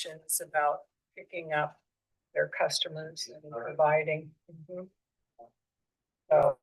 options about picking up their customers and providing. Mhm. So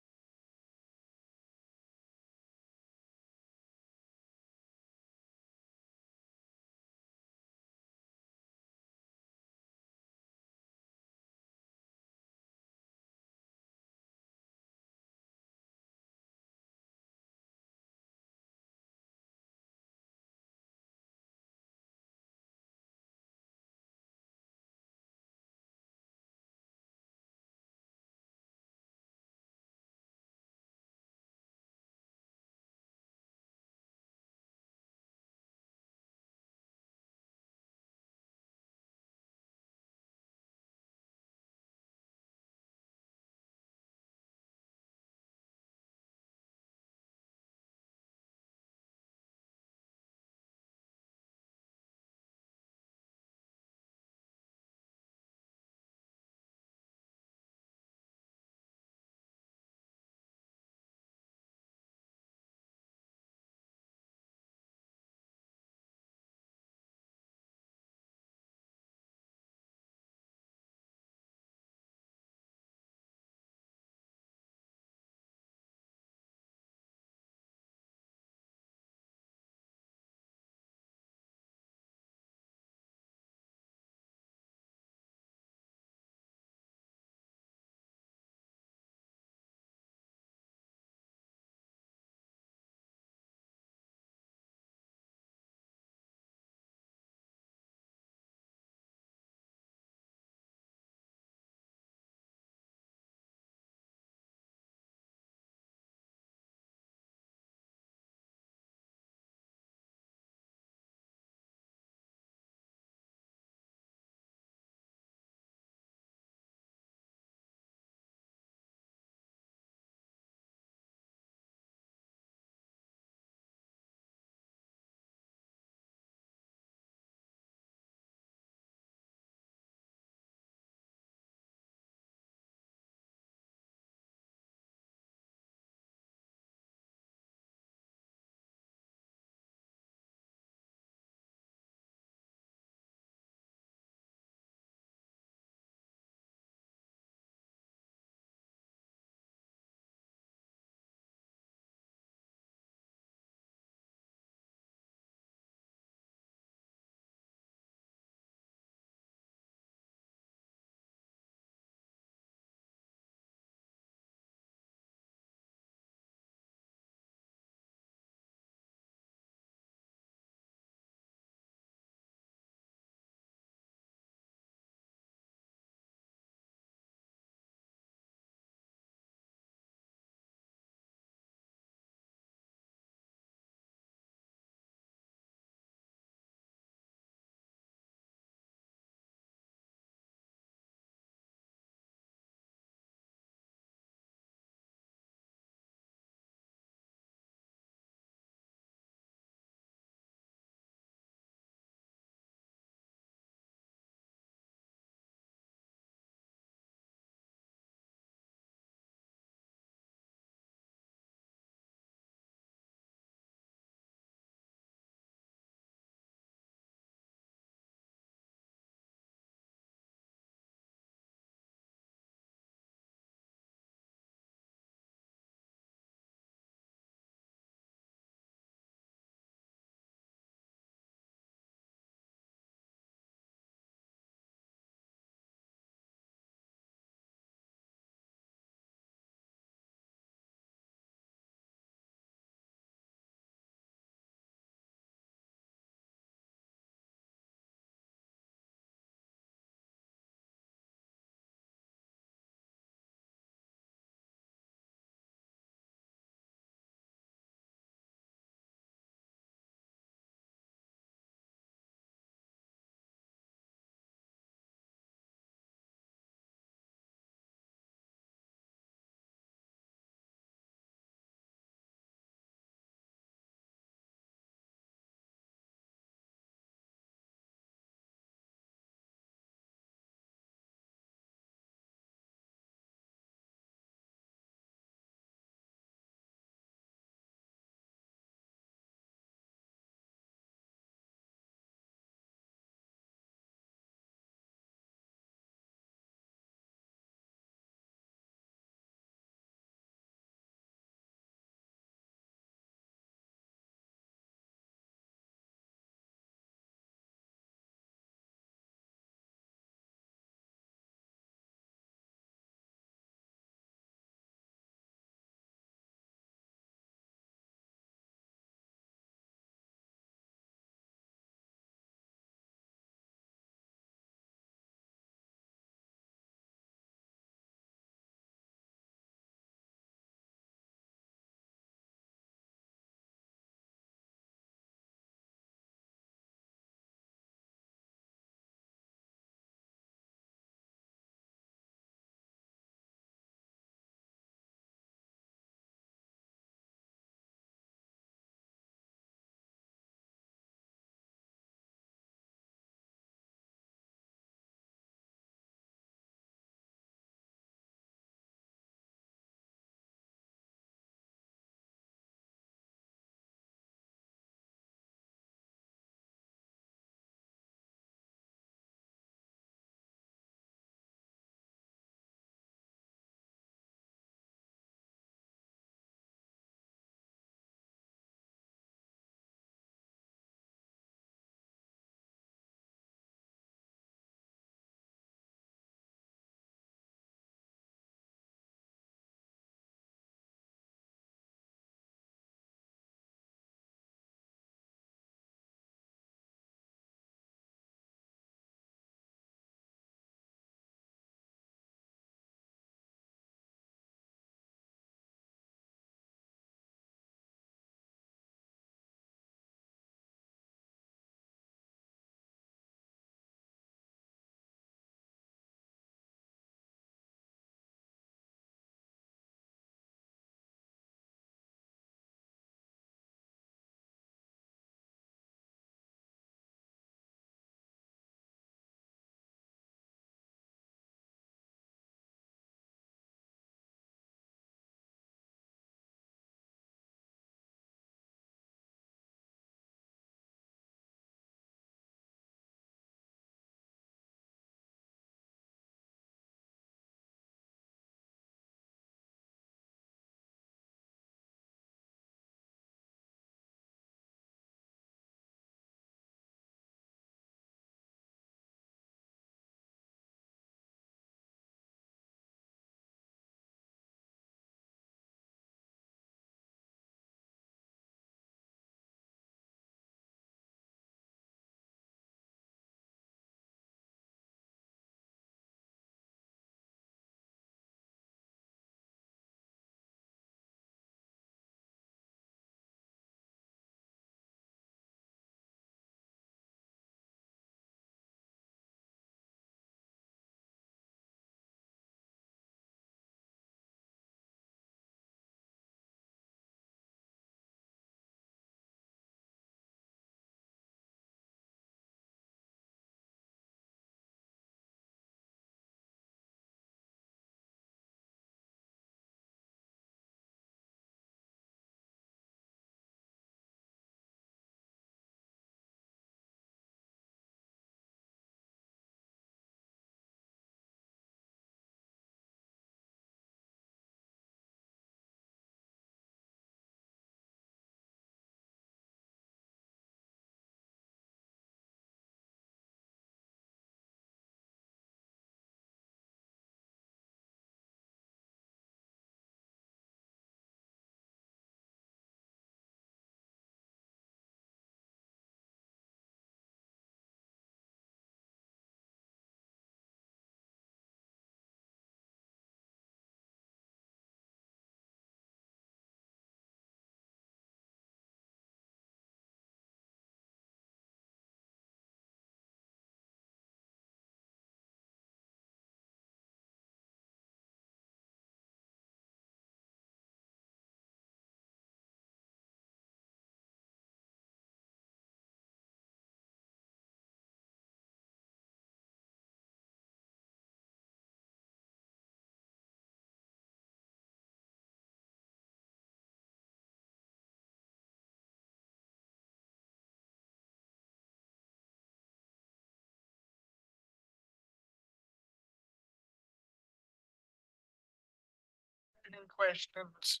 questions.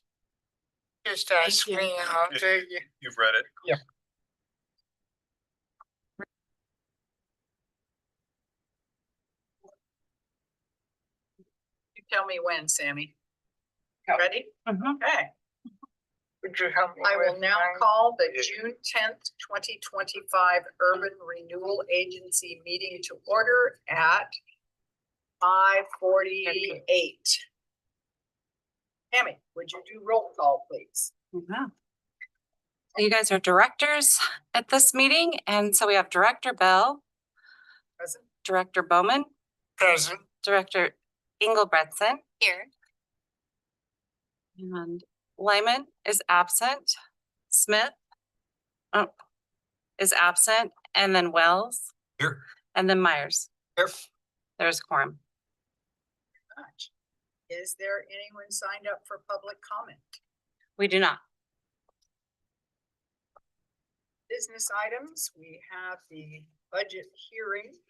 Just ask me and I'll tell you. You've read it? Yeah. You tell me when, Sammy. Ready? Okay. Would you help me? I will with now mine? call the June 10th, 2025 Urban Renewal Agency meeting to order at 5:48. Tammy, would you do roll call, please? Yeah. You guys are directors at this meeting, and so we have Director Bell, Present. Director Bowman, Present. Director Engelbretson. Here. And Lyman is absent. Smith is absent, and then Wells, Here. and then Myers. Here. There's quorum. Much. Is there anyone signed up for public comment? We do not. Business items, we have the budget hearing.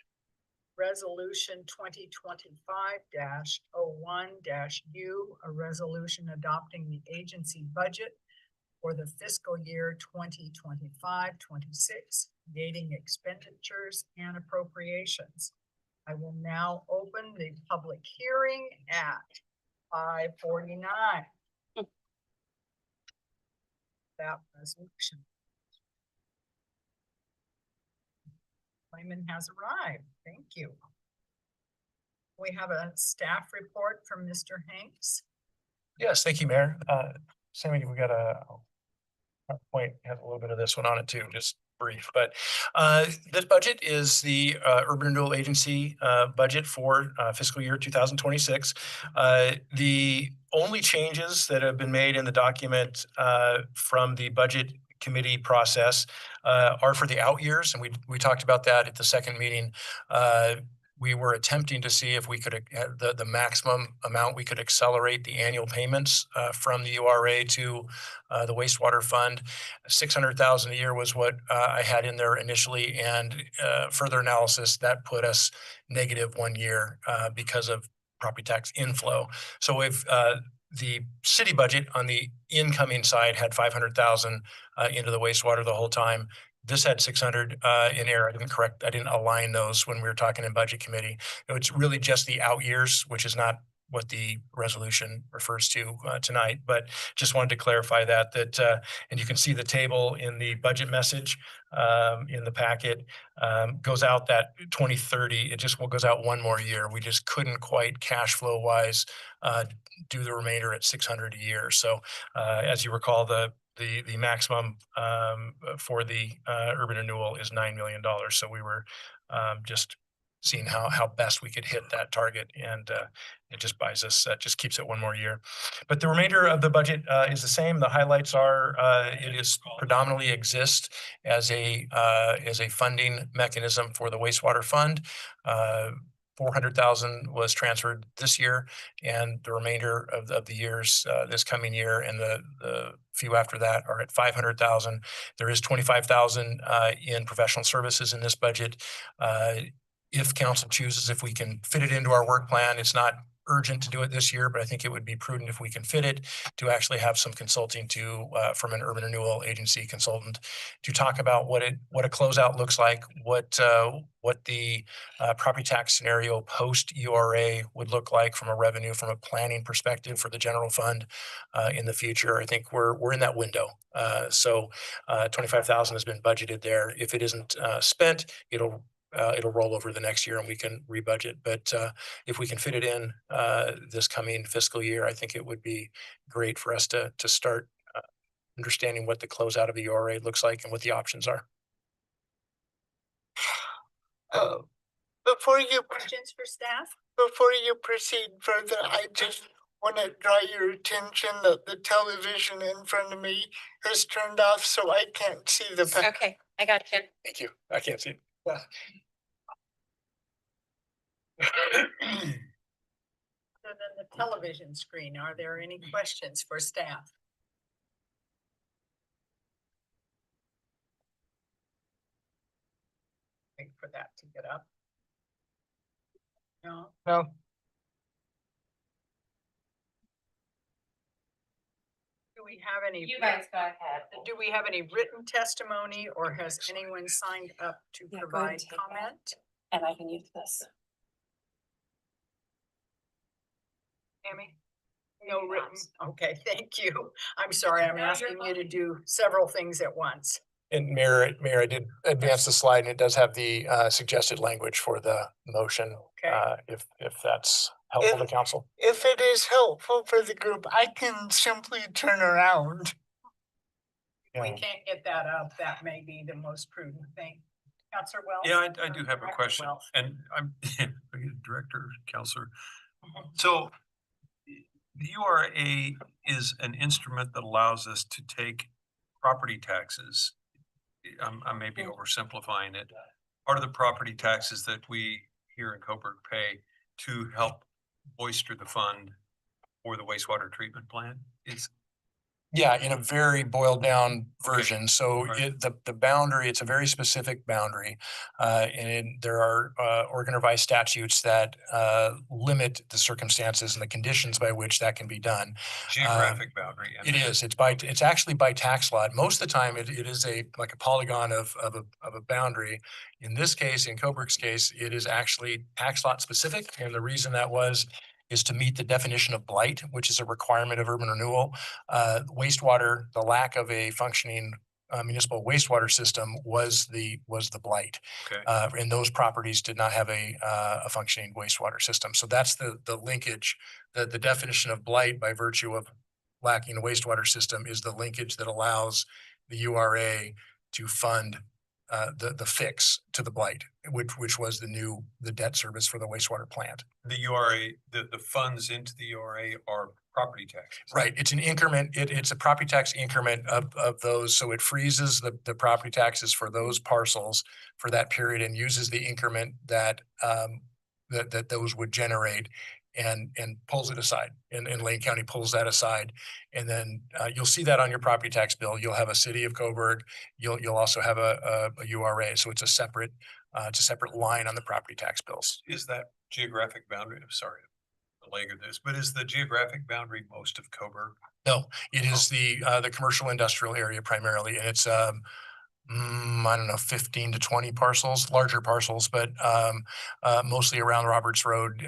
Resolution 2025-01-U, a resolution adopting the agency budget for the fiscal year 2025-26, gating expenditures and appropriations. I will now open the public hearing at 5:49. That resolution. Lyman has arrived. Thank you. We have a staff report from Mr. Hanks. Yes, thank you, Mayor. Sammy, we got a point, has a little bit of this one on it too, just brief, but this budget is the Urban Renewal Agency budget for fiscal year 2026. The only changes that have been made in the document from the budget committee process are for the out years, and we talked about that at the second meeting. We were attempting to see if we could the maximum amount we could accelerate the annual payments from the URA to the wastewater fund. 600,000 a year was what I had in there initially, and further analysis that put us negative 1 year because of property tax inflow. So if the city budget on the incoming side had 500,000 into the wastewater the whole time. This had 600 in error. I didn't align those when we were talking in budget committee. It's really just the out years, which is not what the resolution refers to tonight, but just wanted to clarify that, and you can see the table in the budget message in the packet, goes out that 2030. It just goes out 1 more year. We just couldn't quite cash flow wise do the remainder at 600 a year. So as you recall, the maximum for the urban renewal is $9 million. So we were just seeing how best we could hit that target, and it just buys us, just keeps it 1 more year. But the remainder of the budget is the same. The highlights are it is predominantly exists as a funding mechanism for the wastewater fund. 400,000 was transferred this year, and the remainder of the years, this coming year and the few after that, are at 500,000. There is 25,000 in professional services in this budget. If council chooses, if we can fit it into our work plan, it's not urgent to do it this year, but I think it would be prudent if we can fit it to actually have some consulting from an urban renewal agency consultant to talk about what a closeout looks like, what the property tax scenario post URA would look like from a revenue, from a planning perspective for the general fund in the future. I think we're in that window. So 25,000 has been budgeted there. If it isn't spent, it'll roll over the next year and we can rebudget. But if we can fit it in this coming fiscal year, I think it would be great for us to start understanding what the closeout of the URA looks like and what the options are. Questions for staff? Before you proceed further, I just want to draw your attention that the television in front of me is turned off, so I can't see the back. Okay, I got you. Thank you. I can't see it. Other than the television screen, are there any questions for staff? Wait for that to get up. No. No. we have any? You guys go ahead. Do we have any written testimony or has anyone signed up to Yeah, go ahead and provide take that. comment? And I can use this. Amy? No written, okay, thank you. I'm sorry, I'm asking you to do several things at once. And Mayor, I did advance the slide and it does have the suggested language for the motion. Okay. If that's helpful to If- council. If it is helpful for the group, I can simply turn around. If we Yeah. can't get that up, that may be the most prudent thing. Counselor Wells? Yeah, I do have a Director question, Wells. and I'm Director, Counselor. Mhm. So the URA is an instrument that allows us to take property taxes. I may be oversimplifying it. Part of the property taxes that we here in Coburg pay to help bolster the fund for the wastewater treatment plant is. Yeah, in a very boiled down version. So Right. the boundary, it's a very specific boundary. There are Oregon revised statutes that limit the circumstances and the conditions by which that can be done. Geographic boundary. I It mean, is, it's actually by tax lot. Most of the time, it is like a polygon of a boundary. In this case, in Coburg's case, it is actually tax lot specific. And the reason that is to meet the definition of blight, which is a requirement of urban renewal. Wastewater, the lack of a functioning municipal wastewater system was the blight. Okay. And those properties did not have a functioning wastewater system. So that's the linkage, the definition of blight by virtue of lacking a wastewater system is the linkage that allows the URA to fund the fix to the blight, which was the debt service for the wastewater plant. The URA, the funds into the URA are property taxes. Right, it's an increment, it's a property tax increment of those, so it freezes the property taxes for those parcels for that period and uses the increment that that those would generate and pulls it aside. And Lane County pulls that aside. And then you'll see that on your property tax bill. You'll have a city of Coburg. You'll also have a URA, so it's a separate line on the property tax bills. Is that geographic boundary? I'm sorry to belabor this, but is the geographic boundary most of Coburg? No, it is the commercial industrial area primarily, and it's I don't know, 15 to 20 parcels, larger parcels, but mostly around Roberts Road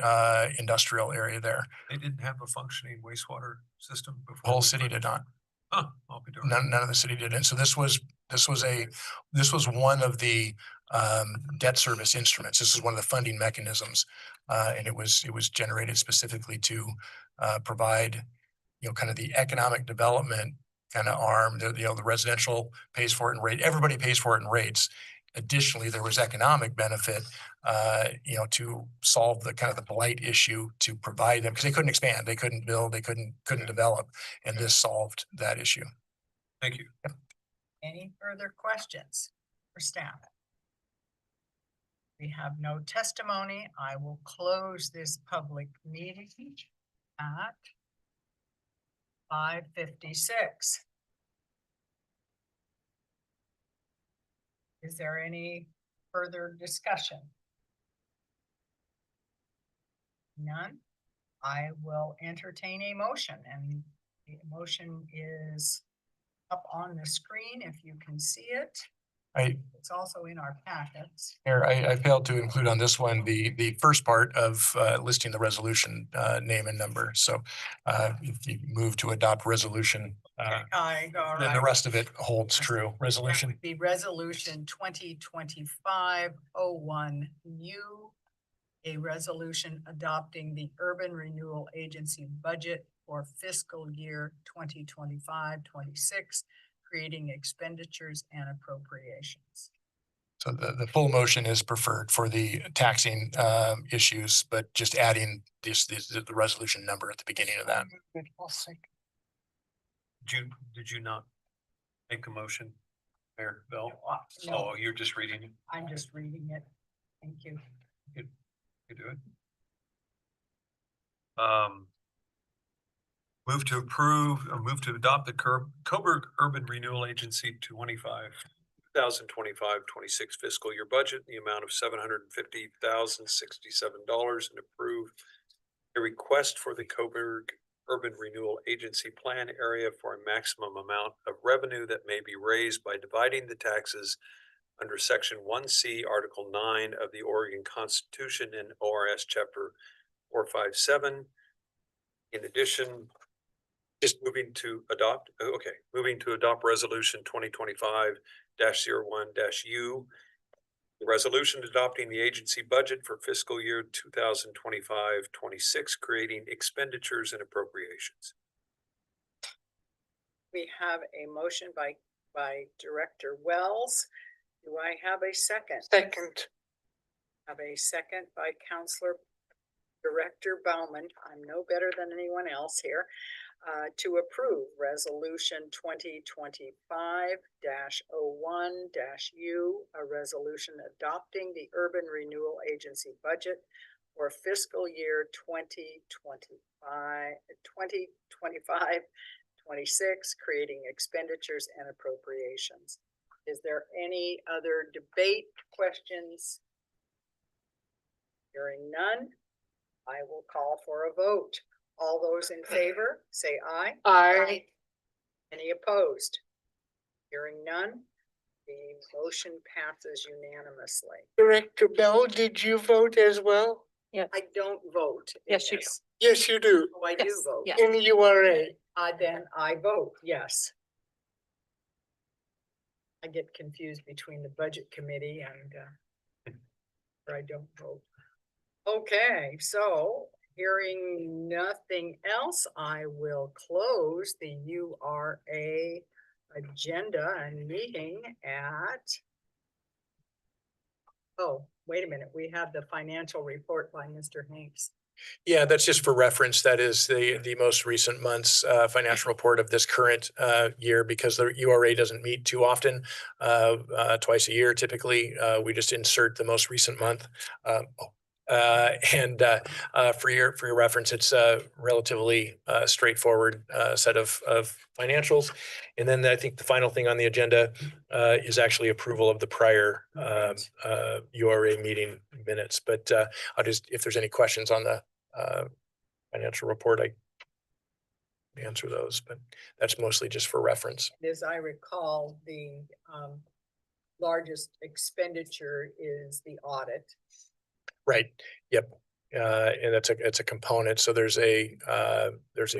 industrial area there. They didn't have a functioning wastewater system before? The whole we city put- did not. Huh, I'll be darned. None of the city did. And so this was one of the debt service instruments. This is one of the funding mechanisms. And it was generated specifically to provide, kind of the economic development kind of arm, the residential pays for it in rate, everybody pays for it in rates. Additionally, there was economic benefit, to solve the kind of the blight issue to provide them, because they couldn't expand, they couldn't build, they couldn't develop. And this solved that issue. Thank you. Any further questions for staff? We have no testimony. I will close this public meeting at 5:56. Is there any further discussion? None? I will entertain a motion, and the motion is up on the screen if you can see it. It's also in our packets. I failed to include on this one, the first part of listing the resolution name and number. So if you move to adopt resolution, All then the right. rest of it holds true. That Resolution. would be resolution 2025-01U, a resolution adopting the Urban Renewal Agency budget for fiscal year 2025-26, creating expenditures and appropriations. So the full motion is preferred for the taxing issues, but just adding the resolution number at the beginning of that. Did you not make a motion, Mayor Bell? No, Oh, you're just reading it? I'm just reading it. Thank you. You do it. Move to adopt the Coburg Urban Renewal Agency 2025-26 fiscal year budget, in the amount of $750,067, and approve a request for the Coburg urban renewal agency plan area for a maximum amount of revenue that may be raised by dividing the taxes under section 1C, article 9 of the Oregon Constitution and ORS chapter 457. In addition, just moving to adopt resolution 2025-01-U. The resolution adopting the agency budget for fiscal year 2025-26, creating expenditures and appropriations. We have a motion by Director Wells. Do I have a second? Second. Have a second by Counselor Director Bauman. I'm no better than anyone else here. To approve resolution 2025-01-U, a resolution adopting the Urban Renewal Agency budget for fiscal year 2025-26, creating expenditures and appropriations. Is there any other debate, questions? Hearing none, I will call for a vote. All those in favor, say aye. Aye. Any opposed? Hearing none, the motion passes unanimously. Director Bell, did you vote as well? I don't vote. in Yes, you do. this. Yes, you do. Oh, I do Yes, vote. yeah. In URA. Then I vote, yes. I get confused between the budget committee and, or I don't vote. Okay, so hearing nothing else, I will close the URA agenda and meeting at. Oh, wait a minute, we have the financial report by Mr. Hanks. Yeah, that's just for reference. That is the most recent month's financial report of this current year, because the URA doesn't meet too often, twice a year typically. We just insert the most recent month. For your reference, it's a relatively straightforward set of financials. And then I think the final thing on the agenda is actually approval of the prior URA meeting minutes. But I'll just, if there's any questions on the financial report, I answer those, but that's mostly just for reference. As I recall, the largest expenditure is the audit. Right. Yep. And it's a component. So there's a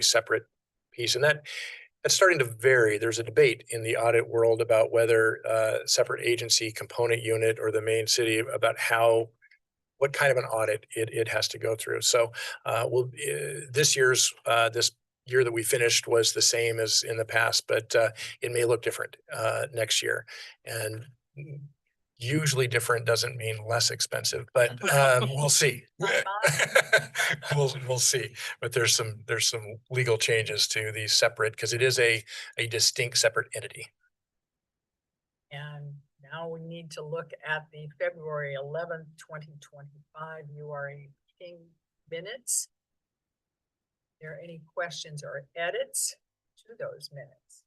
separate piece, and that's starting to vary. There's a debate in the audit world about whether separate agency component unit or the main city about what kind of an audit it has to go through. So this year that we finished was the same as in the past, but it may look different next year. And usually different doesn't mean less expensive, but we'll see. We'll see. But there's some legal changes to these separate, because it is a distinct separate entity. And now we need to look at the February 11th, 2025 URA meeting minutes. Are there any questions or edits to those minutes?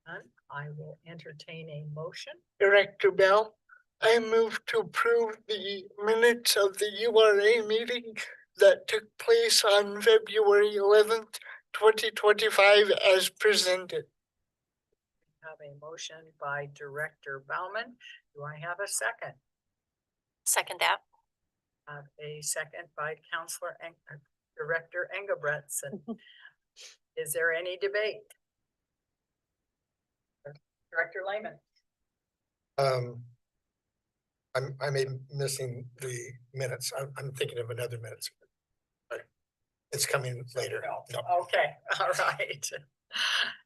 None. I will entertain a motion. Director Bell, I move to approve the minutes of the URA meeting that took place on February 11th, 2025 as presented. I have a motion by Director Bauman. Do I have a second? Second that. I have a second by Director Engelbretson. Is there any debate? Director Lehman. I may be missing the minutes. I'm thinking of another minutes. But it's coming later. No. Okay, all right.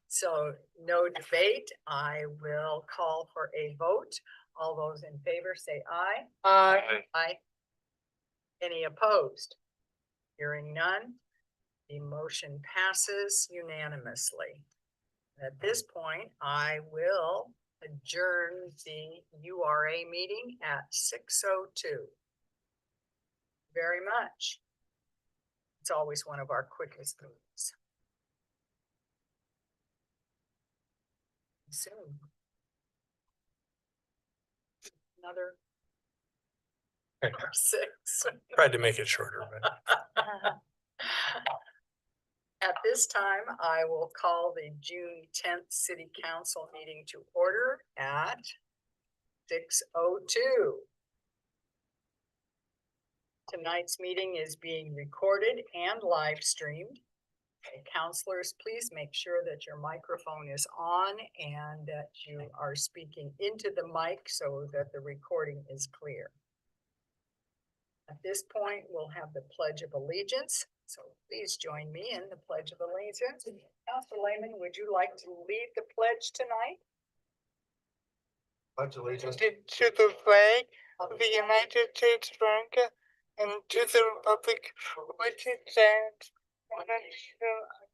So no debate. I will call for a vote. All those in favor say aye. Aye. Aye. Any opposed? Hearing none, the motion passes unanimously. At this point, I will adjourn the URA meeting at 6:02. Very much. It's always one of our quickest meetings. Soon. Another 6. Tried to make it shorter, but. At this time, I will call the June 10th City Council meeting to order at 6:02. Tonight's meeting is being recorded and live streamed. Okay, counselors, please make sure that your microphone is on and that you are speaking into the mic so that the recording is clear. At this point, we'll have the Pledge of Allegiance. So please join me in the Pledge of Allegiance. Counselor Lehman, would you like to lead the pledge tonight? Pledge allegiance To the flag of the United States of America and to the republic which it stands, one nation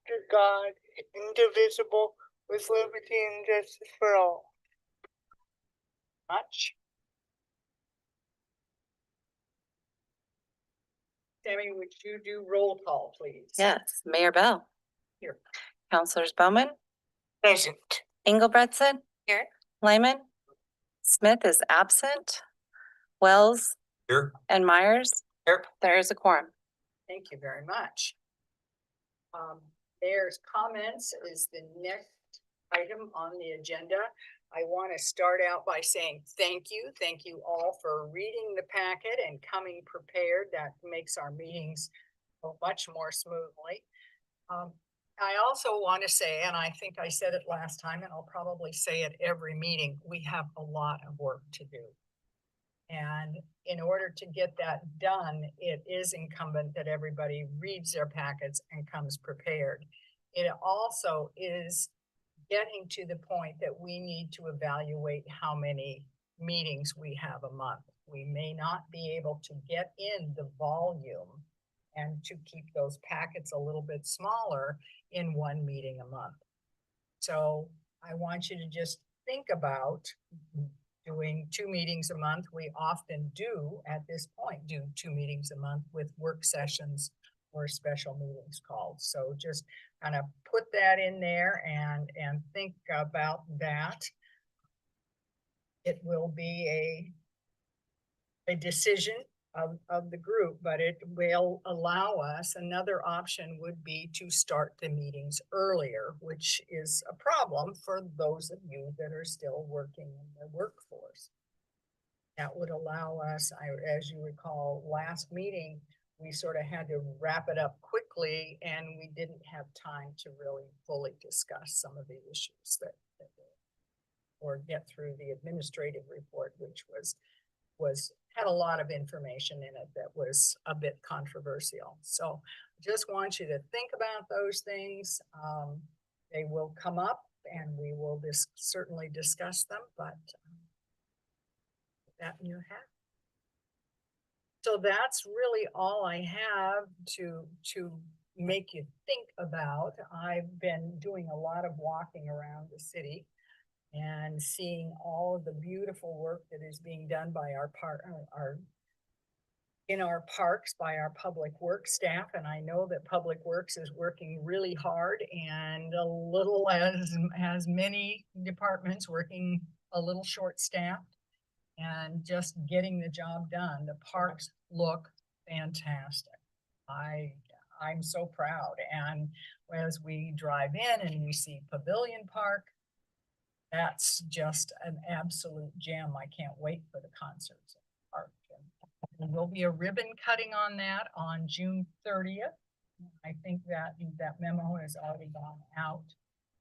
under God, indivisible, with liberty and justice for all. Much. Tammy, would you do roll call, please? Yes, Mayor Bell. Here. Counselors Bowman, Present. Engelbretson. Here. Lyman. Smith is absent. Wells Here. and Myers. Here. There is a quorum. Thank you very much. Mayor's comments is the next item on the agenda. I want to start out by saying thank you. Thank you all for reading the packet and coming prepared. That makes our meetings go much more smoothly. I also want to say, and I think I said it last time, and I'll probably say it every meeting, we have a lot of work to do. And in order to get that done, it is incumbent that everybody reads their packets and comes prepared. It also is getting to the point that we need to evaluate how many meetings we have a month. We may not be able to get in the volume and to keep those packets a little bit smaller in one meeting a month. So I want you to just think about doing 2 meetings a month. We often do at this point, do 2 meetings a month with work sessions or special meetings called. So just kind of put that in there and think about that. It will be a decision of the group, but it will allow us, another option would be to start the meetings earlier, which is a problem for those of you that are still working in the workforce. That would allow us, as you recall, last meeting, we sort of had to wrap it up quickly and we didn't have time to really fully discuss some of the issues or get through the administrative report, which had a lot of information in it that was a bit controversial. So just want you to think about those things. They will come up and we will certainly discuss them, but that in your head. So that's really all I have to make you think about. I've been doing a lot of walking around the city and seeing all of the beautiful work that is being done by in our parks by our public works staff. And I know that Public Works is working really hard and a little as many departments working a little short staffed and just getting the job done. The parks look fantastic. I'm so proud. And as we drive in and we see Pavilion Park, that's just an absolute gem. I can't wait for the concerts in the park. And there will be a ribbon cutting on that on June 30th. I think that memo has already gone out.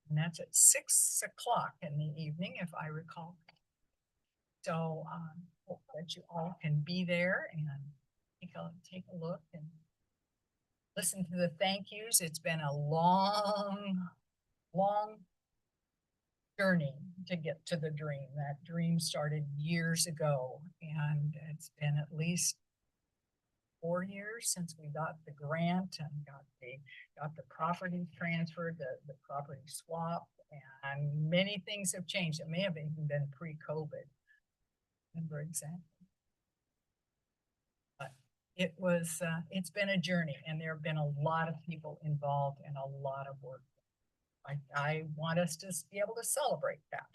And that's at 6 o'clock in the evening, if I recall. So hope that you all can be there and take a look and listen to the thank yous. It's been a long journey to get to the dream. That dream started years ago, and it's been at least 4 years since we got the grant and got the property transferred, the property swap, and many things have changed. It may have even been pre-COVID. Remember exactly. But it's been a journey, and there have been a lot of people involved and a lot of work. I want us to be able to celebrate that.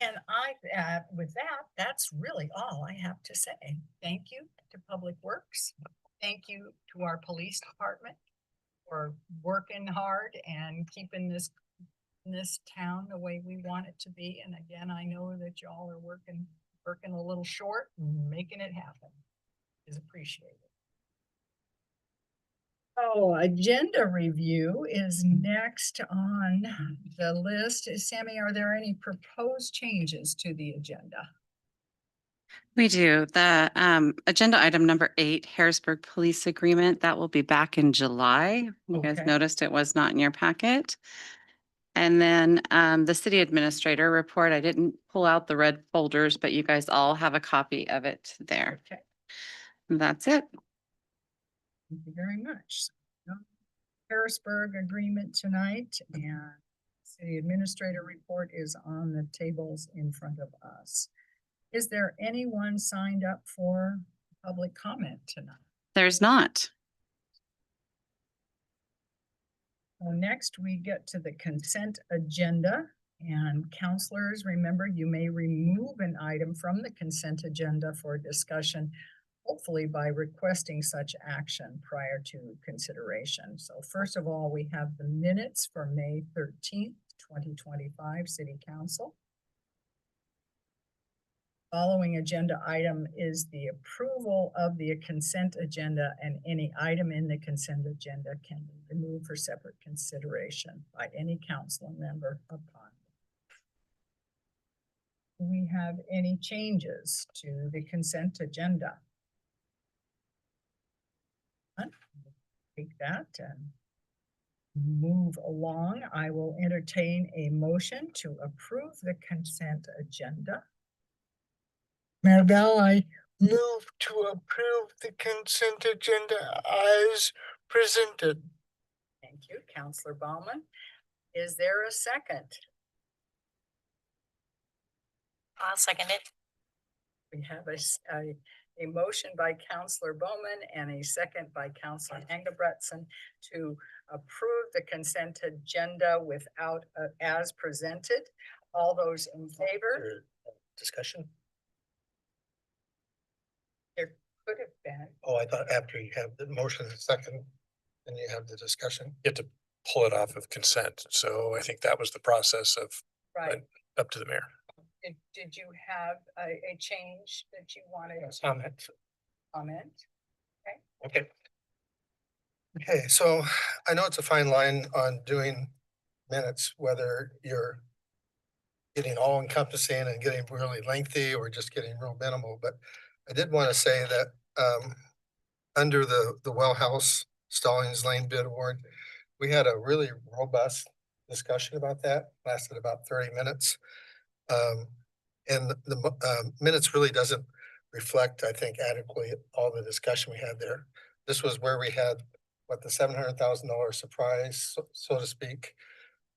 And with that, that's really all I have to say. Thank you to Public Works. Thank you to our police department for working hard and keeping this town the way we want it to be. And again, I know that y'all are working a little short and making it happen. Is appreciated. Oh, agenda review is next on the list. Sammy, are there any proposed changes to the agenda? We do. The agenda item number 8, Harrisburg Police Agreement, that will be back in July. You guys Okay. noticed it was not in your packet. And then the city administrator report, I didn't pull out the red folders, but you guys all have a copy of it there. Okay, That's it. thank you very much. Harrisburg agreement tonight, and city administrator report is on the tables in front of us. Is there anyone signed up for public comment tonight? There's not. Well, next we get to the consent agenda, and counselors, remember, you may remove an item from the consent agenda for discussion, hopefully by requesting such action prior to consideration. So first of all, we have the minutes for May 13th, 2025 City Council. Following agenda item is the approval of the consent agenda, and any item in the consent agenda can be removed for separate consideration by any council member upon. Do we have any changes to the consent agenda? Take that and move along. I will entertain a motion to approve the consent agenda. Mayor Bell, I move to approve the consent agenda as presented. Thank you, Counselor Bauman. Is there a second? I'll second it. We have a motion by Counselor Bowman and a second by Counselor Engebretson to approve the consent agenda without, as presented. All those in favor? Discussion? There could have been. Oh, I thought after you have the motion second, then you have the discussion. You have to pull it off of consent. So I think that was the process of Right. up to the mayor. Did you have a change that you wanted to Comment. comment? Okay. Okay, so I know it's a fine line on doing minutes, whether you're getting all encompassing and getting really lengthy or just getting real minimal, but I did want to say that under the Well House Stallings Lane bid award, we had a really robust discussion about that, lasted about 30 minutes. And the minutes really doesn't reflect, I think, adequately all the discussion we had there. This was where we had the $700,000 surprise, so to speak,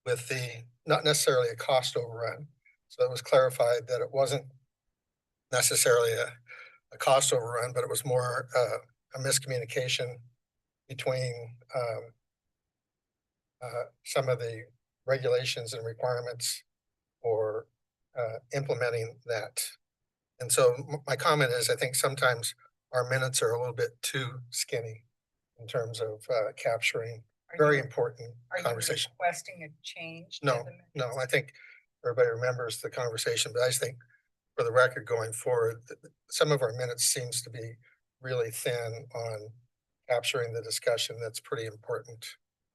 with the not necessarily a cost overrun. So it was clarified that it wasn't necessarily a cost overrun, but it was more a miscommunication between some of the regulations and requirements for implementing that. And so my comment is, I think sometimes our minutes are a little bit too skinny in terms of capturing very important conversation. Are you requesting a change? to No, the minutes? no, I think everybody remembers the conversation, but I just think for the record going forward, some of our minutes seems to be really thin on capturing the discussion that's pretty important.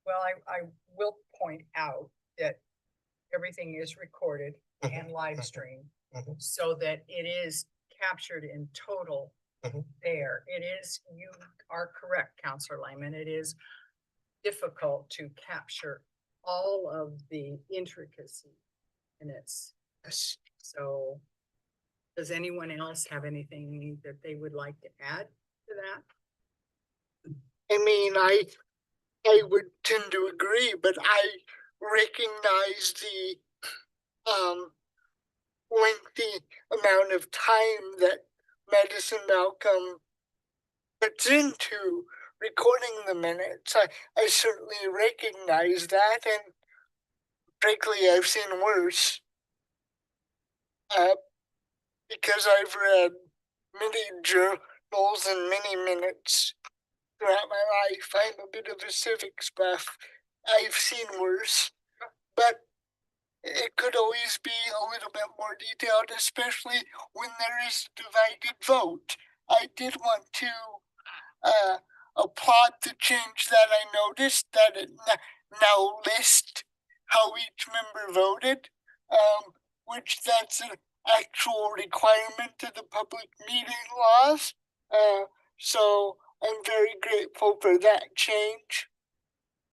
Well, I will point out that everything is recorded Mhm, and live streamed mhm. so that it is captured in total Mhm. there. It is, you are correct, Counselor Lyman. It is difficult to capture all of the intricacy in it. So does anyone else have anything that they would like to add to that? I mean, I would tend to agree, but I recognize the lengthy amount of time that Madison Malcolm puts into recording the minutes. I certainly recognize that, and frankly, I've seen worse. because I've read many journals and many minutes throughout my life. I'm a bit of a civics buff. I've seen worse, but it could always be a little bit more detailed, especially when there is a divided vote. I did want to applaud the change that I noticed, that it now lists how each member voted, which that's an actual requirement of the public meeting laws. So I'm very grateful for that change.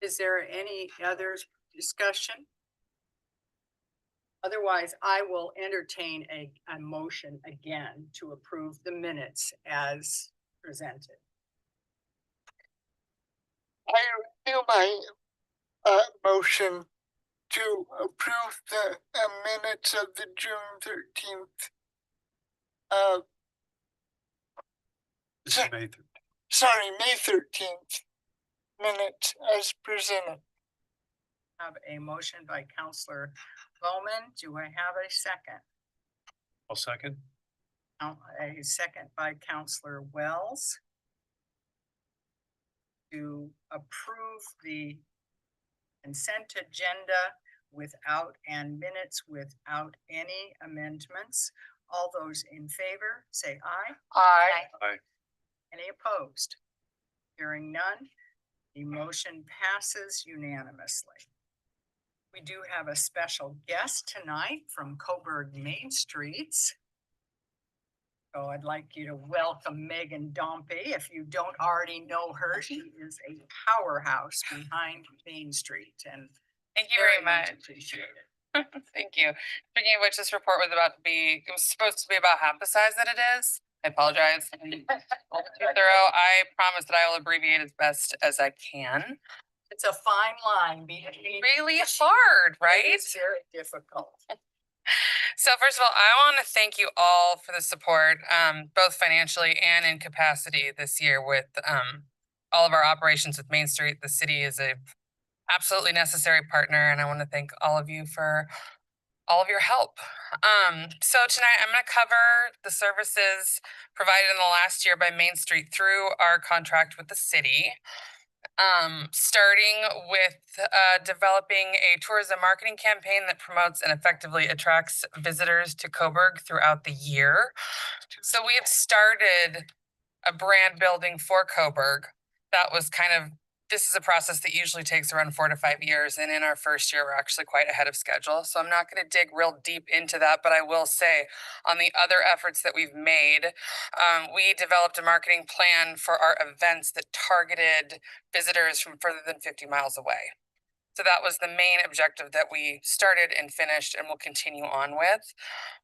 Is there any other discussion? Otherwise, I will entertain a motion again to approve the minutes as presented. I renew my motion to approve the minutes of the June 13th. This is May 13th. Sorry, May 13th minutes as presented. Have a motion by Counselor Bowman. Do I have a second? I'll second. A second by Counselor Wells to approve the consent agenda without and minutes without any amendments. All those in favor, say aye. Aye. Any opposed? Hearing none, the motion passes unanimously. We do have a special guest tonight from Coburg Main Streets. So I'd like you to welcome Megan Dompe. If you don't already know her, she is a powerhouse behind Main Street and Thank you very much. appreciated. Thank you. Speaking of which, this report was it was supposed to be about half the size that it is. I apologize. Too thorough. I promise that I will abbreviate as best as I can. It's a fine line between. Really hard, right? It's very difficult. So first of all, I want to thank you all for the support, both financially and in capacity this year with all of our operations with Main Street. The city is a absolutely necessary partner, and I want to thank all of you for all of your help. So tonight I'm going to cover the services provided in the last year by Main Street through our contract with the city. Starting with developing a tourism marketing campaign that promotes and effectively attracts visitors to Coburg throughout the year. So we have started a brand building for Coburg. That was this is a process that usually takes around 4 to 5 years. And in our first year, we're actually quite ahead of schedule. So I'm not going to dig real deep into that, but I will say on the other efforts that we've made, we developed a marketing plan for our events that targeted visitors from further than 50 miles away. So that was the main objective that we started and finished and will continue on with.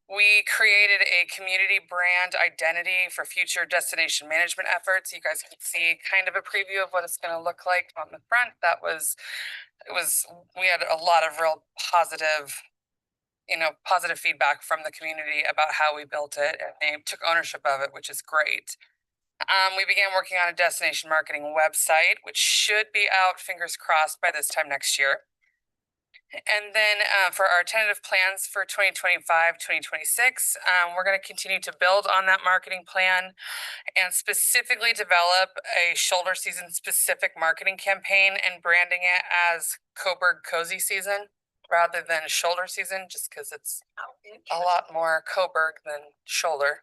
We created a community brand identity for future destination management efforts. You guys can see kind of a preview of what it's going to look like on the front. We had a lot of real positive feedback from the community about how we built it, and they took ownership of it, which is great. We began working on a destination marketing website, which should be out, fingers crossed, by this time next year. And then for our tentative plans for 2025, 2026, we're going to continue to build on that marketing plan and specifically develop a shoulder season specific marketing campaign and branding it as Coburg Cozy Season rather than shoulder season, just because it's a lot more Coburg than shoulder.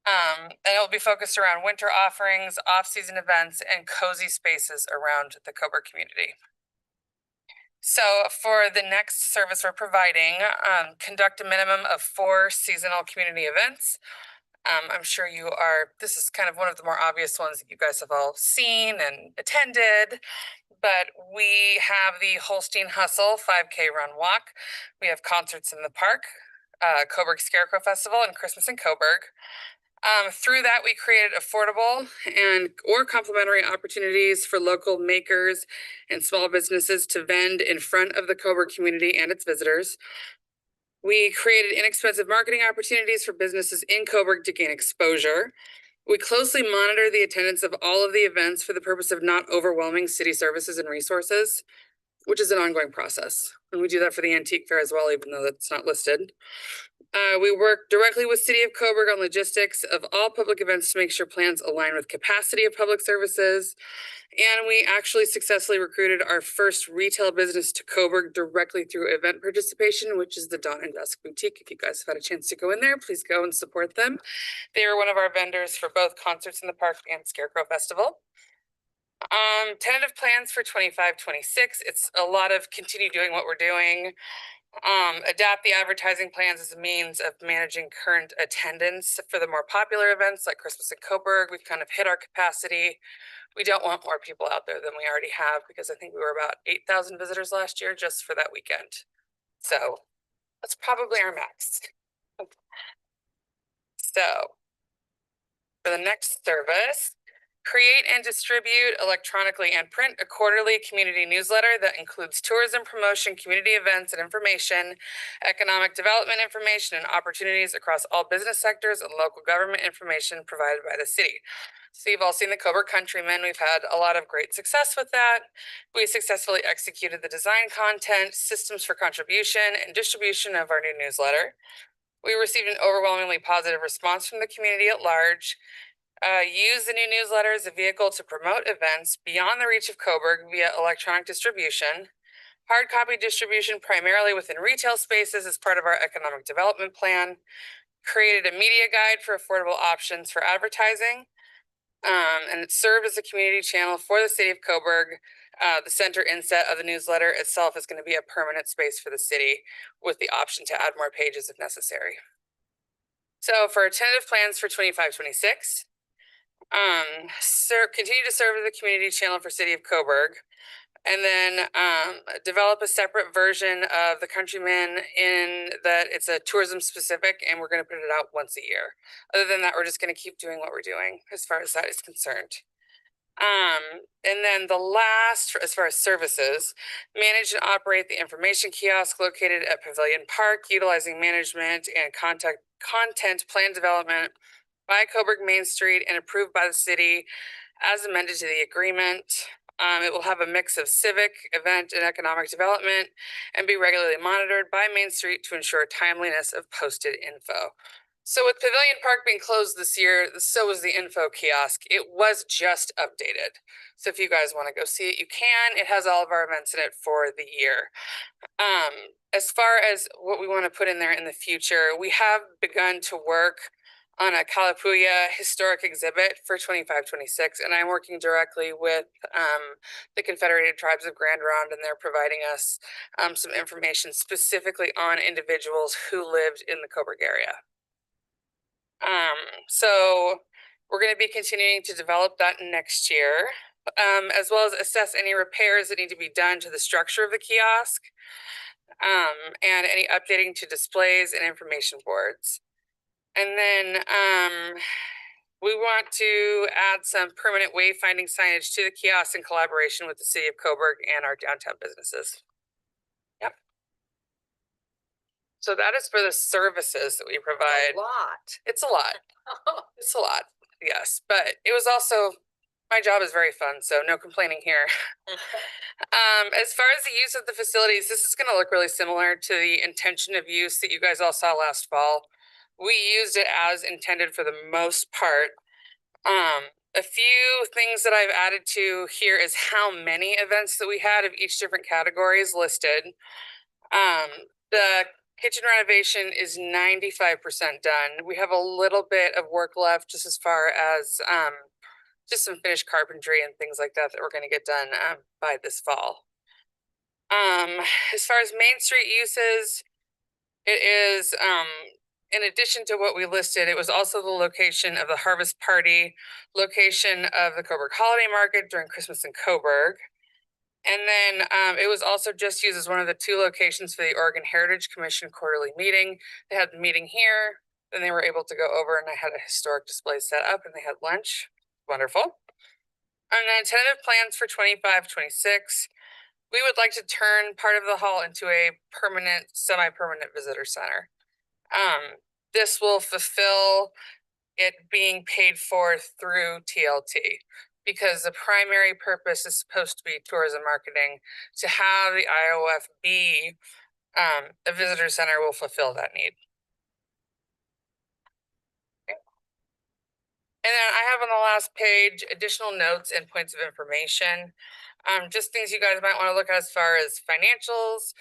And it will be focused around winter offerings, off-season events, and cozy spaces around the Coburg community. So for the next service we're providing, conduct a minimum of 4 seasonal community events. I'm sure this is kind of one of the more obvious ones that you guys have all seen and attended, but we have the Holstein Hustle 5K Run Walk. We have concerts in the park, Coburg Scarecrow Festival, and Christmas in Coburg. Through that, we created affordable or complimentary opportunities for local makers and small businesses to vend in front of the Coburg community and its visitors. We created inexpensive marketing opportunities for businesses in Coburg to gain exposure. We closely monitor the attendance of all of the events for the purpose of not overwhelming city services and resources, which is an ongoing process. And we do that for the antique fair as well, even though that's not listed. We work directly with City of Coburg on logistics of all public events to make sure plans align with capacity of public services. And we actually successfully recruited our first retail business to Coburg directly through event participation, which is the Dawn and Dusk Boutique. If you guys have had a chance to go in there, please go and support them. They are one of our vendors for both Concerts in the Park and Scarecrow Festival. Tentative plans for 25-26. It's a lot of continue doing what we're doing. Adapt the advertising plans as a means of managing current attendance for the more popular events like Christmas in Coburg. We've kind of hit our capacity. We don't want more people out there than we already have because I think we were about 8,000 visitors last year just for that weekend. So that's probably our max. So for the next service, create and distribute electronically and print a quarterly community newsletter that includes tourism promotion, community events and information, economic development information, and opportunities across all business sectors and local government information provided by the city. So you've all seen the Coburg Countryman. We've had a lot of great success with that. We successfully executed the design content, systems for contribution, and distribution of our new newsletter. We received an overwhelmingly positive response from the community at large. Use the new newsletter as a vehicle to promote events beyond the reach of Coburg via electronic distribution. Hard copy distribution primarily within retail spaces as part of our economic development plan. Created a media guide for affordable options for advertising. And it served as a community channel for the city of Coburg. The center inset of the newsletter itself is going to be a permanent space for the city with the option to add more pages if necessary. So for our tentative plans for 25-26, continue to serve as the community channel for City of Coburg, and then develop a separate version of the Countryman in that it's a tourism specific, and we're going to put it out once a year. Other than that, we're just going to keep doing what we're doing as far as that is concerned. And then the last, as far as services, manage and operate the information kiosk located at Pavilion Park, utilizing management and content plan development by Coburg Main Street and approved by the city as amended to the agreement. It will have a mix of civic, event, and economic development and be regularly monitored by Main Street to ensure timeliness of posted info. So with Pavilion Park being closed this year, so was the info kiosk. It was just updated. So if you guys want to go see it, you can. It has all of our events in it for the year. As far as what we want to put in there in the future, we have begun to work on a Kalapuya historic exhibit for 25-26, and I'm working directly with the Confederated Tribes of Grand Ronde, and they're providing us some information specifically on individuals who lived in the Coburg area. So we're going to be continuing to develop that next year, as well as assess any repairs that need to be done to the structure of the kiosk, and any updating to displays and information boards. And then we want to add some permanent wayfinding signage to the kiosk in collaboration with the city of Coburg and our downtown businesses. Yep. So that is for the services that we provide. It's a lot. It's a lot, yes. But it was also, my job is very fun, so no complaining here. As far as the use of the facilities, this is going to look really similar to the intention of use that you guys all saw last fall. We used it as intended for the most part. A few things that I've added to here is how many events that we had of each different categories listed. The kitchen renovation is 95% done. We have a little bit of work left just as far as just some finished carpentry and things like that that we're going to get done by this fall. As far as Main Street uses, it is in addition to what we listed, it was also the location of the Harvest Party, location of the Coburg Holiday Market during Christmas in Coburg. And then it was also just used as one of the 2 locations for the Oregon Heritage Commission quarterly meeting. They had the meeting here, then they were able to go over and I had a historic display set up and they had lunch. Wonderful. And then tentative plans for 25-26. We would like to turn part of the hall into a permanent, semi-permanent visitor center. This will fulfill it being paid for through TLT because the primary purpose is supposed to be tourism marketing. To have the IOF be a visitor center will fulfill that need. last page, additional notes and points of information. Just things you guys might want to look at as far as financials,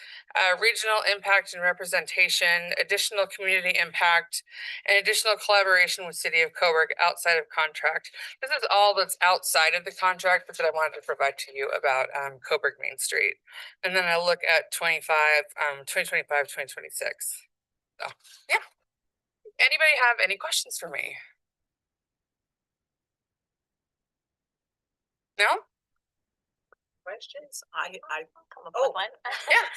regional impact and representation, additional community impact, and additional collaboration with City of Coburg outside of contract. This is all that's outside of the contract, but that I wanted to provide to you about Coburg Main Street. And then I look at 2025, 2026. So, yeah. Anybody have any questions for me? No? Questions? Come up Oh, with one. Yeah.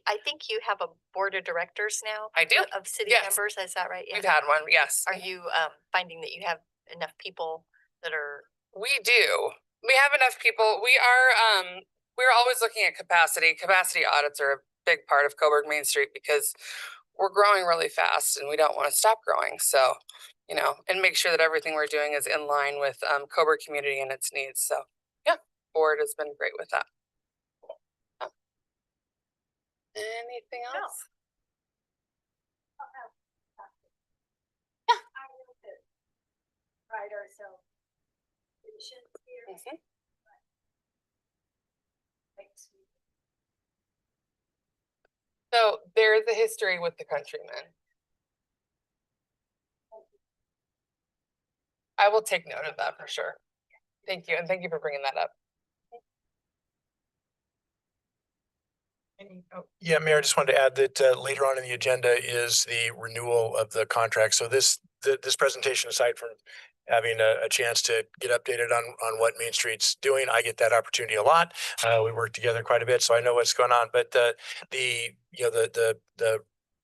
I think you have a board of directors now? I do. Of city Yes. members, is that right? We've Yeah. had one, yes. Are you finding that you have enough people that are? We do. We have enough people. We're always looking at capacity. Capacity audits are a big part of Coburg Main Street because we're growing really fast and we don't want to stop growing. So, and make sure that everything we're doing is in line with Coburg community and its needs. So, yeah, board has been great with that. Anything else? Right, ourselves. Mhm. So there is a history with the Countryman. I will take note of that for sure. Thank you, and thank you for bringing that up. Yeah, Mayor, I just wanted to add that later on in the agenda is the renewal of the contract. So this presentation, aside from having a chance to get updated on what Main Street's doing, I get that opportunity a lot. We work together quite a bit, so I know what's going on. But the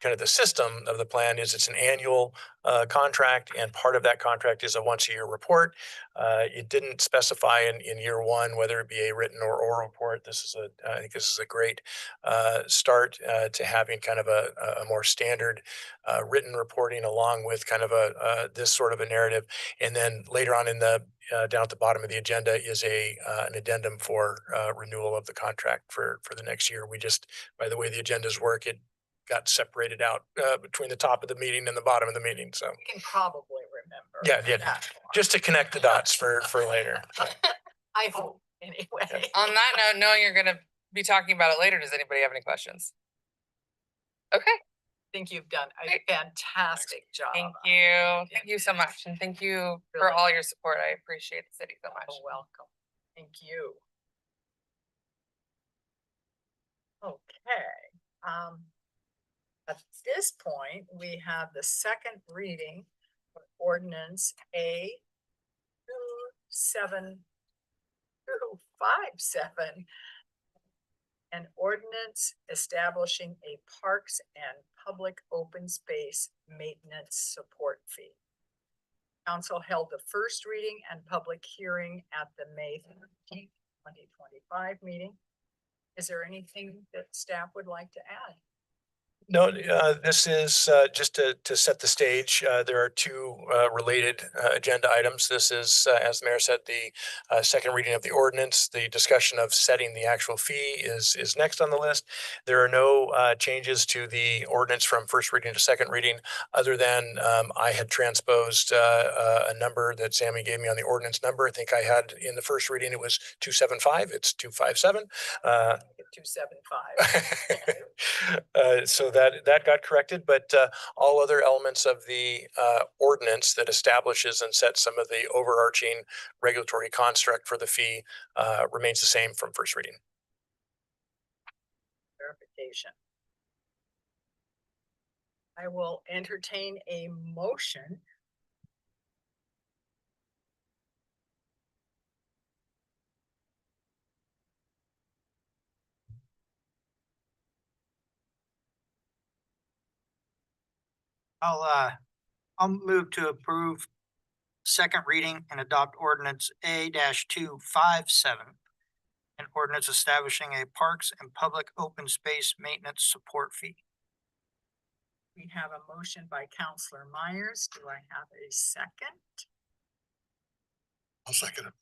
kind of the system of the plan is it's an annual contract, and part of that contract is a once-a-year report. It didn't specify in year one whether it be a written or oral report. I think this is a great start to having kind of a more standard written reporting along with kind of this sort of a narrative. And then later on in the down at the bottom of the agenda is an addendum for renewal of the contract for the next year. By the way the agendas work, it got separated out between the top of the meeting and the bottom of the meeting. So You can probably remember. yeah, that one. just to connect the dots for later. I hope, anyway. On that note, knowing you're gonna be talking about it later, does anybody have any questions? Okay, I think you've done a Great. fantastic job. thank you. Thank you so much. And thank you for Really. all your support. I appreciate the city so much. You're welcome. Thank you. Okay, at this point, we have the second reading of ordinance A 27257. An ordinance establishing a parks and public open space maintenance support fee. Council held the first reading and public hearing at the May 13th, 2025 meeting. Is there anything that staff would like to add? No, this is just to set the stage. There are two related agenda items. This is, as the mayor said, the second reading of the ordinance. The discussion of setting the actual fee is next on the list. There are no changes to the ordinance from first reading to second reading, other than I had transposed a number that Sammy gave me on the ordinance number. I think I had in the first reading, it was 275. It's 257. 275. So that got corrected, but all other elements of the ordinance that establishes and sets some of the overarching regulatory construct for the fee remains the same from first reading. Verification. I will entertain a motion. I'll move to approve second reading and adopt ordinance A 257. An ordinance establishing a parks and public open space maintenance support fee. We have a motion by Counselor Myers. Do I have a second? I'll second it.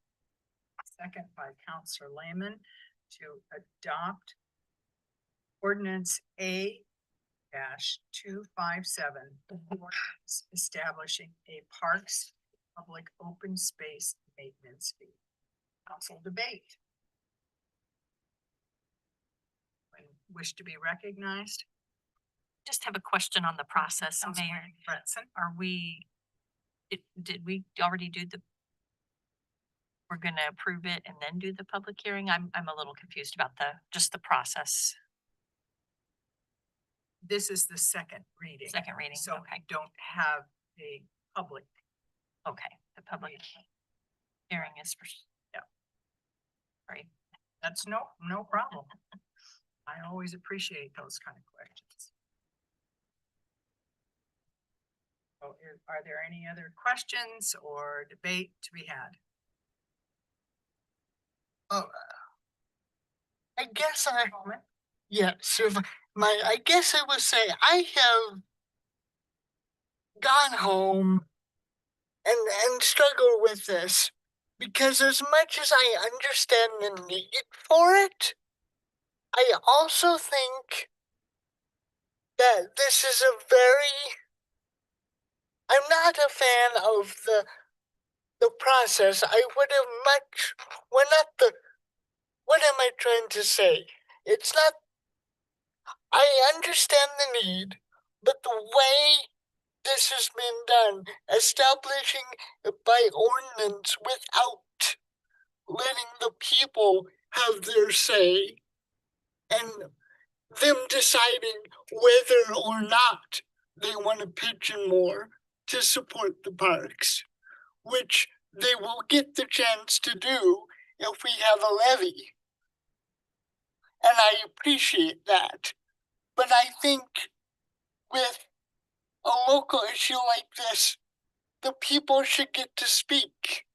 Second by Counselor Lehman to adopt ordinance A 257, establishing a parks public open space maintenance fee. Council debate. Wish to be recognized? Just have a question on the process, Mayor. Councilman Bretson? Are we, did we already do the? We're gonna approve it and then do the public hearing? I'm a little confused about just the process. This is the second reading. Second reading, So I okay. don't have a public. Okay, the public hearing is for. Yeah. Right. That's no problem. I always appreciate those kind of questions. So are there any other questions or debate to be had? I guess yes, I guess I would say I have gone home and struggled with this because as much as I understand the need for it, I also think that this is I'm not a fan of the process. I would have what am I trying to say? It's not, I understand the need, but the way this has been done, establishing it by ordinance without letting the people have their say and them deciding whether or not they want to pitch in more to support the parks, which they will get the chance to do if we have a levy. And I appreciate that. But I think with a local issue like this, the people should get to speak.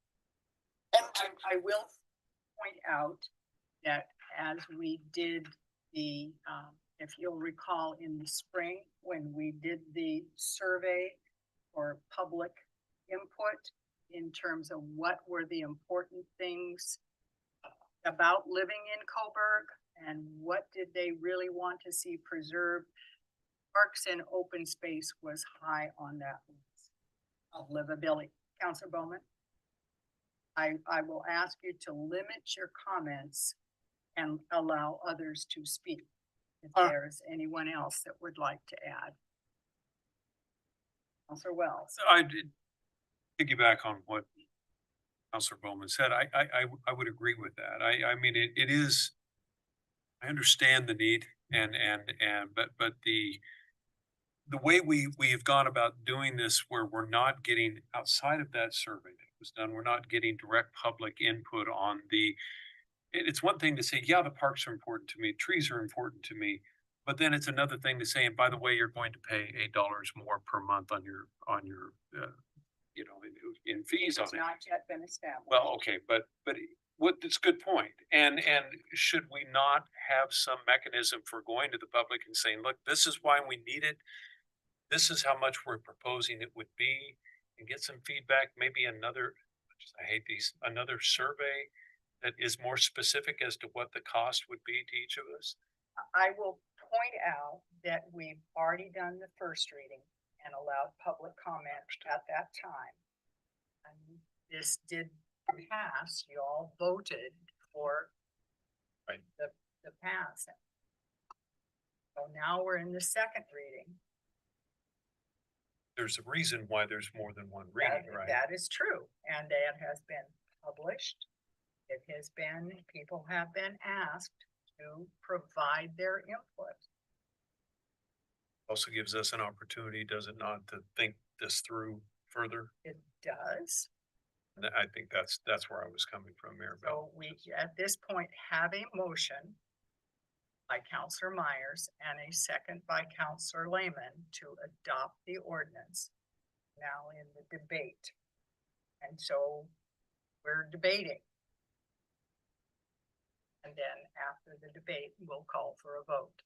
And I will point out that as we did the, if you'll recall in the spring, when we did the survey for public input in terms of what were the important things about living in Coburg and what did they really want to see preserved, parks and open space was high on that list of livability. Councilor Bowman? I will ask you to limit your comments and allow others to speak. If there's anyone else that would like to add. Councilor Wells. So I did piggyback on what Councilor Bowman said. I would agree with that. I mean, it is, I understand the need but the way we've gone about doing this where we're not getting outside of that survey that was done, we're not getting direct public input on it's one thing to say, yeah, the parks are important to me, trees are important to me, but then it's another thing to say, and by the way, you're going to pay $8 more per month on your in fees on It's it. not yet been established. Well, okay, but that's a good point. And should we not have some mechanism for going to the public and saying, look, this is why we need it. This is how much we're proposing it would be, and get some feedback, maybe another survey that is more specific as to what the cost would be to each of us. I will point out that we've already done the first reading and allowed public comment at that time. And this did pass, you all voted for the pass. So now we're in the second reading. There's a reason why there's more than one reading, right? That is true, and that has been published. It has been, people have been asked to provide their input. Also gives us an opportunity, does it not, to think this through further? It does. And I think that's where I was coming from, Mayor Bell. So we, at this point, have a motion by Councilor Myers and a second by Councilor Lehman to adopt the ordinance now in the debate. And so we're debating. And then after the debate, we'll call for a vote.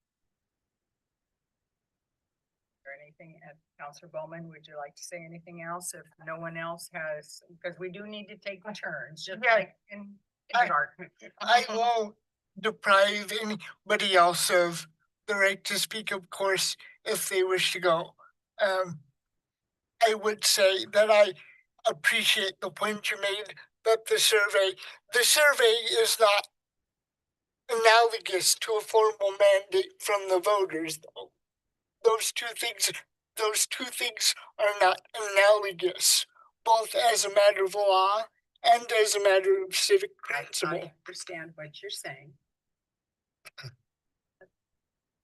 Is there anything, Councilor Bowman, would you like to say anything else if no one else has, because we do need to take turns, just like in kindergarten. I won't deprive anybody else of the right to speak, of course, if they wish to go. I would say that appreciate the point you made that the survey is not analogous to a formal mandate from the voters, though. Those two things are not analogous, both as a matter of law and as a matter of civic I principle. understand what you're saying.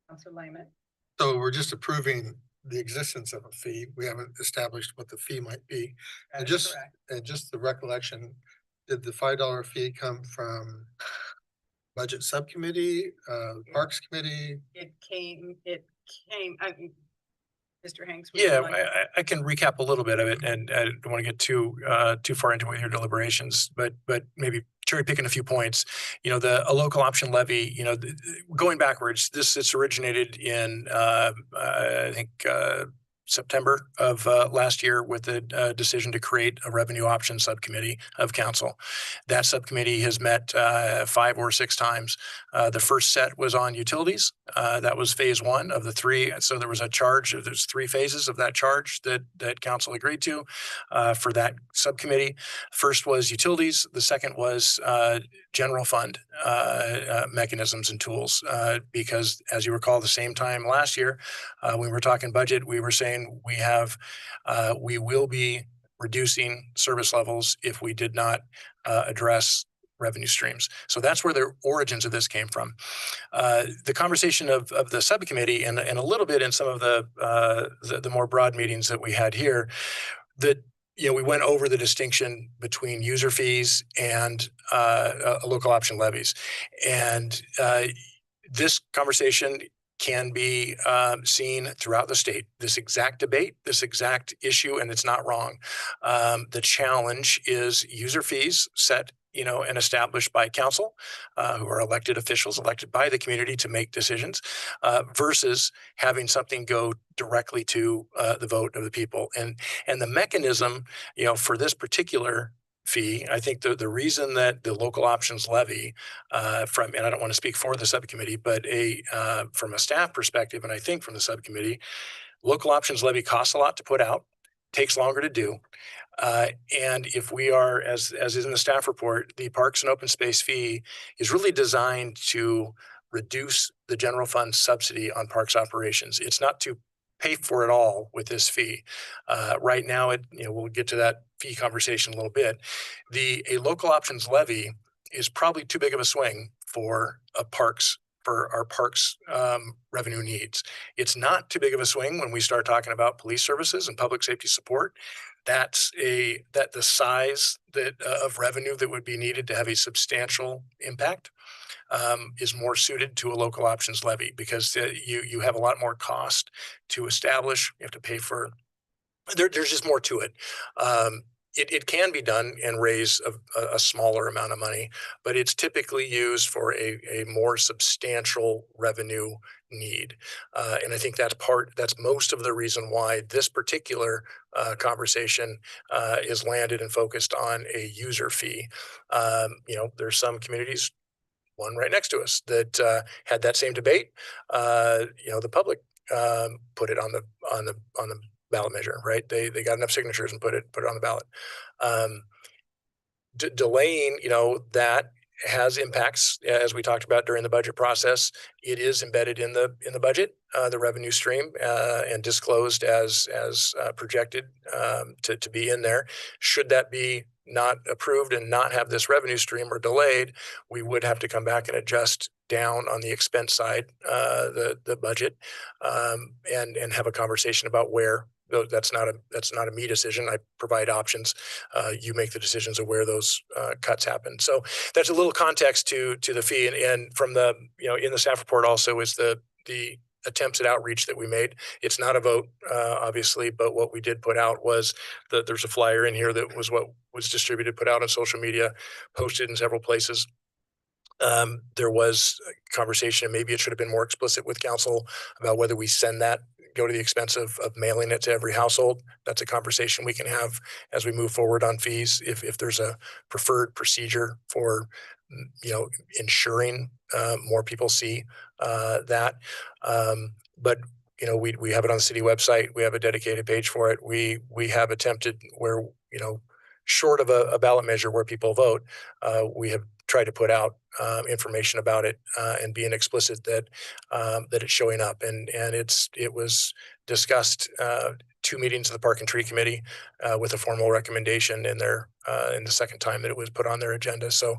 Counselor Lehman? So we're just approving the existence of a fee. We haven't established what the fee might be. That And is just, correct. and just the recollection, did the $5 fee come from budget subcommittee, parks committee? It came, Mr. Hanks? would you Yeah, like- I can recap a little bit of it, and I don't want to get too far into your deliberations, but maybe cherry picking a few points. You know, a local option levy, you know, going backwards, it's originated in I think September of last year with the decision to create a revenue option subcommittee of council. That subcommittee has met 5 or 6 times. The first set was on utilities. That was phase 1 of the 3. So there was a charge. There's 3 phases of that charge that council agreed to for that subcommittee. First was utilities. The second was general fund mechanisms and tools. Because as you recall, the same time last year, when we were talking budget, we were saying we will be reducing service levels if we did not address revenue streams. So that's where the origins of this came from. The conversation of the subcommittee and a little bit in some of the more broad meetings that we had here, that we went over the distinction between user fees and local option levies, and this conversation can be seen throughout the state. This exact debate, this exact issue, and it's not wrong. The challenge is user fees set, and established by council, who are elected officials, elected by the community to make decisions, versus having something go directly to the vote of the people. And the mechanism, for this particular fee, I think the reason that the local options levy and I don't want to speak for the subcommittee, but from a staff perspective, and I think from the subcommittee, local options levy costs a lot to put out, takes longer to do. And if we are, as is in the staff report, the parks and open space fee is really designed to reduce the general fund subsidy on parks operations. It's not to pay for it all with this fee. Right now, we'll get to that fee conversation a little bit. A local options levy is probably too big of a swing for our parks revenue needs. It's not too big of a swing when we start talking about police services and public safety support. That the size of revenue that would be needed to have a substantial impact is more suited to a local options levy, because you have a lot more cost to establish. You have to pay for. There's just more to it. It can be done and raise a smaller amount of money, but it's typically used for a more substantial revenue need. And I think that's most of the reason why this particular conversation is landed and focused on a user fee. There's some communities, one right next to us, that had that same debate. The public put it on the ballot measure, right? They got enough signatures and put it on the ballot. Delaying, that has impacts, as we talked about during the budget process. It is embedded in the budget, the revenue stream, and disclosed as projected to be in there. Should that be not approved and not have this revenue stream or delayed, we would have to come back and adjust down on the expense side, the budget, and have a conversation about where. That's not a me decision. I provide options. You make the decisions of where those cuts happen. So that's a little context to the fee, and from the in the staff report also is the attempts at outreach that we made. It's not a vote, obviously, but what we did put out was that there's a flyer in here that was what was distributed, put out on social media, posted in several places. There was a conversation, and maybe it should have been more explicit with council about whether we go to the expense of mailing it to every household. That's a conversation we can have as we move forward on fees. If there's a preferred procedure for, ensuring more people see that. But we have it on the city website. We have a dedicated page for it. We have attempted where, short of a ballot measure where people vote, we have tried to put out information about it and being explicit that that it's showing up. And it was discussed 2 meetings of the Park and Tree Committee with a formal recommendation in there in the second time that it was put on their agenda. So,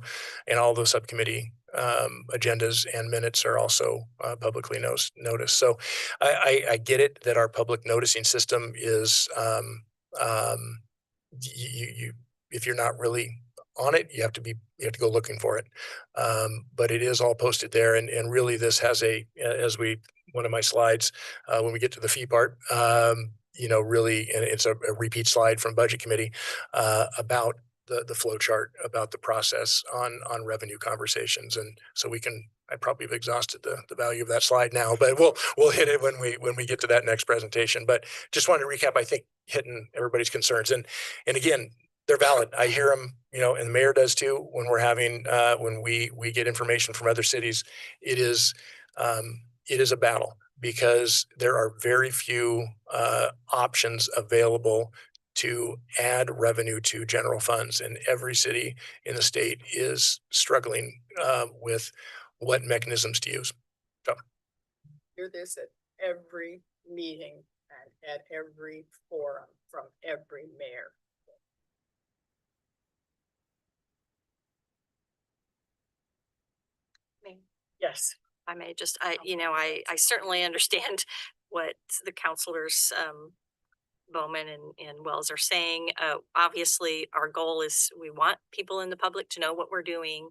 and all those subcommittee agendas and minutes are also publicly noticed. So I get it that our public noticing system is you if you're not really on it, you have to go looking for it. But it is all posted there, and really this has one of my slides when we get to the fee part. Really, and it's a repeat slide from Budget Committee about the flow chart, about the process on revenue conversations, and so I probably have exhausted the value of that slide now, but we'll hit it when we get to that next presentation. But just wanted to recap, I think, hitting everybody's concerns, and again, they're valid. I hear them, and the mayor does too. When we're having when we get information from other cities, it is a battle because there are very few options available to add revenue to general funds, and every city in the state is struggling with what mechanisms to use. So, Hear this at every meeting and at every forum from every mayor. Yes. I may just, I certainly understand what the counselors, Bowman and Wells are saying. Obviously, our goal is we want people in the public to know what we're doing,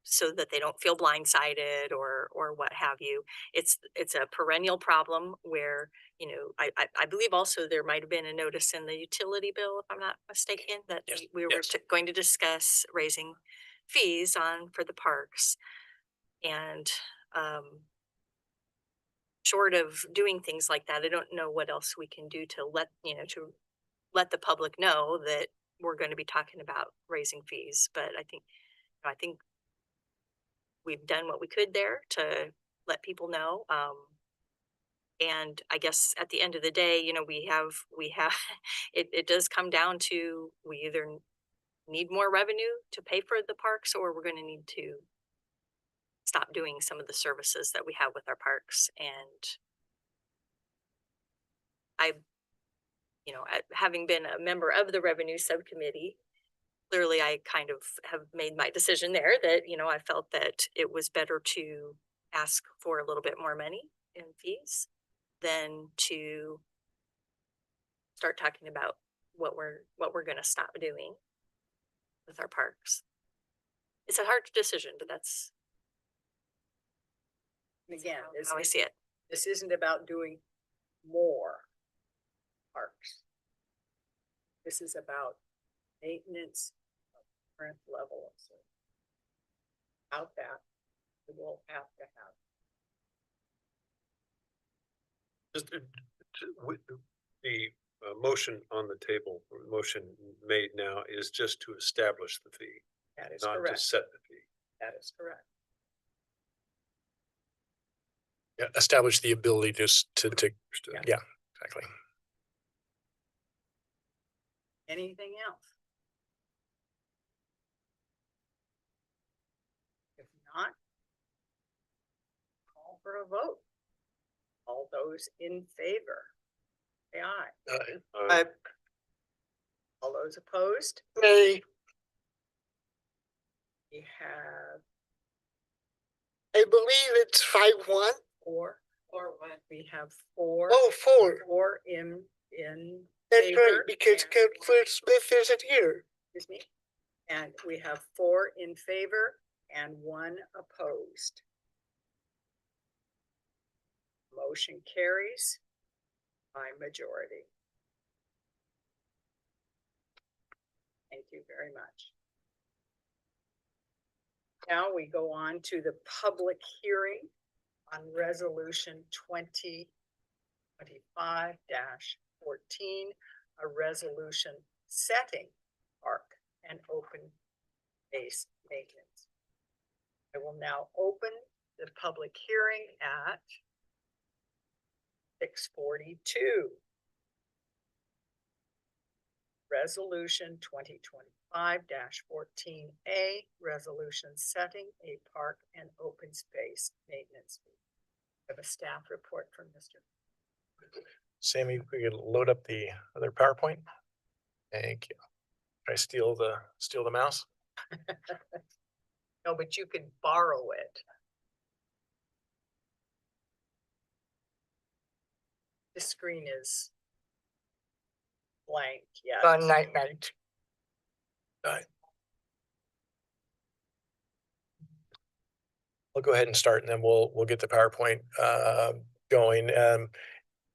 so that they don't feel blindsided or what have you. It's a perennial problem where, I believe also there might have been a notice in the utility bill, if I'm not mistaken, that Yes, we were yes. going to discuss raising fees for the parks. And short of doing things like that, I don't know what else we can do to let the public know that we're going to be talking about raising fees. But I think we've done what we could there to let people know. And I guess at the end of the day, we have it does come down to we either need more revenue to pay for the parks, or we're going to need to stop doing some of the services that we have with our parks. And having been a member of the revenue subcommittee, clearly I kind of have made my decision there that, I felt that it was better to ask for a little bit more money in fees than to start talking about what we're going to stop doing with our parks. It's a hard decision, but that's Again, how I see it. this isn't about doing more parks. This is about maintenance of current level of service. Without that, we will have to have. Just the motion on the table, or motion made now is just to establish the fee, That is not to correct. set the fee. That is correct. yeah, establish the ability to Understood. yeah, exactly. Anything else? If not, call for a vote. All those in favor, say aye. All those opposed, Nay, we have I believe it's 5-1. four. We have four. Oh, 4. Four in That's right, favor because and Councillor Smith isn't here. excuse me. And we have 4 in favor and 1 opposed. Motion carries by majority. Thank you very much. Now we go on to the public hearing on resolution 2025-14, a resolution setting park and open space maintenance. I will now open the public hearing at 6:42. resolution 2025-14A, resolution setting a park and open space maintenance fee. We have a staff report from Mr. Sammy, we could load up the other PowerPoint. Thank you. Try to steal the mouse. No, but you could borrow it. The screen is blank, yeah. Night. I'll go ahead and start, and then we'll get the PowerPoint going.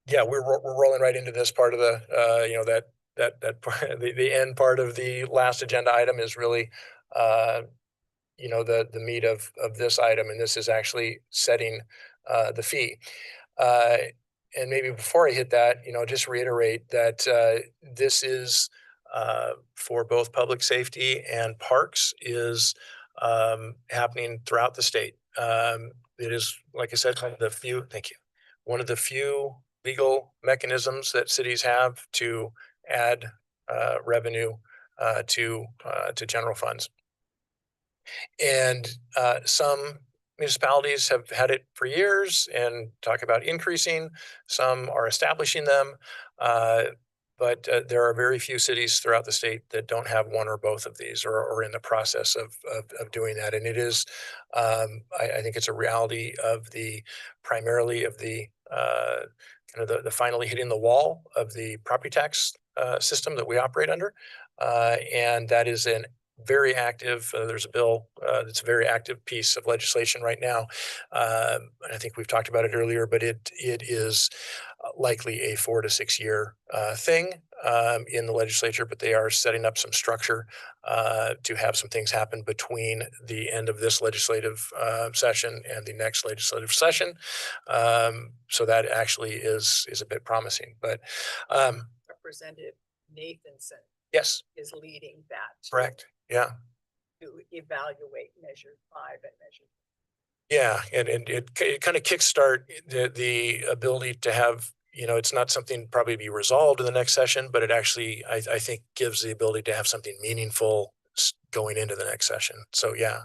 Yeah, we're rolling right into this part of the the end part of the last agenda item is really the meat of this item, and this is actually setting the fee. And maybe before I hit that, just reiterate that this is for both public safety and parks is happening throughout the state. It is, like I said, one of the few legal mechanisms that cities have to add revenue to general funds. And some municipalities have had it for years and talk about increasing. Some are establishing them. But there are very few cities throughout the state that don't have one or both of these or in the process of doing that. And it is, I think it's a reality of primarily of the kind of the finally hitting the wall of the property tax system that we operate under. And that is very active. There's a bill that's a very active piece of legislation right now. I think we've talked about it earlier, but it is likely a 4 to 6 year thing in the legislature, but they are setting up some structure to have some things happen between the end of this legislative session and the next legislative session. So that actually is a bit promising. But Representative Nathanson yes, is leading that. correct. Yeah. To evaluate Measure 5 and Measure. Yeah, and it kind of kickstart the ability to have, it's not something probably to be resolved in the next session, but it actually, I think, gives the ability to have something meaningful going into the next session. So yeah,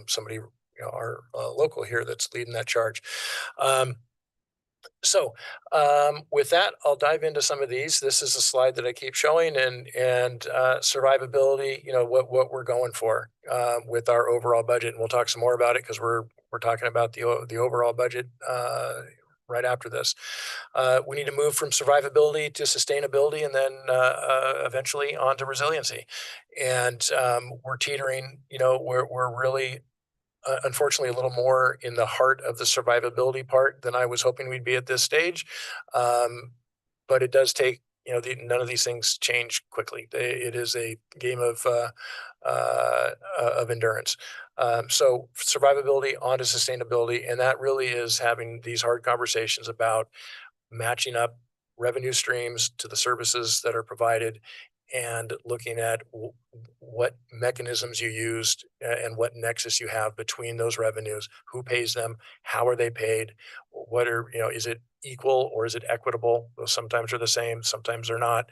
somebody, our local here that's leading that charge. So with that, I'll dive into some of these. This is a slide that I keep showing and survivability, what we're going for with our overall budget. And we'll talk some more about it because we're talking about the overall budget right after this. We need to move from survivability to sustainability and then eventually on to resiliency. And we're teetering, we're really unfortunately a little more in the heart of the survivability part than I was hoping we'd be at this stage. But it does take, none of these things change quickly. It is a game of endurance. So survivability onto sustainability, and that really is having these hard conversations about matching up revenue streams to the services that are provided and looking at what mechanisms you used and what nexus you have between those revenues, who pays them, how are they paid, is it equal or is it equitable? Those sometimes are the same, sometimes they're not.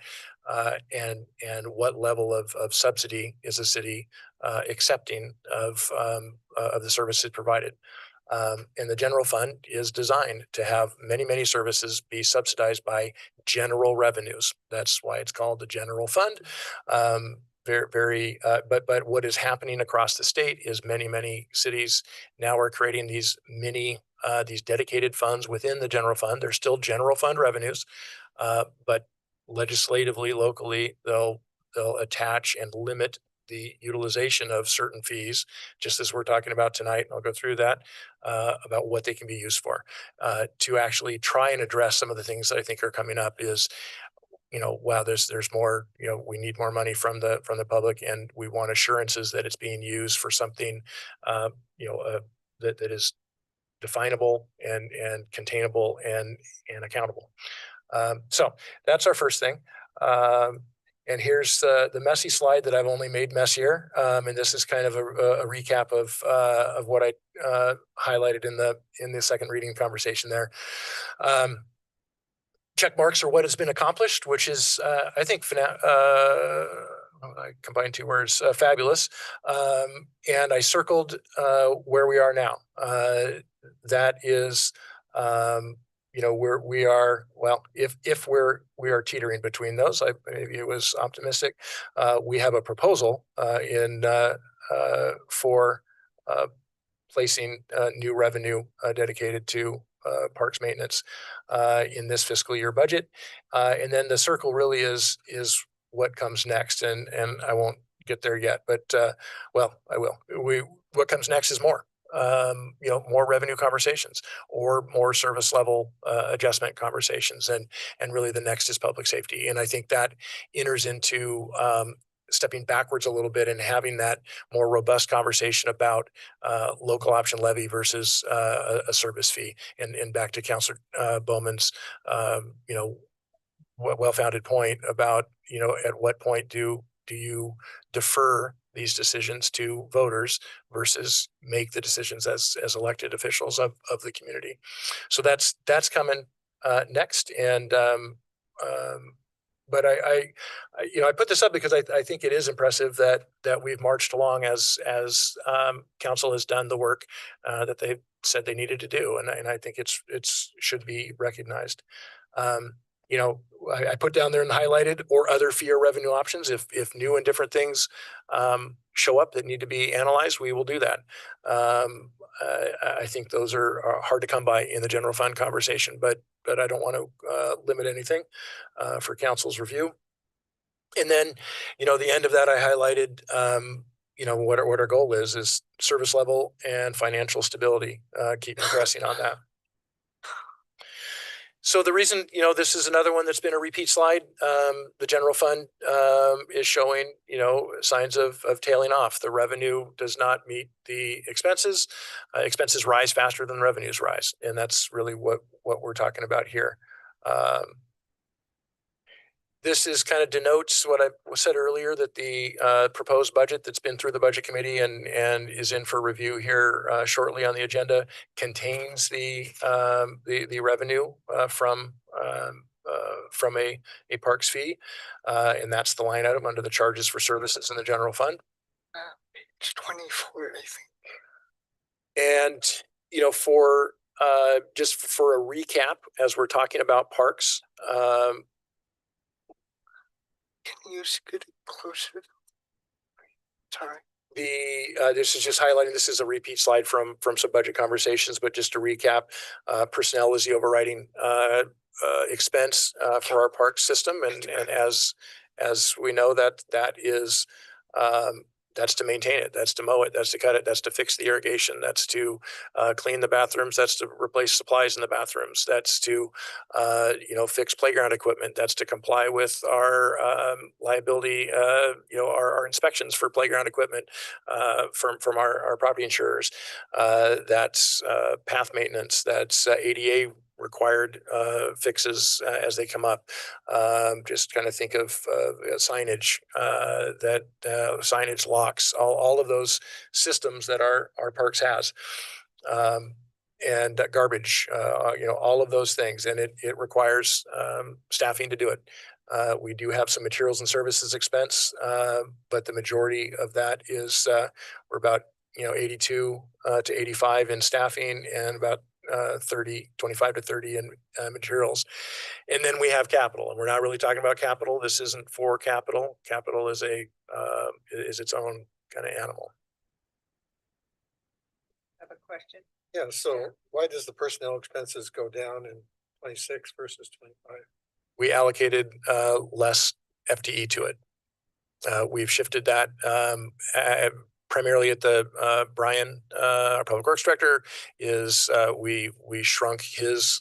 And what level of subsidy is the city accepting of the services provided? And the general fund is designed to have many, many services be subsidized by general revenues. That's why it's called the general fund. But what is happening across the state is many cities now are creating these these dedicated funds within the general fund. They're still general fund revenues, but legislatively, locally, they'll attach and limit the utilization of certain fees, just as we're talking about tonight, and I'll go through that, about what they can be used for, to actually try and address some of the things that I think are coming up is, wow, there's more, we need more money from the public, and we want assurances that it's being used for something, that is definable and containable and accountable. So that's our first thing. And here's the messy slide that I've only made messier. And this is kind of a recap of what I highlighted in the second reading conversation there. check marks are what has been accomplished, which is, I think, I combined two words, fabulous. And I circled where we are now. That is, we are, well, if we are teetering between those, maybe it was optimistic. We have a proposal for placing new revenue dedicated to parks maintenance in this fiscal year budget. And then the circle really is what comes next. And I won't get there yet, but well, I will. What comes next is more. More revenue conversations or more service level adjustment conversations, and really the next is public safety. And I think that enters into stepping backwards a little bit and having that more robust conversation about local option levy versus a service fee. And back to Councilor Bowman's, well-founded point about, at what point do you defer these decisions to voters versus make the decisions as elected officials of the community. So that's coming next. And but I put this up because I think it is impressive that we've marched along as council has done the work that they said they needed to do, and I think it's should be recognized. I put down there and highlighted or other fee or revenue options. If new and different things show up that need to be analyzed, we will do that. I think those are hard to come by in the general fund conversation, but I don't want to limit anything for council's review. And then, the end of that, I highlighted, what our goal is service level and financial stability. Keep progressing on that. So the reason, this is another one that's been a repeat slide. The general fund is showing, signs of tailing off. The revenue does not meet the expenses. Expenses rise faster than revenues rise, and that's really what we're talking about here. This is kind of denotes what I said earlier, that the proposed budget that's been through the budget committee and is in for review here shortly on the agenda contains the revenue from a parks fee, and that's the line item under the charges for services in the general fund. It's 24, I think. And for just for a recap, as we're talking about parks. Can you scoot it closer? Sorry. This is just highlighting, this is a repeat slide from some budget conversations, but just to recap, personnel is the overriding expense for our park system. And as we know, that is that's to maintain it, that's to mow it, that's to cut it, that's to fix the irrigation, that's to clean the bathrooms, that's to replace supplies in the bathrooms, that's to fix playground equipment, that's to comply with our liability, our inspections for playground equipment from our property insurers. That's path maintenance, that's ADA required fixes as they come up. Just kind of think of signage, signage locks, all of those systems that our parks has. And garbage, all of those things. And it requires staffing to do it. We do have some materials and services expense, but the majority of that is we're about 82 to 85 in staffing and about 25 to 30 in materials. And then we have capital, and we're not really talking about capital. This isn't for capital. Capital is is its own kind of animal. Have a question? Yeah, so why does the personnel expenses go down in 26 versus 25? We allocated less FTE to it. We've shifted that primarily at the Brian, our public works director, is we shrunk his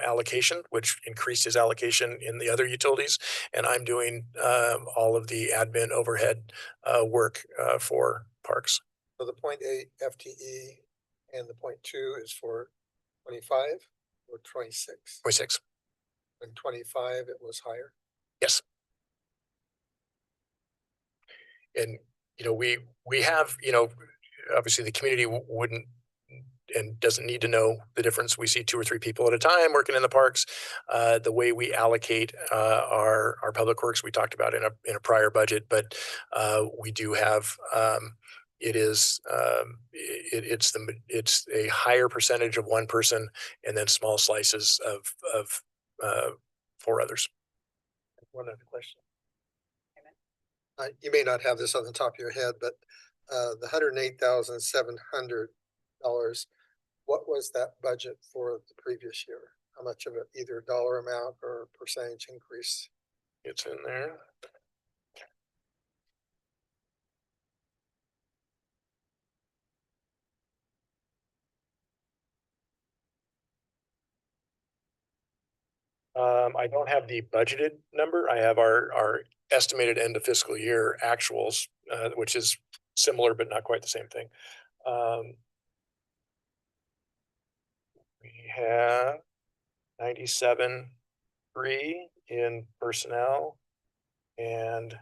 allocation, which increased his allocation in the other utilities, and I'm doing all of the admin overhead work for parks. So the 0.8 FTE and the 0.2 is for 25 or 26? 26. In 25, it was higher? Yes. And we have, obviously the community wouldn't and doesn't need to know the difference. We see 2 or 3 people at a time working in the parks. The way we allocate our public works, we talked about in a prior budget, but we do have it's a higher percentage of one person and then small slices of 4 others. One other question. You may not have this on the top of your head, but the $108,700, what was that budget for the previous year? How much of it, either dollar amount or percentage increase? It's in there. I don't have the budgeted number. I have our estimated end of fiscal year actuals, which is similar but not quite the same thing. We have 97.3 in personnel and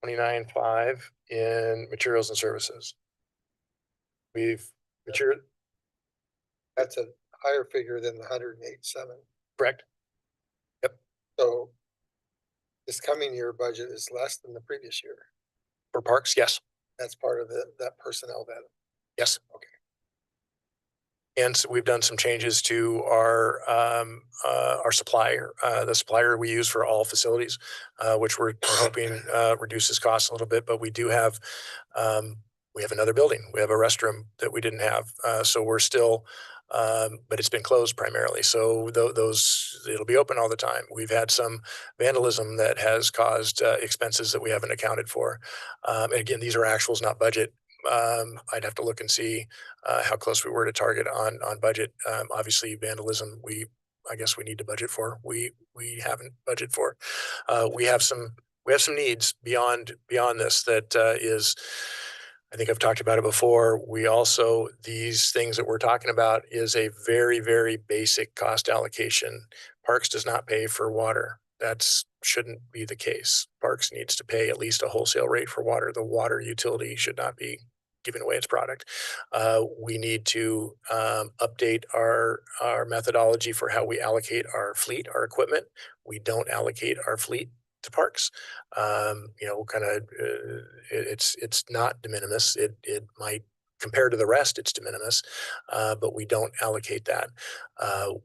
29.5 in materials and services. That's a higher figure than the 108,700. Correct. So this coming year budget is less than the previous year. For parks, yes. That's part of that personnel that. Yes. Okay. And so we've done some changes to our supplier, the supplier we use for all facilities, which we're hoping reduces costs a little bit. But we do have we have another building. We have a restroom that we didn't have, so we're still. But it's been closed primarily, so it'll be open all the time. We've had some vandalism that has caused expenses that we haven't accounted for. And again, these are actuals, not budget. I'd have to look and see how close we were to target on budget. Obviously, vandalism, I guess we need to budget for. We haven't budgeted for. We have some needs beyond this that is. I think I've talked about it before. We also, these things that we're talking about is a very, very basic cost allocation. Parks does not pay for water. That shouldn't be the case. Parks needs to pay at least a wholesale rate for water. The water utility should not be giving away its product. We need to update our methodology for how we allocate our fleet, our equipment. We don't allocate our fleet to parks. It's not de minimis. It might, compared to the rest, it's de minimis, but we don't allocate that.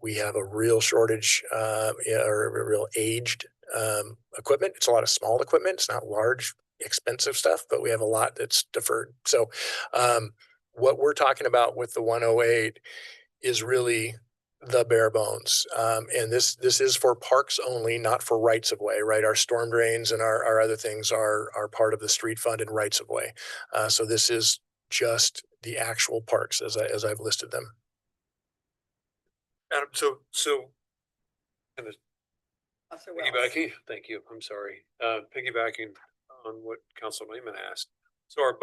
We have a real shortage or a real aged equipment. It's a lot of small equipment. It's not large, expensive stuff, but we have a lot that's deferred. So what we're talking about with the 108 is really the bare bones. And this is for parks only, not for rights of way, right? Our storm drains and our other things are part of the street fund and rights of way. So this is just the actual parks as I've listed them. Adam, so kind of Counselor Wells. piggybacking, thank you, I'm sorry. Piggybacking on what Councilor Lehman asked. So our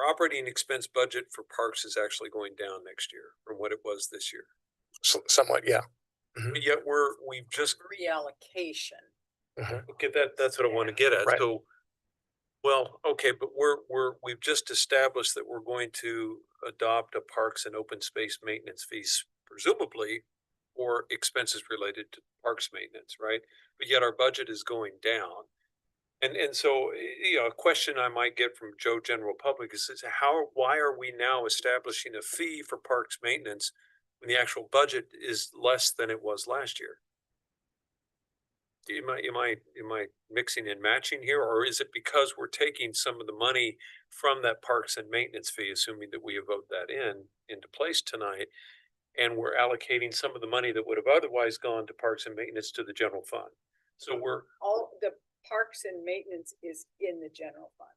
operating expense budget for parks is actually going down next year from what it was this year. Somewhat, yeah. But yet we've just Reallocation. get that's what I want to get at. Right. So, well, okay, but we've just established that we're going to adopt a parks and open space maintenance fees, presumably for expenses related to parks maintenance, right? But yet our budget is going down. And so, a question I might get from Joe General Public is why are we now establishing a fee for parks maintenance when the actual budget is less than it was last year? Am I mixing and matching here, or is it because we're taking some of the money from that parks and maintenance fee, assuming that we have voted that into place tonight, and we're allocating some of the money that would have otherwise gone to parks and maintenance to the general fund? So All the parks and maintenance is in the general fund.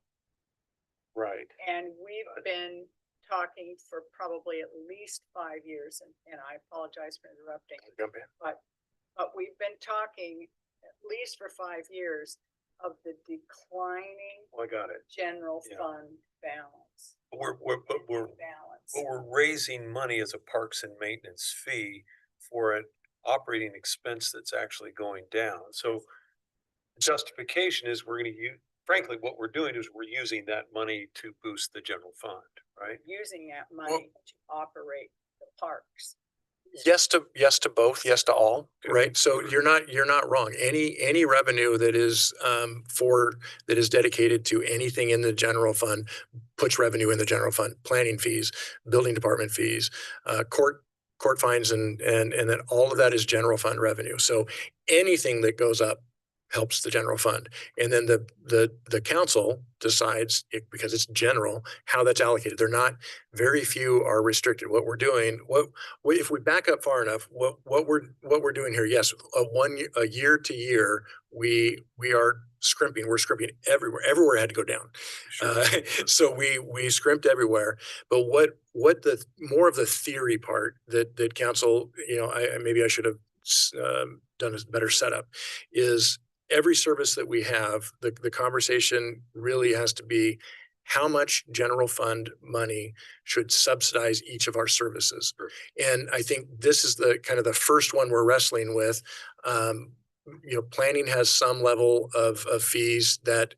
right. And we've been talking for probably at least 5 years, and I apologize for interrupting. Jump in. But we've been talking at least for 5 years of the declining I got it. general Yeah. fund balance. We're Balance. But we're raising money as a parks and maintenance fee for an operating expense that's actually going down. So justification is we're going to use, frankly, what we're doing is we're using that money to boost the general fund, right? using that money to operate the parks. Yes to both, yes to all, right? So you're not wrong. Any revenue that is that is dedicated to anything in the general fund puts revenue in the general fund. Planning fees, building department fees, court fines, and then all of that is general fund revenue. So anything that goes up helps the general fund. And then the council decides, because it's general, how that's allocated. They're not, very few are restricted. What we're doing, if we back up far enough, what we're doing here, yes, a year to year, we are scrimping. We're scrimping everywhere. Everywhere had to go down. So we scrimped everywhere. But what the more of the theory part that council, maybe I should have done a better setup, is every service that we have, the conversation really has to be how much general fund money should subsidize each of our services. Sure. And I think this is the kind of the first one we're wrestling with. Planning has some level of fees that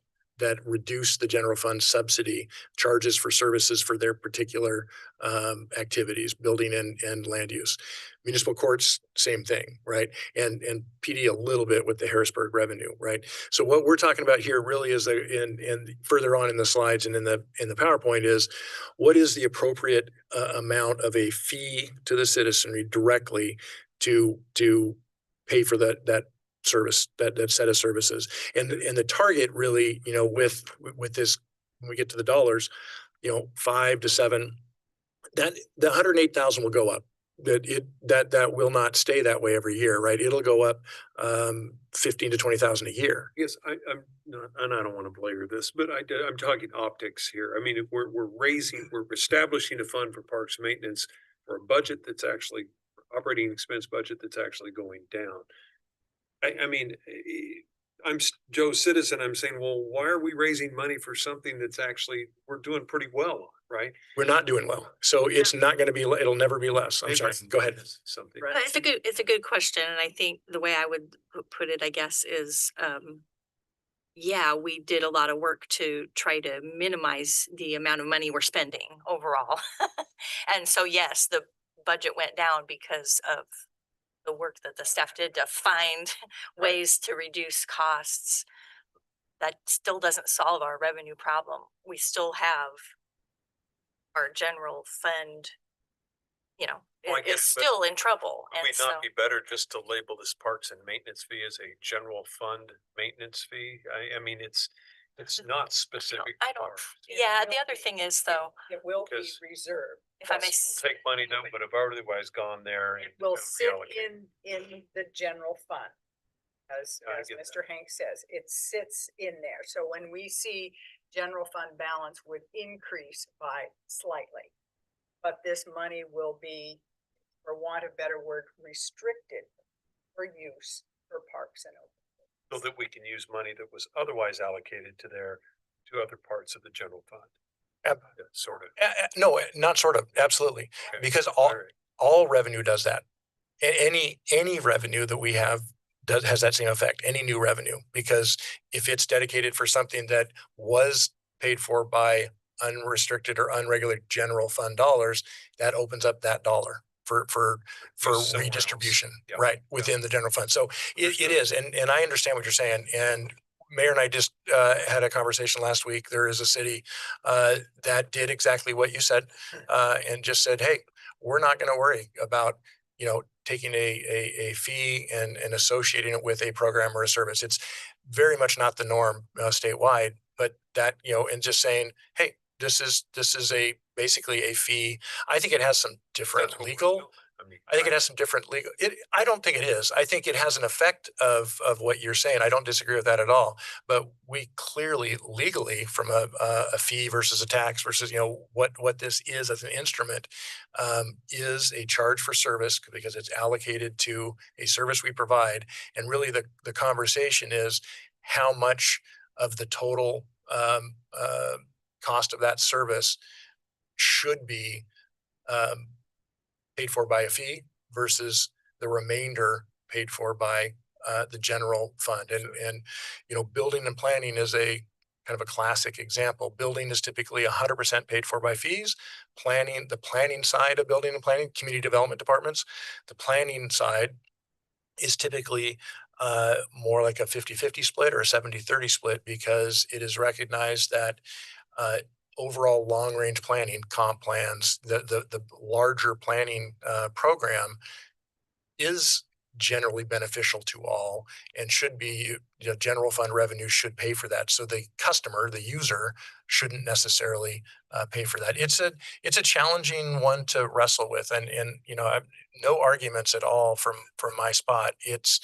reduce the general fund subsidy charges for services for their particular activities, building and land use. Municipal courts, same thing, right? And PD a little bit with the Harrisburg revenue, right? So what we're talking about here really is, in further on in the slides and in the PowerPoint, is what is the appropriate amount of a fee to the citizenry directly to pay for that service, that set of services. And the target really, with this, when we get to the dollars, 5 to 7, that the 108,000 will go up. That will not stay that way every year, right? It'll go up 15 to 20,000 a year. Yes, I'm not, and I don't want to belabor this, but I'm talking optics here. I mean, if we're establishing a fund for parks maintenance for a budget that's actually operating expense budget that's actually going down. I mean, I'm Joe Citizen. I'm saying, well, why are we raising money for something that's actually we're doing pretty well on, right? We're not doing well, so it's not going to be. It'll never be less. I'm sorry. Go ahead. Something. But it's a good question, and I think the way I would put it, I guess, is yeah, we did a lot of work to try to minimize the amount of money we're spending overall. And so yes, the budget went down because of the work that the staff did to find ways to reduce costs. That still doesn't solve our revenue problem. We still have our general fund, Well, I guess, it's still in trouble. Would it not be better just to label this parks and maintenance fee as a general fund maintenance fee? I mean, it's not specific. I don't, yeah, the other thing is though, It will be Because- reserved. if I may, Take money down, but have otherwise gone there. It will sit reallocate. in the general fund. As I get Mr. Hank says, it sits in there. So when we see general fund balance would increase by slightly. But this money will be, for want of a better word, restricted for use for parks and open. So that we can use money that was otherwise allocated to other parts of the general fund. Yep. Yeah, sort of. No, not sort of. Absolutely, Okay. because All right. all revenue does that. Any revenue that we have has that same effect. Any new revenue, because if it's dedicated for something that was paid for by unrestricted or unregulated general fund dollars, that opens up that dollar for Somewhere else. redistribution, Yeah. right, within the general fund. So it is, and I understand what you're saying. And Mayor and I just had a conversation last week. There is a city that did exactly what you said, and just said, hey, we're not going to worry about, taking a fee and associating it with a program or a service. It's very much not the norm statewide, but that, and just saying, hey, this is basically a fee. I think it has some different That's what we're legal. doing. I think it has some different legal. I don't think it is. I think it has an effect of what you're saying. I don't disagree with that at all. But we clearly legally, from a fee versus a tax versus what this is as an instrument, is a charge for service because it's allocated to a service we provide. And really, the conversation is how much of the total cost of that service should be paid for by a fee versus the remainder paid for by the general fund. And building and planning is a kind of a classic example. Building is typically 100% paid for by fees. Planning, the planning side of building and planning, community development departments, the planning side is typically more like a 50-50 split or a 70-30 split, because it is recognized that overall long-range planning, comp plans, the larger planning program is generally beneficial to all and should be, general fund revenue should pay for that. So the customer, the user, shouldn't necessarily pay for that. It's a challenging one to wrestle with, and no arguments at all from my spot. It's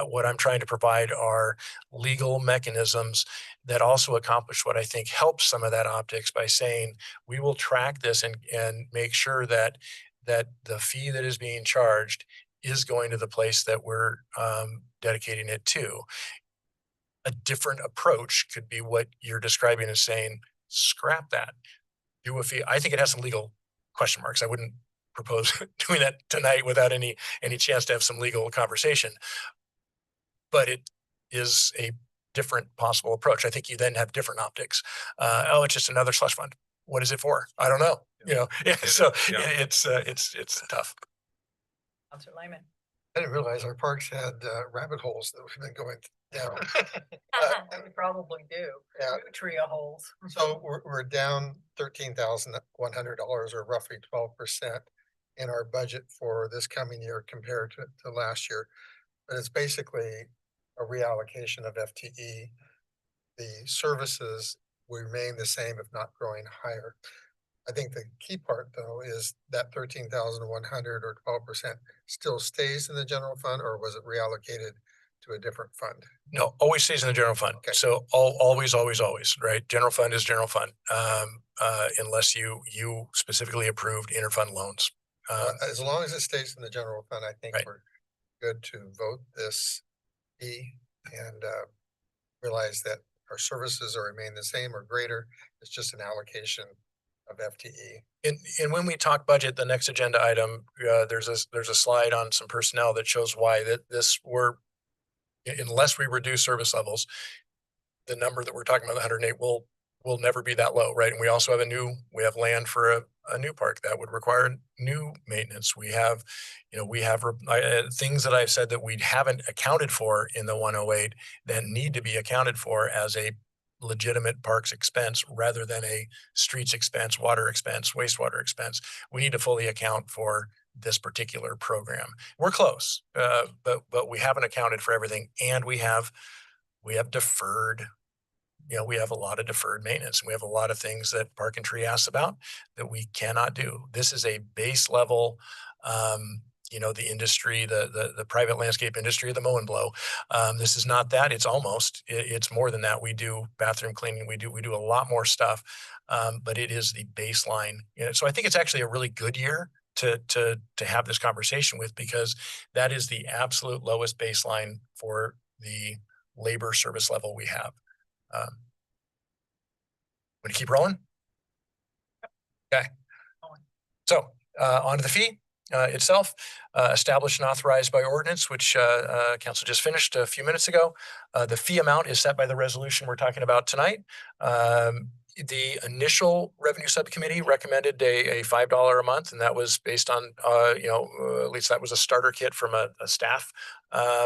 what I'm trying to provide are legal mechanisms that also accomplish what I think helps some of that optics by saying we will track this and make sure that the fee that is being charged is going to the place that we're dedicating it to. A different approach could be what you're describing as saying, scrap that, do a fee. I think it has some legal question marks. I wouldn't propose doing that tonight without any chance to have some legal conversation. But it is a different possible approach. I think you then have different optics. Oh, it's just another slush fund. What is it for? I don't know. So it's tough. Counselor Lehman. I didn't realize our parks had rabbit holes that we've been going down. We probably do. Yeah. Nutria holes. So we're down $13,100 or roughly 12% in our budget for this coming year compared to last year. But it's basically a reallocation of FTE. The services will remain the same, if not growing higher. I think the key part, though, is that 13,100 or 12% still stays in the general fund, or was it reallocated to a different fund? No, always stays in the general fund. Okay. So always, right? General fund is general fund, unless you specifically approved interfund loans. As long as it stays in the general fund, I think Right. we're good to vote this fee and realize that our services will remain the same or greater. It's just an allocation of FTE. And when we talk budget, the next agenda item, there's a slide on some personnel that shows why unless we reduce service levels, the number that we're talking about, the 108, will never be that low, right? And we also have land for a new park that would require new maintenance. We have things that I've said that we haven't accounted for in the 108 that need to be accounted for as a legitimate parks expense rather than a streets expense, water expense, wastewater expense. We need to fully account for this particular program. We're close, but we haven't accounted for everything, and we have deferred. We have a lot of deferred maintenance. We have a lot of things that Park and Tree asks about that we cannot do. This is a base level, the industry, the private landscape industry of the mow and blow. This is not that. It's more than that. We do bathroom cleaning. We do a lot more stuff, but it is the baseline. So I think it's actually a really good year to have this conversation with, because that is the absolute lowest baseline for the labor service level we have. Want to keep rolling? Okay. So on to the fee itself, established and authorized by ordinance, which council just finished a few minutes ago. The fee amount is set by the resolution we're talking about tonight. The initial revenue subcommittee recommended a $5 a month, and that was based on, at least that was a starter kit from a staff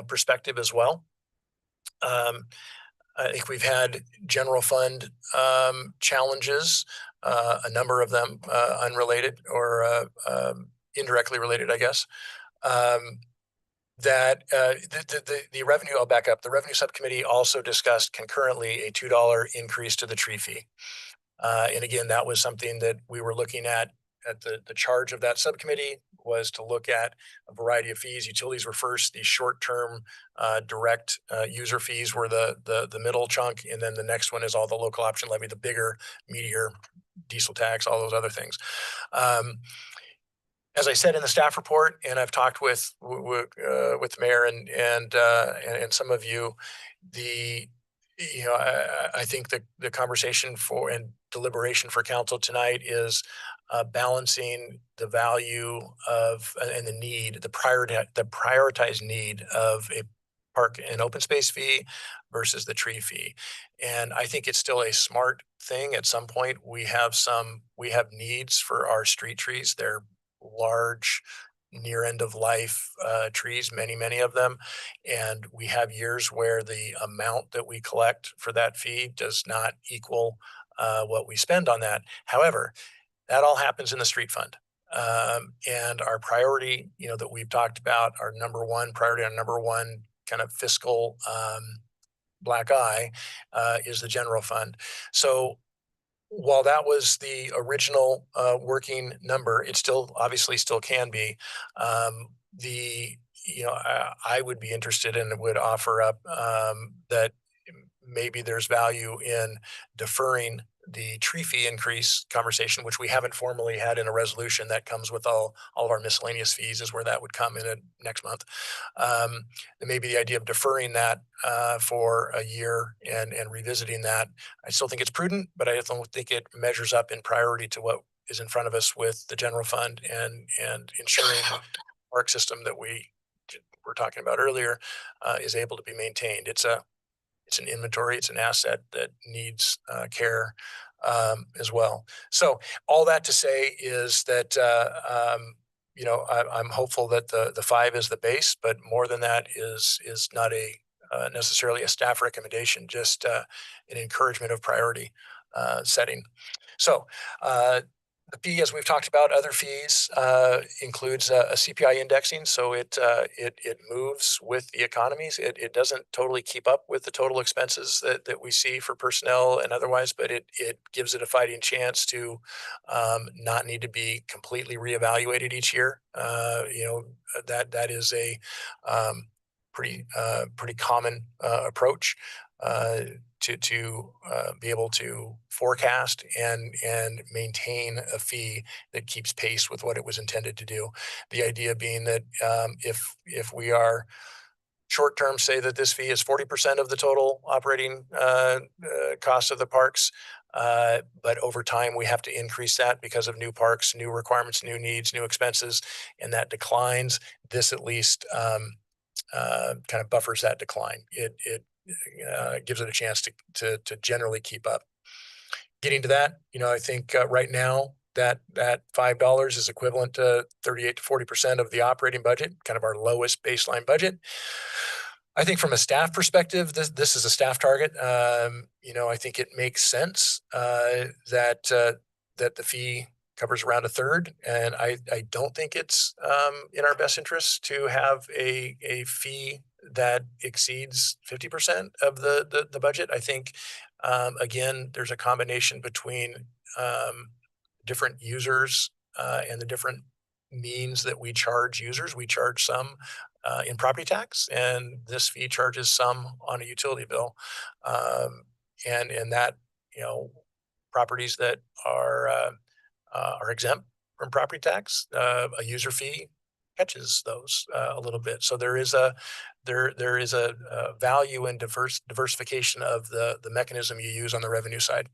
perspective as well. I think we've had general fund challenges, a number of them unrelated or indirectly related, I guess. The revenue, I'll back up. The revenue subcommittee also discussed concurrently a $2 increase to the tree fee. And again, that was something that we were looking at the charge of that subcommittee was to look at a variety of fees. Utilities were first. The short-term direct user fees were the middle chunk, and then the next one is all the local option levy, the bigger, meatier diesel tax, all those other things. As I said in the staff report, and I've talked with the mayor and some of you, I think the conversation for and deliberation for council tonight is balancing the value of and the need, the prioritized need of a park and open space fee versus the tree fee. And I think it's still a smart thing. At some point, we have needs for our street trees. They're large, near end of life trees, many of them. And we have years where the amount that we collect for that fee does not equal what we spend on that. However, that all happens in the street fund. And our priority, that we've talked about, our number one priority, our number one kind of fiscal black eye is the general fund. So while that was the original working number, it still obviously still can be. I would be interested and would offer up that maybe there's value in deferring the tree fee increase conversation, which we haven't formally had in a resolution. That comes with all of our miscellaneous fees, is where that would come in next month. And maybe the idea of deferring that for a year and revisiting that. I still think it's prudent, but I don't think it measures up in priority to what is in front of us with the general fund and ensuring the park system that we were talking about earlier is able to be maintained. It's an inventory, it's an asset that needs care as well. So all that to say is that I'm hopeful that the 5 is the base, but more than that is not a necessarily a staff recommendation, just an encouragement of priority setting. So the fee, as we've talked about, other fees includes a CPI indexing, so it moves with the economies. It doesn't totally keep up with the total expenses that we see for personnel and otherwise, but it gives it a fighting chance to not need to be completely reevaluated each year. That is a pretty common approach. To be able to forecast and maintain a fee that keeps pace with what it was intended to do. The idea being that if we are short term, say that this fee is 40% of the total operating cost of the parks, but over time we have to increase that because of new parks, new requirements, new needs, new expenses, and that declines. This at least kind of buffers that decline. It gives it a chance to generally keep up. Getting to that, I think right now that $5 is equivalent to 38 to 40% of the operating budget, kind of our lowest baseline budget. I think from a staff perspective, this is a staff target. I think it makes sense that the fee covers around a third, and I don't think it's in our best interest to have a fee that exceeds 50% of the budget. I think again, there's a combination between different users and the different means that we charge users. We charge some in property tax, and this fee charges some on a utility bill, and that properties that are exempt from property tax, a user fee catches those a little bit. So there is a value in diversification of the mechanism you use on the revenue side,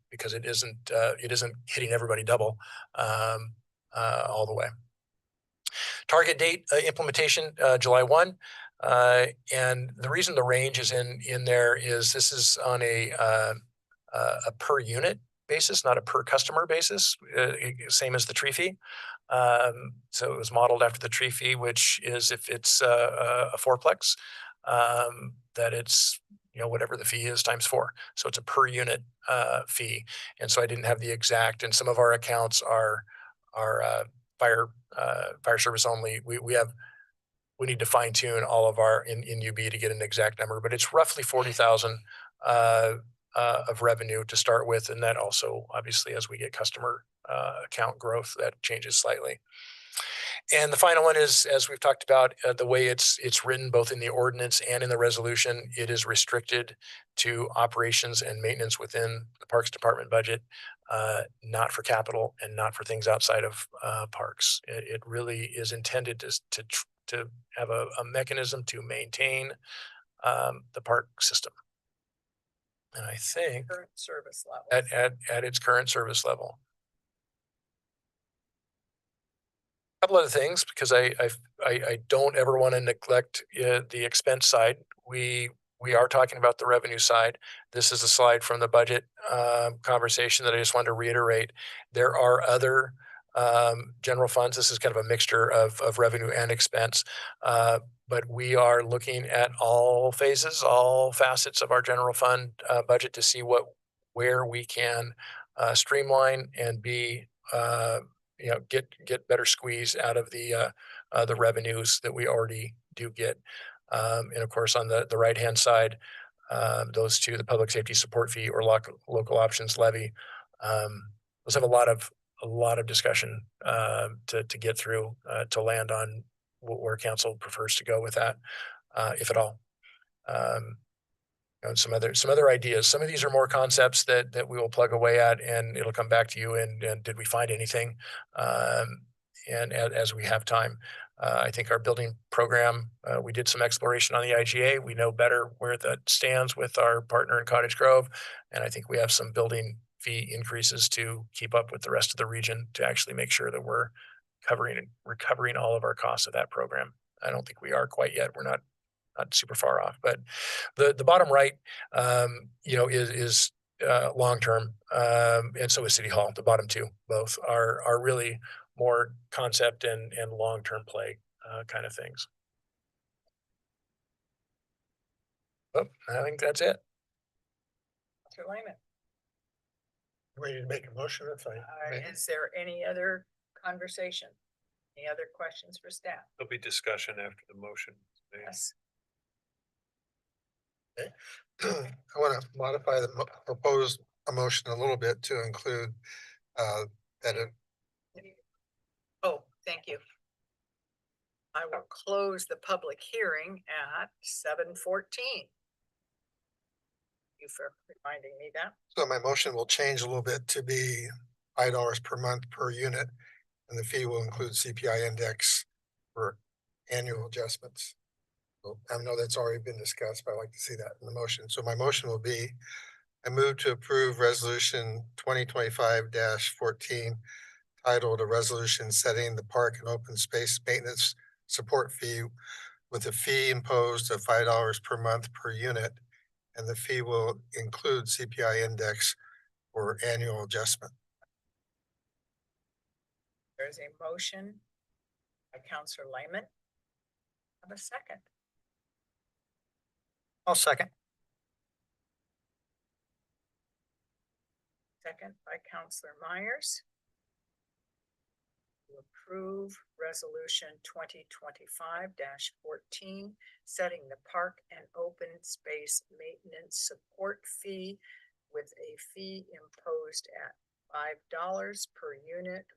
because it isn't hitting everybody double all the way. Target date implementation July 1. And the reason the range is in there is this is on a per unit basis, not a per customer basis, same as the tree fee. So it was modeled after the tree fee, which is if it's a fourplex, that it's whatever the fee is times 4. So it's a per unit fee. And so I didn't have the exact, and some of our accounts are fire service only. We need to fine tune all of our in UB to get an exact number, but it's roughly 40,000 of revenue to start with. And that also, obviously, as we get customer account growth, that changes slightly. And the final one is, as we've talked about, the way it's written both in the ordinance and in the resolution, it is restricted to operations and maintenance within the Parks Department budget, not for capital and not for things outside of parks. It really is intended to have a mechanism to maintain the park system. And I think Current service level. at its current service level. Couple other things, because I don't ever want to neglect the expense side. We are talking about the revenue side. This is a slide from the budget conversation that I just wanted to reiterate. There are other general funds. This is kind of a mixture of revenue and expense. But we are looking at all phases, all facets of our general fund budget to see where we can streamline and be get better squeeze out of the revenues that we already do get. And of course, on the right-hand side, those two, the public safety support fee or local options levy, those have a lot of discussion to get through to land on where council prefers to go with that, if at all. And some other ideas. Some of these are more concepts that we will plug away at, and it'll come back to you. And did we find anything? And as we have time, I think our building program, we did some exploration on the IGA. We know better where that stands with our partner in Cottage Grove, and I think we have some building fee increases to keep up with the rest of the region to actually make sure that we're recovering all of our costs of that program. I don't think we are quite yet. We're not super far off, but the bottom right, is long term, and so is City Hall. The bottom two both are really more concept and long term play kind of things. Oh, I think that's it. Mr. Lehman, Ready to make a motion if I may? is there any other conversation? Any other questions for staff? There'll be discussion after the motion. is made. Yes. I want to modify the proposed motion a little bit to include that it Oh, thank you. I will close the public hearing at 7:14. You for reminding me that. So my motion will change a little bit to be $5 per month per unit, and the fee will include CPI index for annual adjustments. So I know that's already been discussed, but I'd like to see that in the motion. So my motion will be, I move to approve resolution 2025-14 titled a resolution setting the park and open space maintenance support fee with a fee imposed of $5 per month per unit, and the fee will include CPI index for annual adjustment. There's a motion by Counselor Lehman. Have a second. I'll second. Second by Counselor Myers. To approve resolution 2025-14, setting the park and open space maintenance support fee with a fee imposed at $5 per unit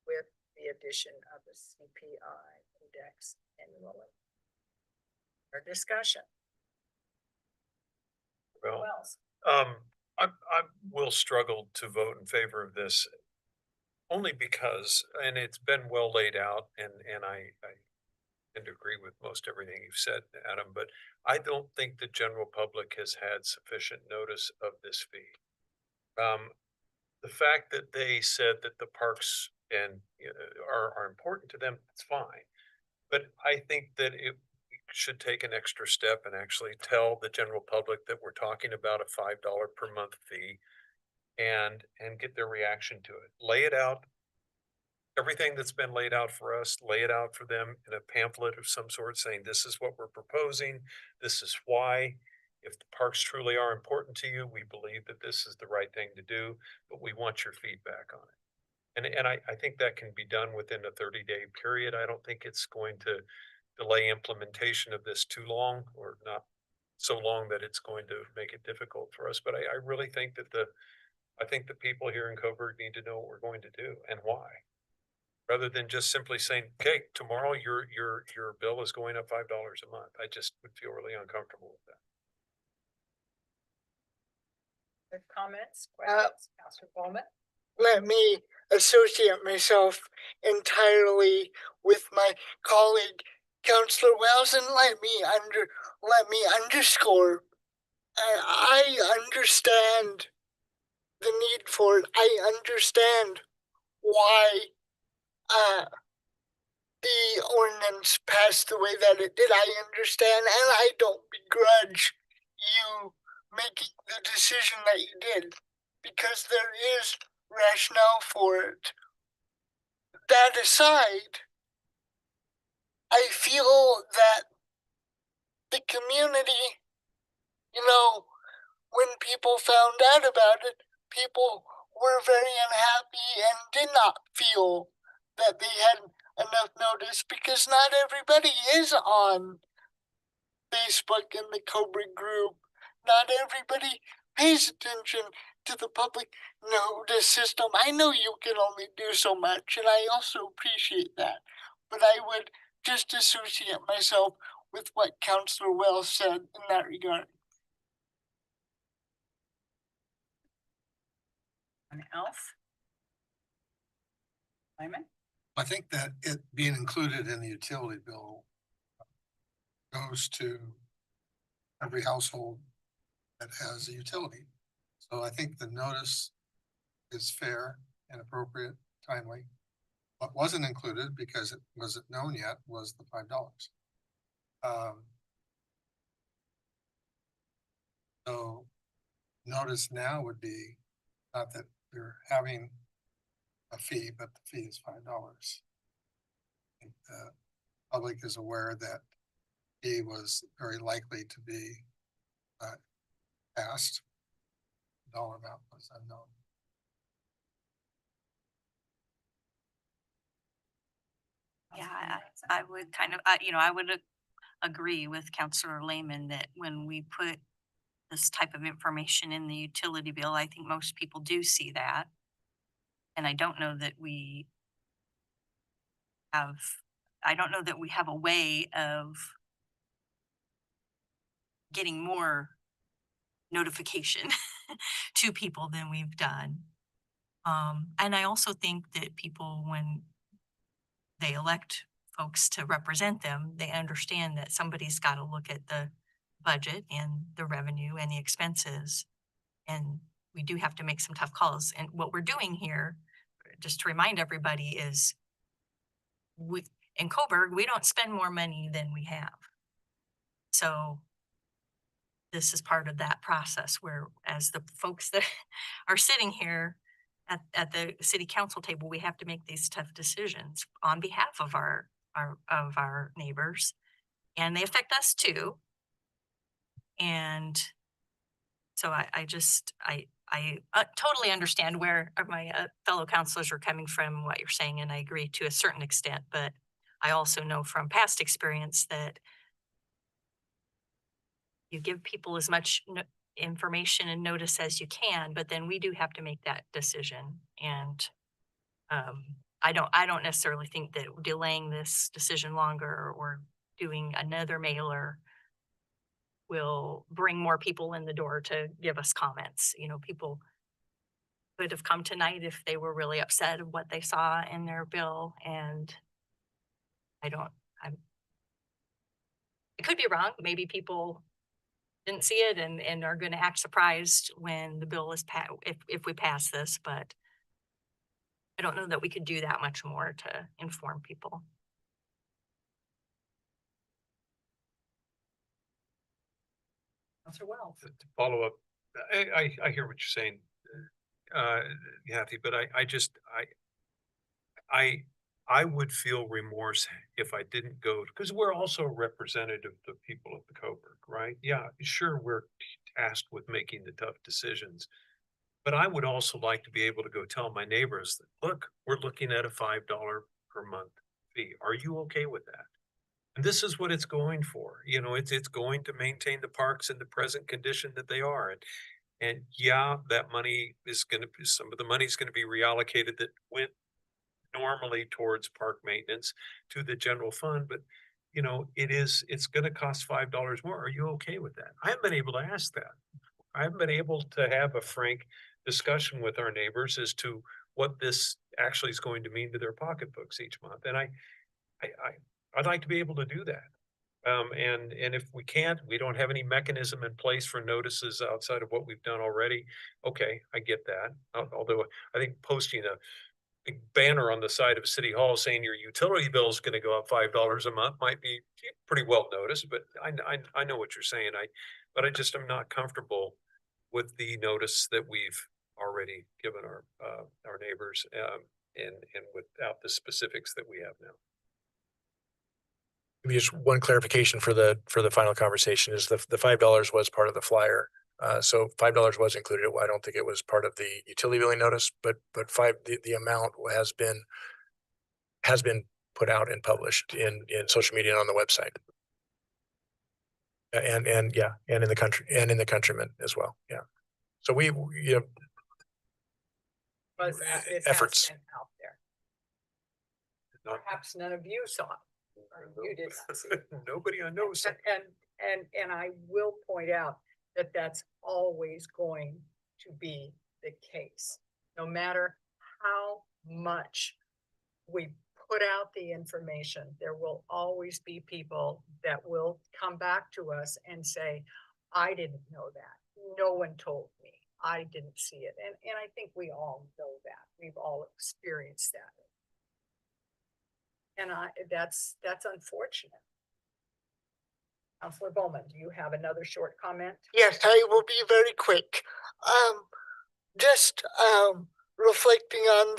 with the addition of the CPI index annually. Our discussion. Who Well, else? I will struggle to vote in favor of this only because, and it's been well laid out, and I tend to agree with most everything you've said, Adam, but I don't think the general public has had sufficient notice of this fee. The fact that they said that the parks and are important to them, that's fine. But I think that it should take an extra step and actually tell the general public that we're talking about a $5 per month fee and get their reaction to it. Lay it out. Everything that's been laid out for us, lay it out for them in a pamphlet of some sort saying, this is what we're proposing. This is why. If the parks truly are important to you, we believe that this is the right thing to do, but we want your feedback on it. And I think that can be done within a 30-day period. I don't think it's going to delay implementation of this too long, or not so long that it's going to make it difficult for us. But I really think that the people here in Coburg need to know what we're going to do and why, rather than just simply saying, okay, tomorrow your bill is going up $5 a month. I just would feel really uncomfortable with that. Good comments, questions, Counselor Bowman? Let me associate myself entirely with my colleague, Councillor Wells, and let me underscore. I understand the need for it. I understand why the ordinance passed the way that it did. I understand, and I don't begrudge you making the decision that you did, because there is rationale for it. That aside, I feel that the community, you know, when people found out about it, people were very unhappy and did not feel that they had enough notice, because not everybody is on Facebook in the Cobra group. Not everybody pays attention to the public notice system. I know you can only do so much, and I also appreciate that. But I would just associate myself with what Councillor Wells said in that regard. An elf? Lyman? I think that it being included in the utility bill goes to every household that has a utility. So I think the notice is fair and appropriate, timely. What wasn't included, because it wasn't known yet, was the $5. So notice now would be not that you're having a fee, but the fee is $5. I think the public is aware that fee was very likely to be passed. Dollar amount was unknown. Yeah, I would kind of, I would agree with Counselor Lehman that when we put this type of information in the utility bill, I think most people do see that. And I don't know that we have, a way of getting more notification to people than we've done. And I also think that people, when they elect folks to represent them, they understand that somebody's got to look at the budget and the revenue and the expenses. And we do have to make some tough calls. And what we're doing here, just to remind everybody, is in Coburg, we don't spend more money than we have. So this is part of that process where, as the folks that are sitting here at the city council table, we have to make these tough decisions on behalf of our neighbors, and they affect us too. And so I totally understand where my fellow councilors are coming from, what you're saying, and I agree to a certain extent, but I also know from past experience that you give people as much information and notice as you can, but then we do have to make that decision. And I don't necessarily think that delaying this decision longer or doing another mailer will bring more people in the door to give us comments. People could have come tonight if they were really upset of what they saw in their bill, and I could be wrong. Maybe people didn't see it and are going to act surprised when the bill is passed, if we pass this, but I don't know that we could do that much more to inform people. Counselor Wells? To follow up, I hear what you're saying, Kathy, but I would feel remorse if I didn't go, because we're also representative of the people of the Coburg, right? Yeah, sure, we're tasked with making the tough decisions, but I would also like to be able to go tell my neighbors that, look, we're looking at a $5 per month fee. Are you okay with that? And this is what it's going for. It's going to maintain the parks in the present condition that they are. And yeah, that money is some of the money is going to be reallocated that went normally towards park maintenance to the general fund, but it's going to cost $5 more. Are you okay with that? I haven't been able to ask that. I haven't been able to have a frank discussion with our neighbors as to what this actually is going to mean to their pocketbooks each month. And I'd like to be able to do that. And if we can't, we don't have any mechanism in place for notices outside of what we've done already. Okay, I get that. Although I think posting big banner on the side of City Hall saying your utility bill is gonna go up $5 a month might be pretty well noticed, but I know what you're saying. But I just am not comfortable with the notice that we've already given our neighbors, and without the specifics that we have now. Maybe just one clarification for the final conversation is the $5 was part of the flyer. So $5 was included. I don't think it was part of the utility billing notice, but the amount has been put out and published in social media and on the website. And in the country and in the Countryman as well. Yeah. So we Was that it has efforts. been out there. Not- Perhaps none of you saw it. Or you did not see it. Nobody I know. saw- And I will point out that that's always going to be the case. No matter how much we put out the information, there will always be people that will come back to us and say, I didn't know that. No one told me. I didn't see it. And I think we all know that. We've all experienced that. And that's unfortunate. Counselor Bowman, do you have another short comment? Yes, I will be very quick. Just reflecting on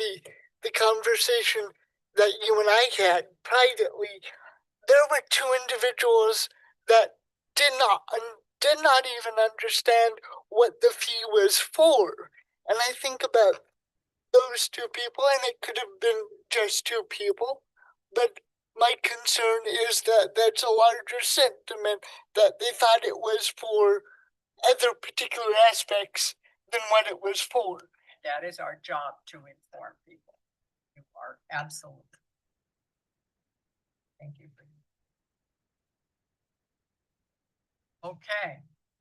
the conversation that you and I had privately, there were two individuals that did not even understand what the fee was for. And I think about those two people, and it could have been just two people, but my concern is that that's a larger sentiment, that they thought it was for other particular aspects than what it was for. That is our job, to inform people. You are absolutely. Thank you. Okay,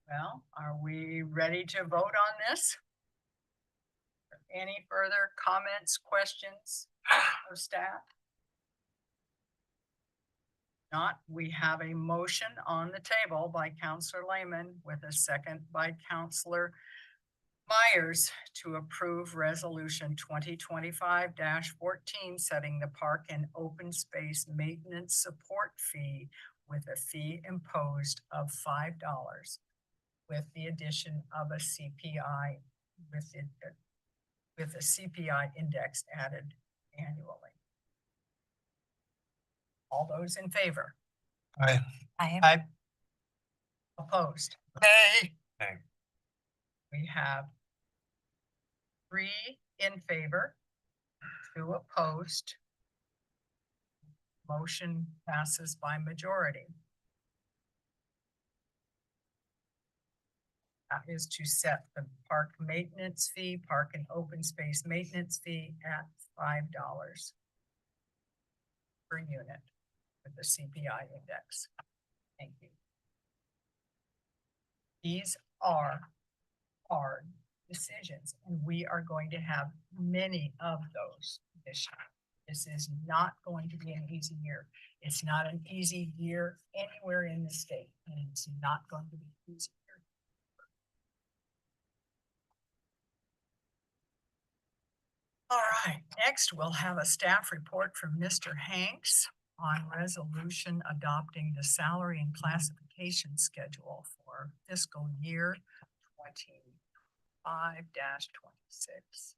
well, are we ready to vote on this? Any further comments, questions of staff? Not, we have a motion on the table by Counselor Lehman with a second by Counselor Myers to approve resolution 2025-14, setting the park and open space maintenance support fee with a fee imposed of $5 with the addition of a CPI with a CPI index added annually. All those in favor? Aye. Aye. Opposed? Nay. We have 3 in favor, 2 opposed. Motion passes by majority. That is to set the park maintenance fee, park and open space maintenance fee at $5 per unit with the CPI index. Thank you. These are hard decisions, and we are going to have many of those this year. This is not going to be an easy year. It's not an easy year anywhere in the state, and it's not going to be an easy year. All right, next we'll have a staff report from Mr. Hanks on resolution adopting the salary and classification schedule for fiscal year 25-26.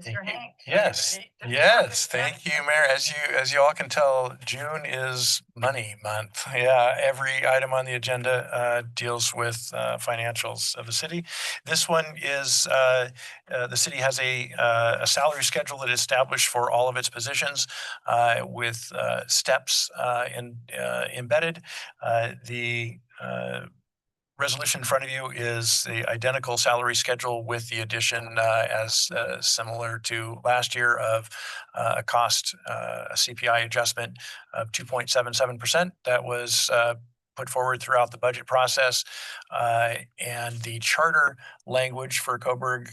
Mr. Hanks. are you Yes, ready to yes, talk about thank you, Mayor. As you all can tell, June is money month. Yeah, every item on the agenda deals with financials of the city. This one is the city has a salary schedule that is established for all of its positions with steps embedded. The resolution in front of you is the identical salary schedule with the addition as similar to last year of a cost, a CPI adjustment of 2.77%. That was put forward throughout the budget process. And the charter language for Coburg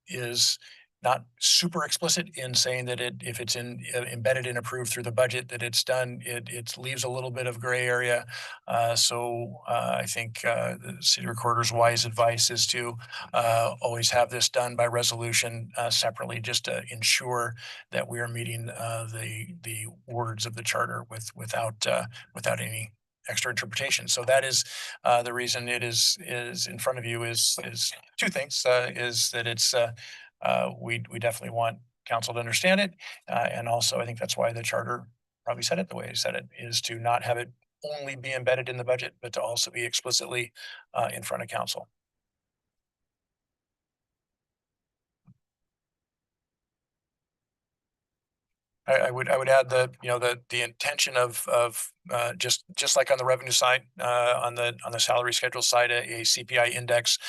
is not super explicit in saying that if it's embedded and approved through the budget, that it's done. It leaves a little bit of gray area. So I think the city recorder's wise advice is to always have this done by resolution separately, just to ensure that we are meeting the words of the charter without any extra interpretation. So that is the reason it is in front of you is two things. Is that it's we definitely want council to understand it. And also I think that's why the charter probably said it the way it said it, is to not have it only be embedded in the budget, but to also be explicitly in front of council. I would add the intention of just like on the revenue side, on the salary schedule side, a CPI index,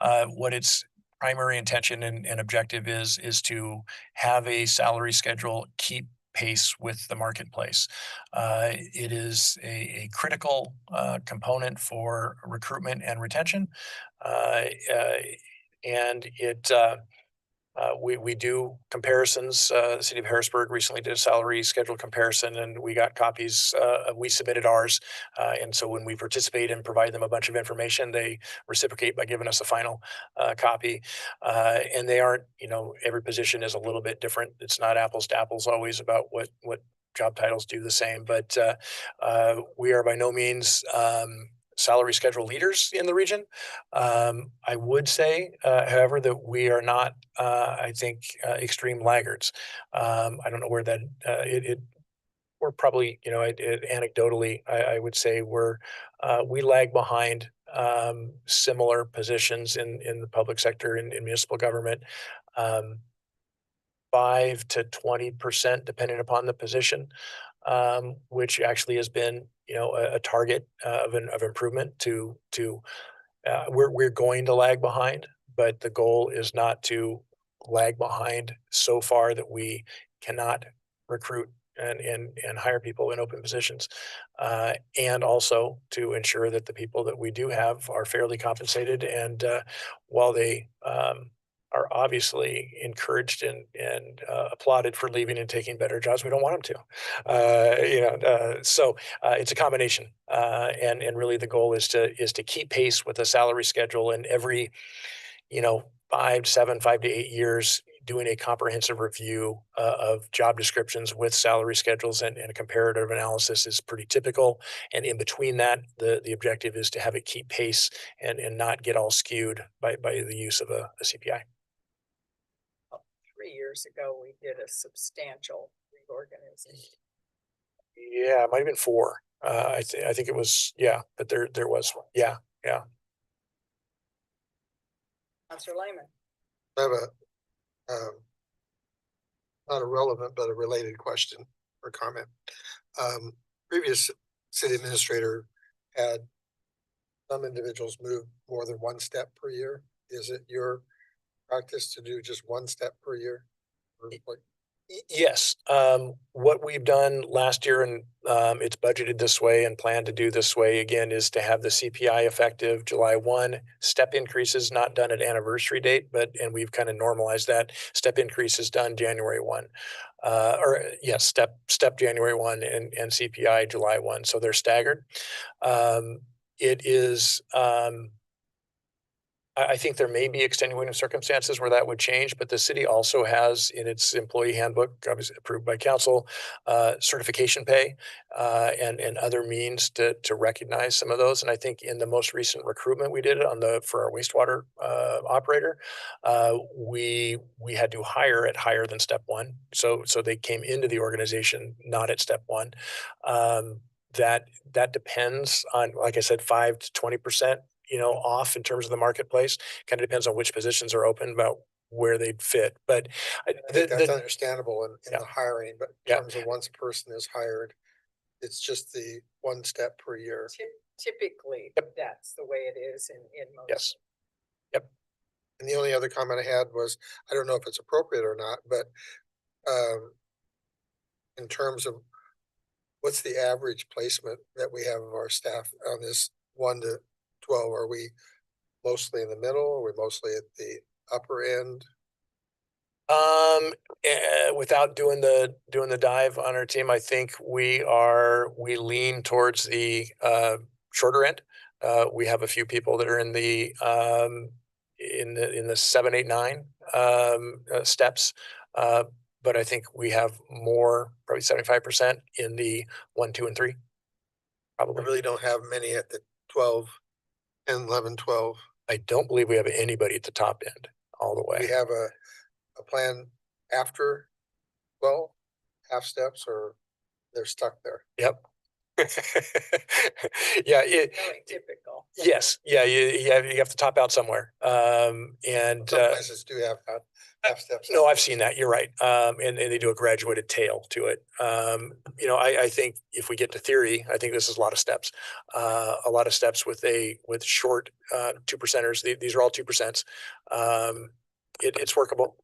what its primary intention and objective is to have a salary schedule keep pace with the marketplace. It is a critical component for recruitment and retention. And we do comparisons. The city of Harrisburg recently did a salary schedule comparison, and we got copies. We submitted ours, and so when we participate and provide them a bunch of information, they reciprocate by giving us a final copy. And they aren't, every position is a little bit different. It's not apples to apples always about what job titles do the same, but we are by no means salary schedule leaders in the region. I would say, however, that we are not, I think, extreme laggards. I don't know where that we're probably, anecdotally, I would say we lag behind similar positions in the public sector in municipal government. 5 to 20%, depending upon the position, which actually has been, a target of improvement to we're going to lag behind, but the goal is not to lag behind so far that we cannot recruit and hire people in open positions. And also to ensure that the people that we do have are fairly compensated. And while they are obviously encouraged and applauded for leaving and taking better jobs, we don't want them to. So it's a combination. And really the goal is to keep pace with the salary schedule, and every 5 to 8 years doing a comprehensive review of job descriptions with salary schedules and a comparative analysis is pretty typical. And in between that, the objective is to have it keep pace and not get all skewed by the use of a CPI. 3 years ago, we did a substantial reorganization. Yeah, it might have been 4. I think it was, but there was one. Yeah. Counselor Lehman. I have not a relevant, but a related question or comment. Previous city administrator had some individuals move more than one step per year. Is it your practice to do just one step per year? Yes. What we've done last year, and it's budgeted this way and planned to do this way again, is to have the CPI effective July 1. Step increases not done at anniversary date, and we've kind of normalized that. Step increases done January 1. Step January 1 and CPI July 1. So they're staggered. It is I think there may be extenuating circumstances where that would change, but the city also has in its employee handbook, obviously approved by council, certification pay and other means to recognize some of those. And I think in the most recent recruitment we did for our wastewater operator, we had to hire at higher than step 1. So they came into the organization not at step 1. That depends on, like I said, 5 to 20%. Off in terms of the marketplace. Kind of depends on which positions are open about where they'd fit. But I think that's understandable in the hiring, but in terms of once a person is hired, it's just the one step per year. Typically, that's the way it is in most. Yes. Yep. And the only other comment I had was, I don't know if it's appropriate or not, but in terms of what's the average placement that we have of our staff on this 1 to 12, are we mostly in the middle? Are we mostly at the upper end? Without doing the dive on our team, I think we lean towards the shorter end. We have a few people that are in the 7, 8, 9 steps. But I think we have more, probably 75% in the 1, 2, and 3. We Probably. really don't have many at the 12, 10, 11, 12. I don't believe we have anybody at the top end all the way. We have a plan after 12, half steps, or they're stuck there. Yep. Yeah, Really typical. yes, yeah, you have to top out somewhere. And Some places do have half steps. no, I've seen that. You're right. And they do a graduated tail to it. I think if we get to theory, I think this is a lot of steps. A lot of steps with short 2%ers. These are all 2%. It's workable.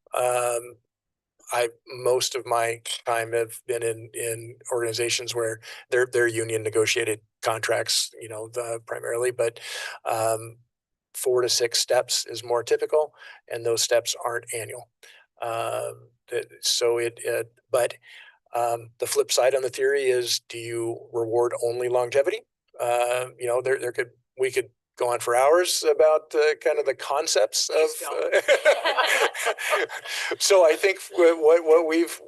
Most of my time have been in organizations where they're union negotiated contracts, primarily, but 4 to 6 steps is more typical, and those steps aren't annual. But the flip side on the theory is, do you reward only longevity? We could go on for hours about kind of the concepts of. So I think what we've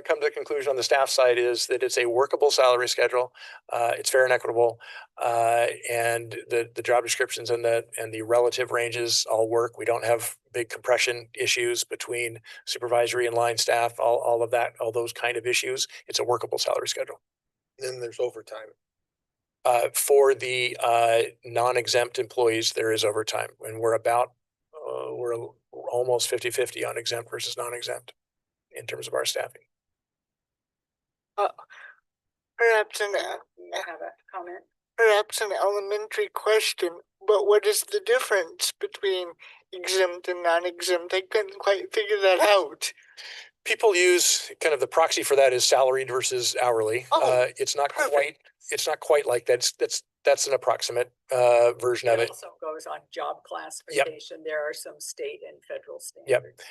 come to the conclusion on the staff side is that it's a workable salary schedule. It's fair and equitable, and the job descriptions and the relative ranges all work. We don't have big compression issues between supervisory and line staff. All of that, all those kind of issues. It's a workable salary schedule. Then there's overtime. For the non-exempt employees, there is overtime, and we're almost 50-50 on exempt versus non-exempt in terms of our staffing. Perhaps Have a comment? perhaps an elementary question, but what is the difference between exempt and non-exempt? I couldn't quite figure that out. People use kind of the proxy for that is salaried versus hourly. Oh, It's not perfect. quite like that. That's an approximate version of It it. also goes on job classification. There are some state and federal standards.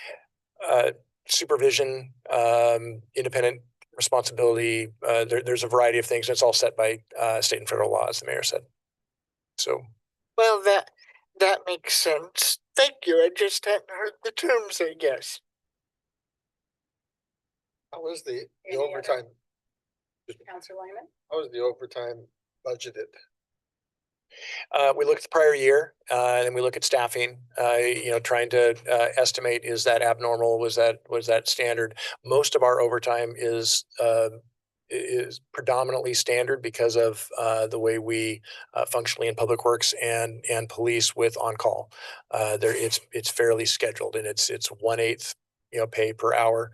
Supervision, independent responsibility. There's a variety of things. It's all set by state and federal law, as the mayor said. So. Well, that makes sense. Thank you. I just hadn't heard the terms, I guess. How was the Any other- overtime? Counselor Lehman? How was the overtime budgeted? We look at the prior year, and we look at staffing, trying to estimate, is that abnormal? Was that standard? Most of our overtime is predominantly standard because of the way we functionally in public works and police with on-call. It's fairly scheduled, and it's 1/8 pay per hour.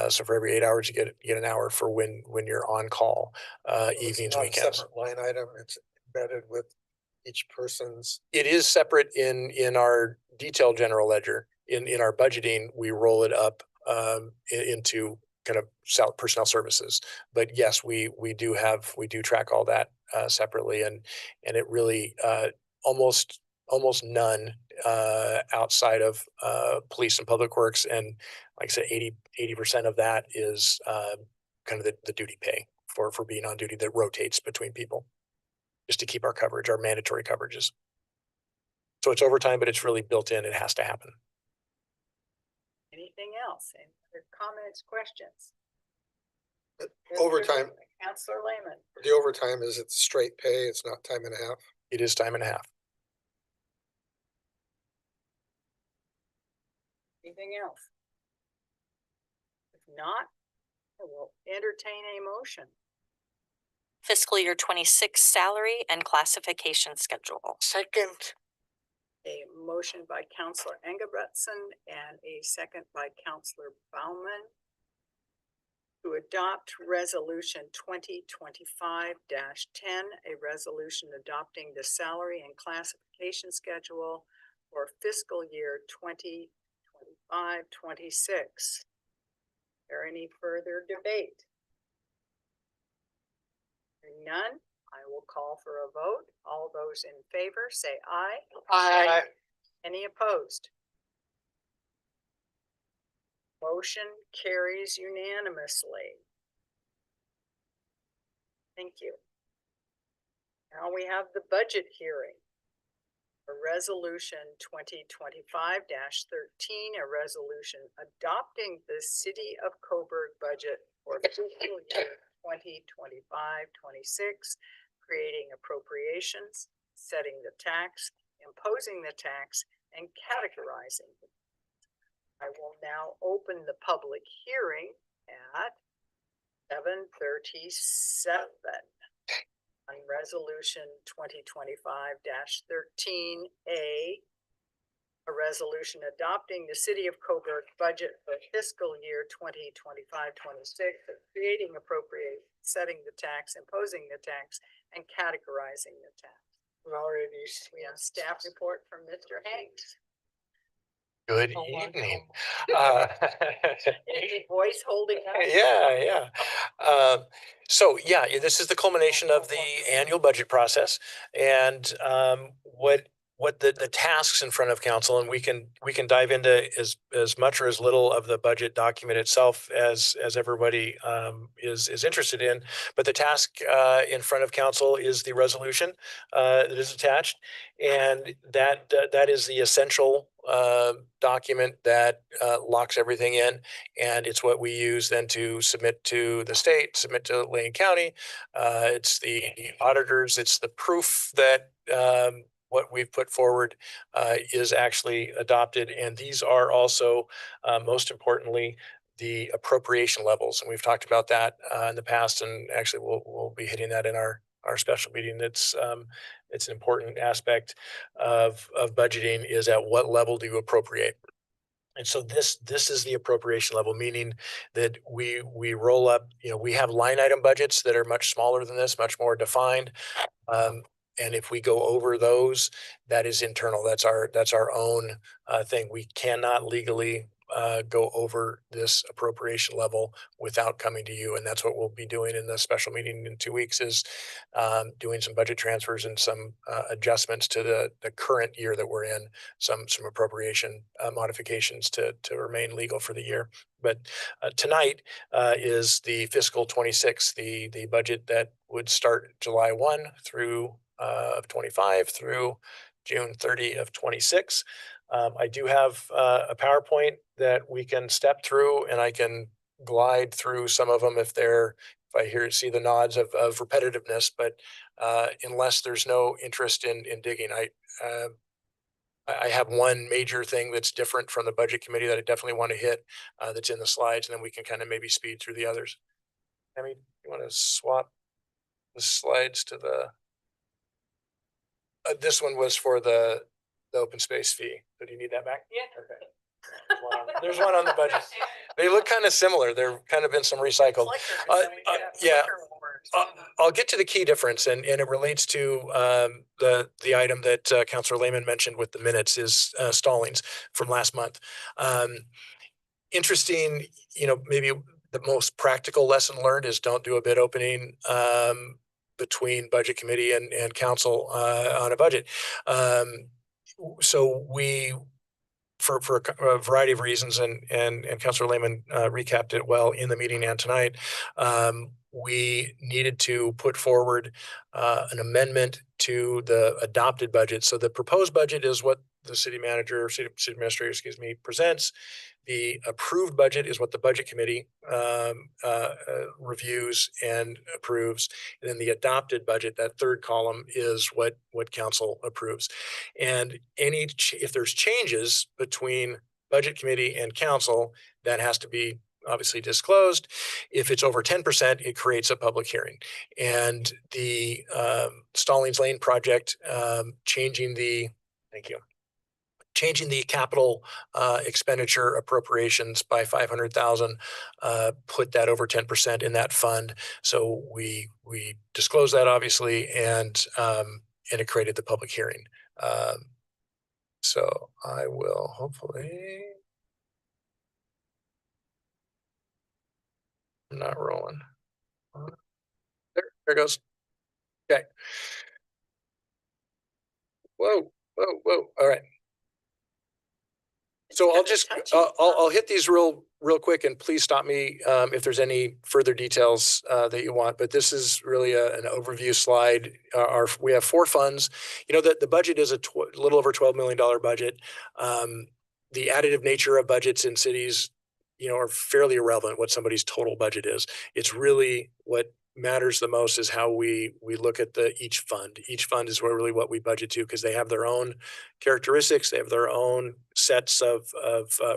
So for every 8 hours, you get an hour for when you're on call, It's evenings, not a weekends. separate line item. It's embedded with each person's. It is separate in our detailed general ledger. In our budgeting, we roll it up into kind of personnel services. But yes, we do track all that separately, and it really almost none outside of police and public works, and like I said, 80% of that is kind of the duty pay for being on duty that rotates between people, just to keep our coverage, our mandatory coverages. So it's overtime, but it's really built in. It has to happen. Anything else? Any other comments, questions? Overtime, Counselor Lehman? the overtime, is it straight pay? It's not time and a half? It is time and a half. Anything else? If not, I will entertain a motion. Fiscal year 26 salary and classification schedule. Second. A motion by Counselor Engebretson and a second by Counselor Bauman to adopt resolution 2025-10, a resolution adopting the salary and classification schedule for fiscal year 2025-26. There any further debate? Hearing none, I will call for a vote. All those in favor say aye. Aye. Any opposed? Motion carries unanimously. Thank you. Now we have the budget hearing. A resolution 2025-13, a resolution adopting the City of Coburg budget for fiscal year 2025-26, creating appropriations, setting the tax, imposing the tax, and categorizing. I will now open the public hearing at 7:37 on resolution 2025-13A, a resolution adopting the City of Coburg budget for fiscal year 2025-26, creating appropriate, setting the tax, imposing the tax, and categorizing the tax. We already. We have staff report from Mr. Hanks. Good Oh, wow. evening. Is his voice holding up? Yeah. So yeah, this is the culmination of the annual budget process, and what the tasks in front of council, and we can dive into as much or as little of the budget document itself as everybody is interested in. But the task in front of council is the resolution that is attached, and that is the essential document that locks everything in, and it's what we use then to submit to the state, submit to Lane County. It's the auditors, it's the proof that what we've put forward is actually adopted. And these are also, most importantly, the appropriation levels. And we've talked about that in the past, and actually we'll be hitting that in our special meeting. It's an important aspect of budgeting, is at what level do you appropriate? And so this is the appropriation level, meaning that we roll up, we have line item budgets that are much smaller than this, much more defined. And if we go over those, that is internal. That's our own thing. We cannot legally go over this appropriation level without coming to you. And that's what we'll be doing in the special meeting in 2 weeks, is doing some budget transfers and some adjustments to the current year that we're in, some appropriation modifications to remain legal for the year. But tonight is the fiscal 26, the budget that would start July 1 through of 25 through June 30 of 26. I do have a PowerPoint that we can step through, and I can glide through some of them if I see the nods of repetitiveness, but unless there's no interest in digging, I have one major thing that's different from the budget committee that I definitely want to hit, that's in the slides, and then we can kind of maybe speed through the others. I mean, you want to swap the slides to the, this one was for the open space fee. So do you need that back? Yeah. Okay. There's one on the budget. They look kind of similar. They're kind of been some recycled. Yeah. I'll get to the key difference, and it relates to the item that Councilor Lehman mentioned with the minutes, is Stallings from last month. Interesting, maybe the most practical lesson learned is don't do a bid opening between budget committee and council on a budget. So we, for a variety of reasons, and Councilor Lehman recapped it well in the meeting and tonight, we needed to put forward an amendment to the adopted budget. So the proposed budget is what the city administrator, presents. The approved budget is what the budget committee reviews and approves. And then the adopted budget, that third column, is what council approves. And if there's changes between budget committee and council, that has to be obviously disclosed. If it's over 10%, it creates a public hearing. And the Stallings Lane project, changing the capital expenditure appropriations by 500,000, put that over 10% in that fund. So we disclosed that, obviously, and it created the public hearing. So I will hopefully. I'm not rolling. There it goes. Okay. Whoa. All right. So I'll hit these real real quick, and please stop me if there's any further details that you want, but this is really an overview slide. We have 4 funds. You know, the budget is a little over $12 million budget. The additive nature of budgets in cities, you know, are fairly irrelevant what somebody's total budget is. It's really what matters the most is how we look at each fund. Each fund is really what we budget to, because they have their own characteristics. They have their own sets of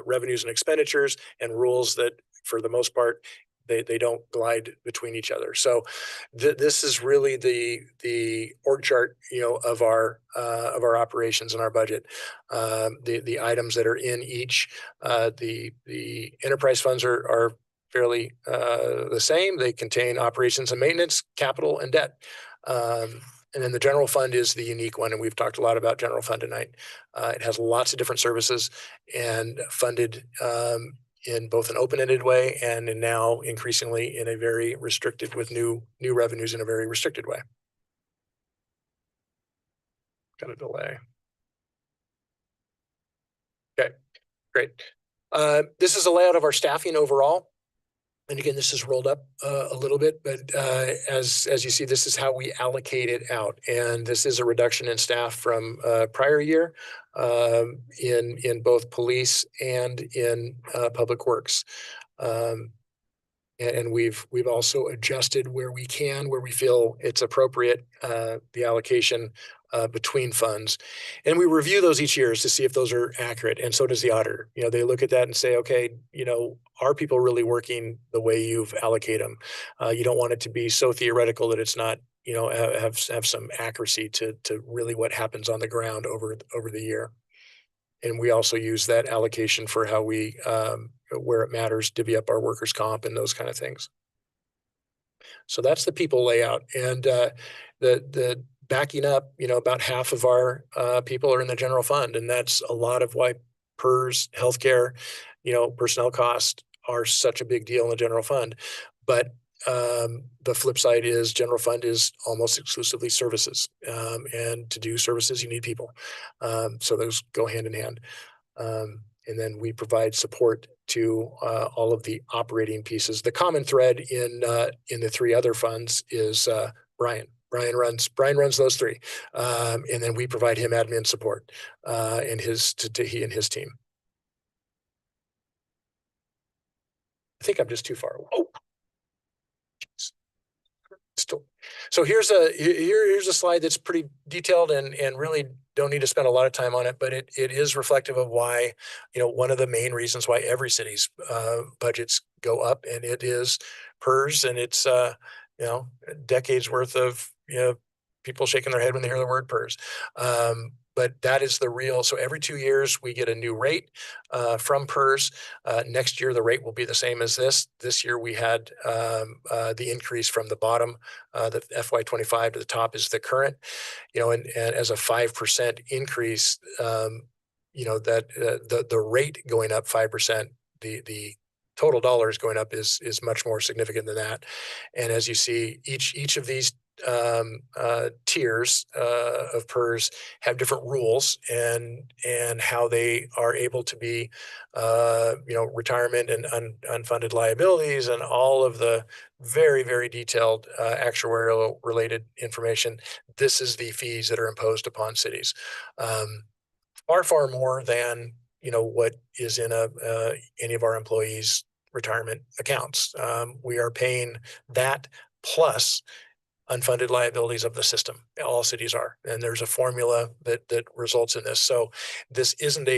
revenues and expenditures and rules that, for the most part, they don't glide between each other. So this is really the org chart, you know, of our operations and our budget. The items that are in each, the enterprise funds are fairly the same. They contain operations and maintenance, capital, and debt. And then the general fund is the unique one, and we've talked a lot about general fund tonight. It has lots of different services and funded in both an open-ended way and now increasingly in a very restricted, with new revenues in a very restricted way. Got a delay. Okay, great. This is a layout of our staffing overall. And again, this is rolled up a little bit, but as you see, this is how we allocate it out. And this is a reduction in staff from prior year in both police and in public works. And we've also adjusted where we can, where we feel it's appropriate, the allocation between funds. And we review those each year to see if those are accurate. And so does the auditor. You know, they look at that and say, okay, you know, are people really working the way you've allocated them? You don't want it to be so theoretical that it's not, you know, have some accuracy to really what happens on the ground over the year. And we also use that allocation for how we, where it matters, divvy up our workers' comp and those kind of things. So that's the people layout. And the backing up, you know, about half of our people are in the general fund. And that's a lot of why PERS, healthcare, you know, personnel costs are such a big deal in the general fund. But the flip side is general fund is almost exclusively services. And to do services, you need people. So those go hand in hand. And then we provide support to all of the operating pieces. The common thread in the 3 other funds is Brian. Brian runs those 3. And then we provide him admin support and he and his team. I think I'm just too far. Oh. So here's a slide that's pretty detailed and really don't need to spend a lot of time on it, but it is reflective of why, you know, one of the main reasons why every city's budgets go up, and it is PERS, and it's you know, decades worth of, you know, people shaking their head when they hear the word PERS. But that is the real. So every 2 years we get a new rate from PERS. Next year the rate will be the same as this. This year we had the increase from the bottom, the FY25 to the top is the current. You know, and as a 5% increase, you know, that the rate going up 5%, the total dollars going up is much more significant than that. And as you see, each of these tiers of PERS have different rules and how they are able to be, you know, retirement and unfunded liabilities and all of the very, very detailed actuarial related information. This is the fees that are imposed upon cities. Far more than, you know, what is in any of our employees' retirement accounts. We are paying that plus unfunded liabilities of the system. All cities are, and there's a formula that results in this. So this isn't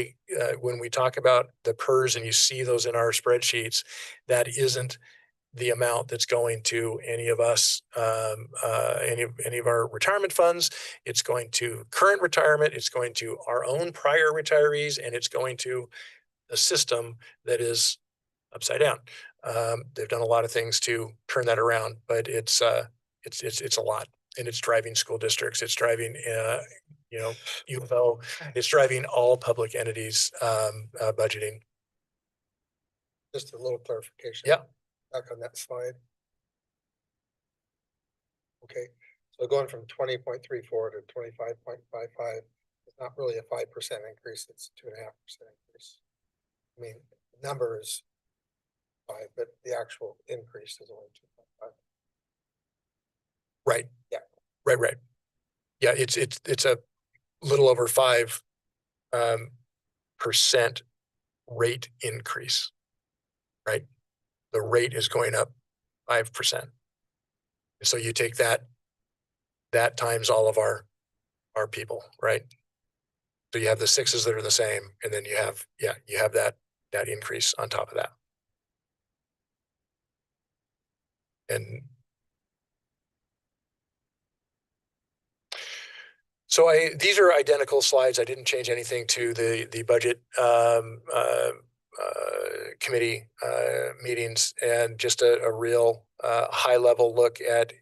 when we talk about the PERS and you see those in our spreadsheets, that isn't the amount that's going to any of us, any of our retirement funds. It's going to current retirement. It's going to our own prior retirees, and it's going to a system that is upside down. They've done a lot of things to turn that around, but it's a lot, and it's driving school districts. It's driving, you know, UFO. It's driving all public entities budgeting. Just a little clarification. Yeah. Back on that slide. Okay, so going from 20.34 to 25.55 is not really a 5% increase, it's 2.5% increase. I mean, the number is 5, but the actual increase is only 2.5. Right. Yeah. Right. Yeah, it's a little over 5 percent rate increase. Right? The rate is going up 5%. So you take that times all of our people, right? So you have the 6s that are the same, and then you have that increase on top of that. And so these are identical slides. I didn't change anything to the budget committee meetings, and just a real high level look at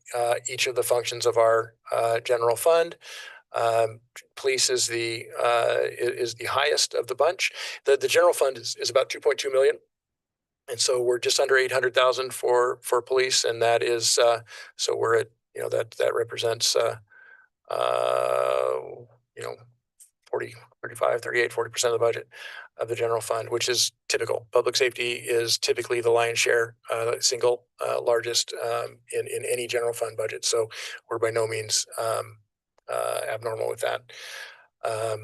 each of the functions of our general fund. Police is the highest of the bunch. The general fund is about 2.2 million. And so we're just under 800,000 for police. And that is, so we're at, that represents, 40, 35, 38, 40% of the budget of the general fund, which is typical. Public safety is typically the lion's share, single largest in any general fund budget. So we're by no means abnormal with that. I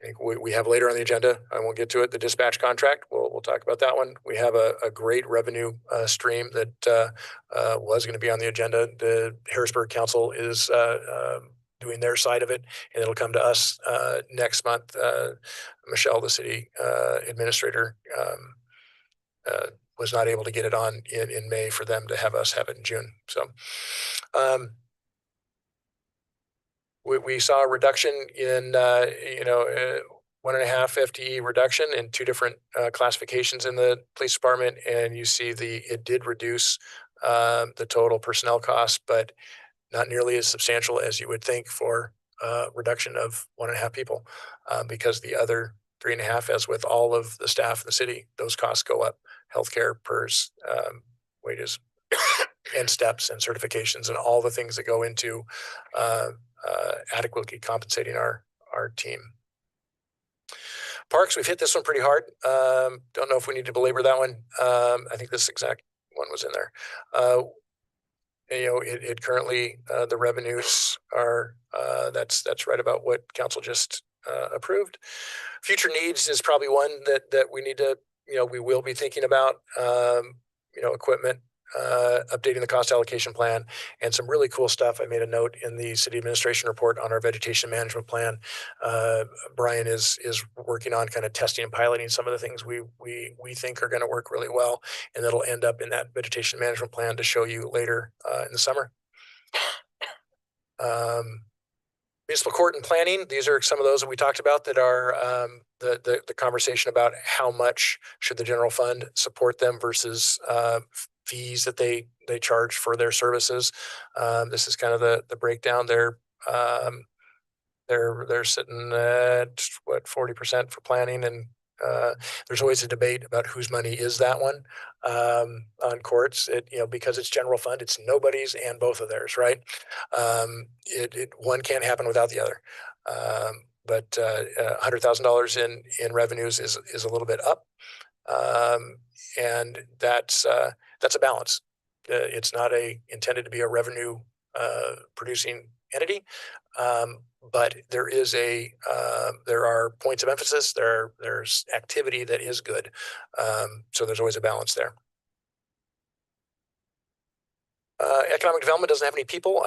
think we have later on the agenda, I won't get to it, the dispatch contract. We'll talk about that one. We have a great revenue stream that was going to be on the agenda. The Harrisburg Council is doing their side of it, and it'll come to us next month. Michelle, the city administrator, was not able to get it on in May for them to have us have it in June. So we saw a reduction in 1.5 FTE reduction in 2 different classifications in the police department, and you see it did reduce the total personnel costs, but not nearly as substantial as you would think for reduction of 1.5 people, because the other 3.5, as with all of the staff in the city, those costs go up: healthcare, PERS, wages, and steps and certifications, and all the things that go into adequately compensating our team. Parks, we've hit this one pretty hard. Don't know if we need to belabor that one. I think this exact one was in there. It currently, the revenues are, that's right about what council just approved. Future needs is probably one that we need to, we will be thinking about, equipment, updating the cost allocation plan, and some really cool stuff. I made a note in the city administration report on our vegetation management plan. Brian is working on kind of testing and piloting some of the things we think are going to work really well, and that'll end up in that vegetation management plan to show you later in the summer. Municipal court and planning, these are some of those that we talked about that are the conversation about how much should the general fund support them versus fees that they charge for their services. This is kind of the breakdown. They're sitting at 40% for planning, and there's always a debate about whose money is that one on courts. Because it's general fund, it's nobody's and both of theirs, right? One can't happen without the other. But $100,000 in revenues is a little bit up, and that's a balance. It's not intended to be a revenue producing entity, but there are points of emphasis. There's activity that is good, so there's always a balance there. Economic development doesn't have any people.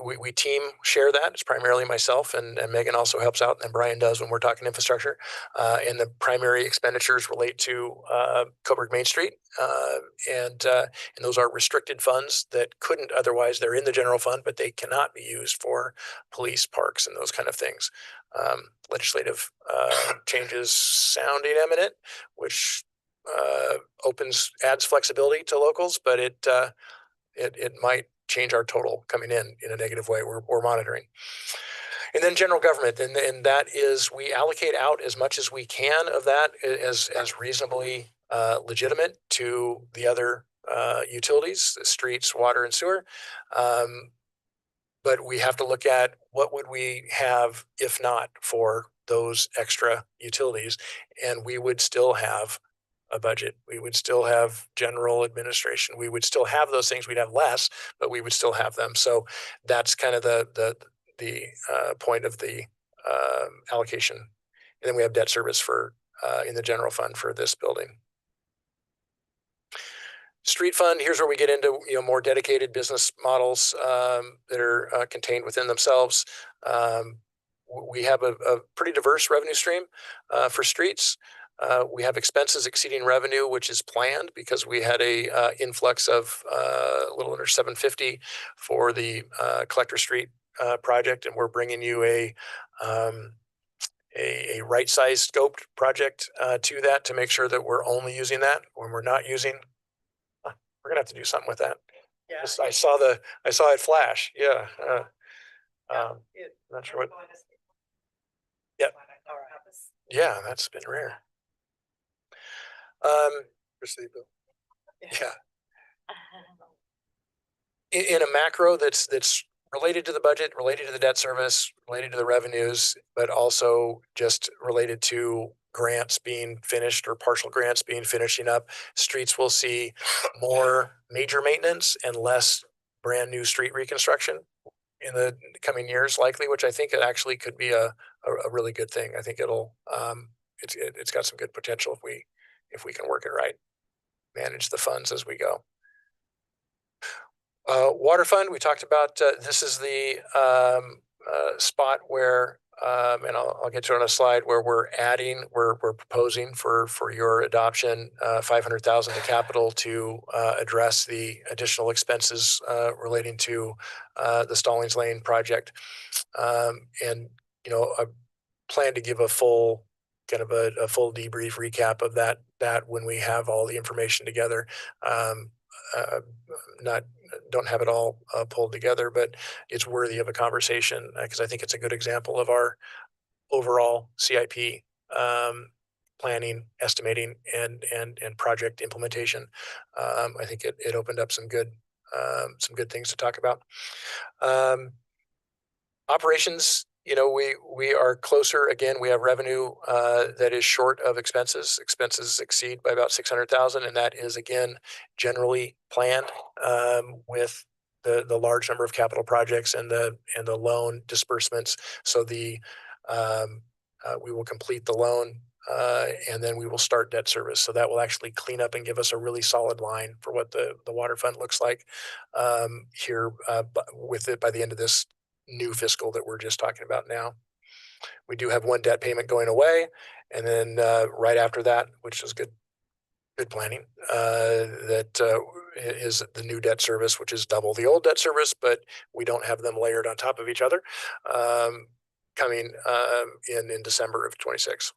We team share that. It's primarily myself, and Megan also helps out, and Brian does when we're talking infrastructure. And the primary expenditures relate to Coburg Main Street, and those are restricted funds that couldn't otherwise. They're in the general fund, but they cannot be used for police, parks, and those kind of things. Legislative changes sounding imminent, which adds flexibility to locals, but it might change our total coming in a negative way. We're monitoring. And then general government, and that is, we allocate out as much as we can of that as reasonably legitimate to the other utilities, the streets, water, and sewer. But we have to look at what would we have if not for those extra utilities, and we would still have a budget. We would still have general administration. We would still have those things. We'd have less, but we would still have them. So that's kind of the point of the allocation. And then we have debt service for in the general fund for this building. Street fund, here's where we get into more dedicated business models that are contained within themselves. We have a pretty diverse revenue stream for streets. We have expenses exceeding revenue, which is planned because we had a influx of a little under 750 for the Collector Street project, and we're bringing you a right-sized scoped project to that to make sure that we're only using that when we're not using. We're gonna have to do something with that. Yeah. I saw it flash. Yeah. Not sure what. Yep. Yeah, that's been rare. Yeah. In a macro that's related to the budget, related to the debt service, related to the revenues, but also just related to grants being finished or partial grants finishing up, streets will see more major maintenance and less brand new street reconstruction in the coming years, likely, which I think it actually could be a really good thing. I think it'll it's got some good potential if we can work it right, manage the funds as we go. Water fund, we talked about, this is the spot where, and I'll get to it on a slide where we're proposing for your adoption, 500,000 to capital to address the additional expenses relating to the Stallings Lane project. And, I plan to give a full kind of a full debrief recap of that when we have all the information together. Don't have it all pulled together, but it's worthy of a conversation because I think it's a good example of our overall CIP planning, estimating, and project implementation. I think it opened up some good things to talk about. Operations, we are closer. Again, we have revenue that is short of expenses. Expenses exceed by about 600,000, and that is again generally planned with the large number of capital projects and the loan disbursements. So we will complete the loan and then we will start debt service. So that will actually clean up and give us a really solid line for what the water fund looks like here with it by the end of this new fiscal that we're just talking about now. We do have one debt payment going away, and then right after that, which is good planning, that is the new debt service, which is double the old debt service, but we don't have them layered on top of each other, coming in December of 26.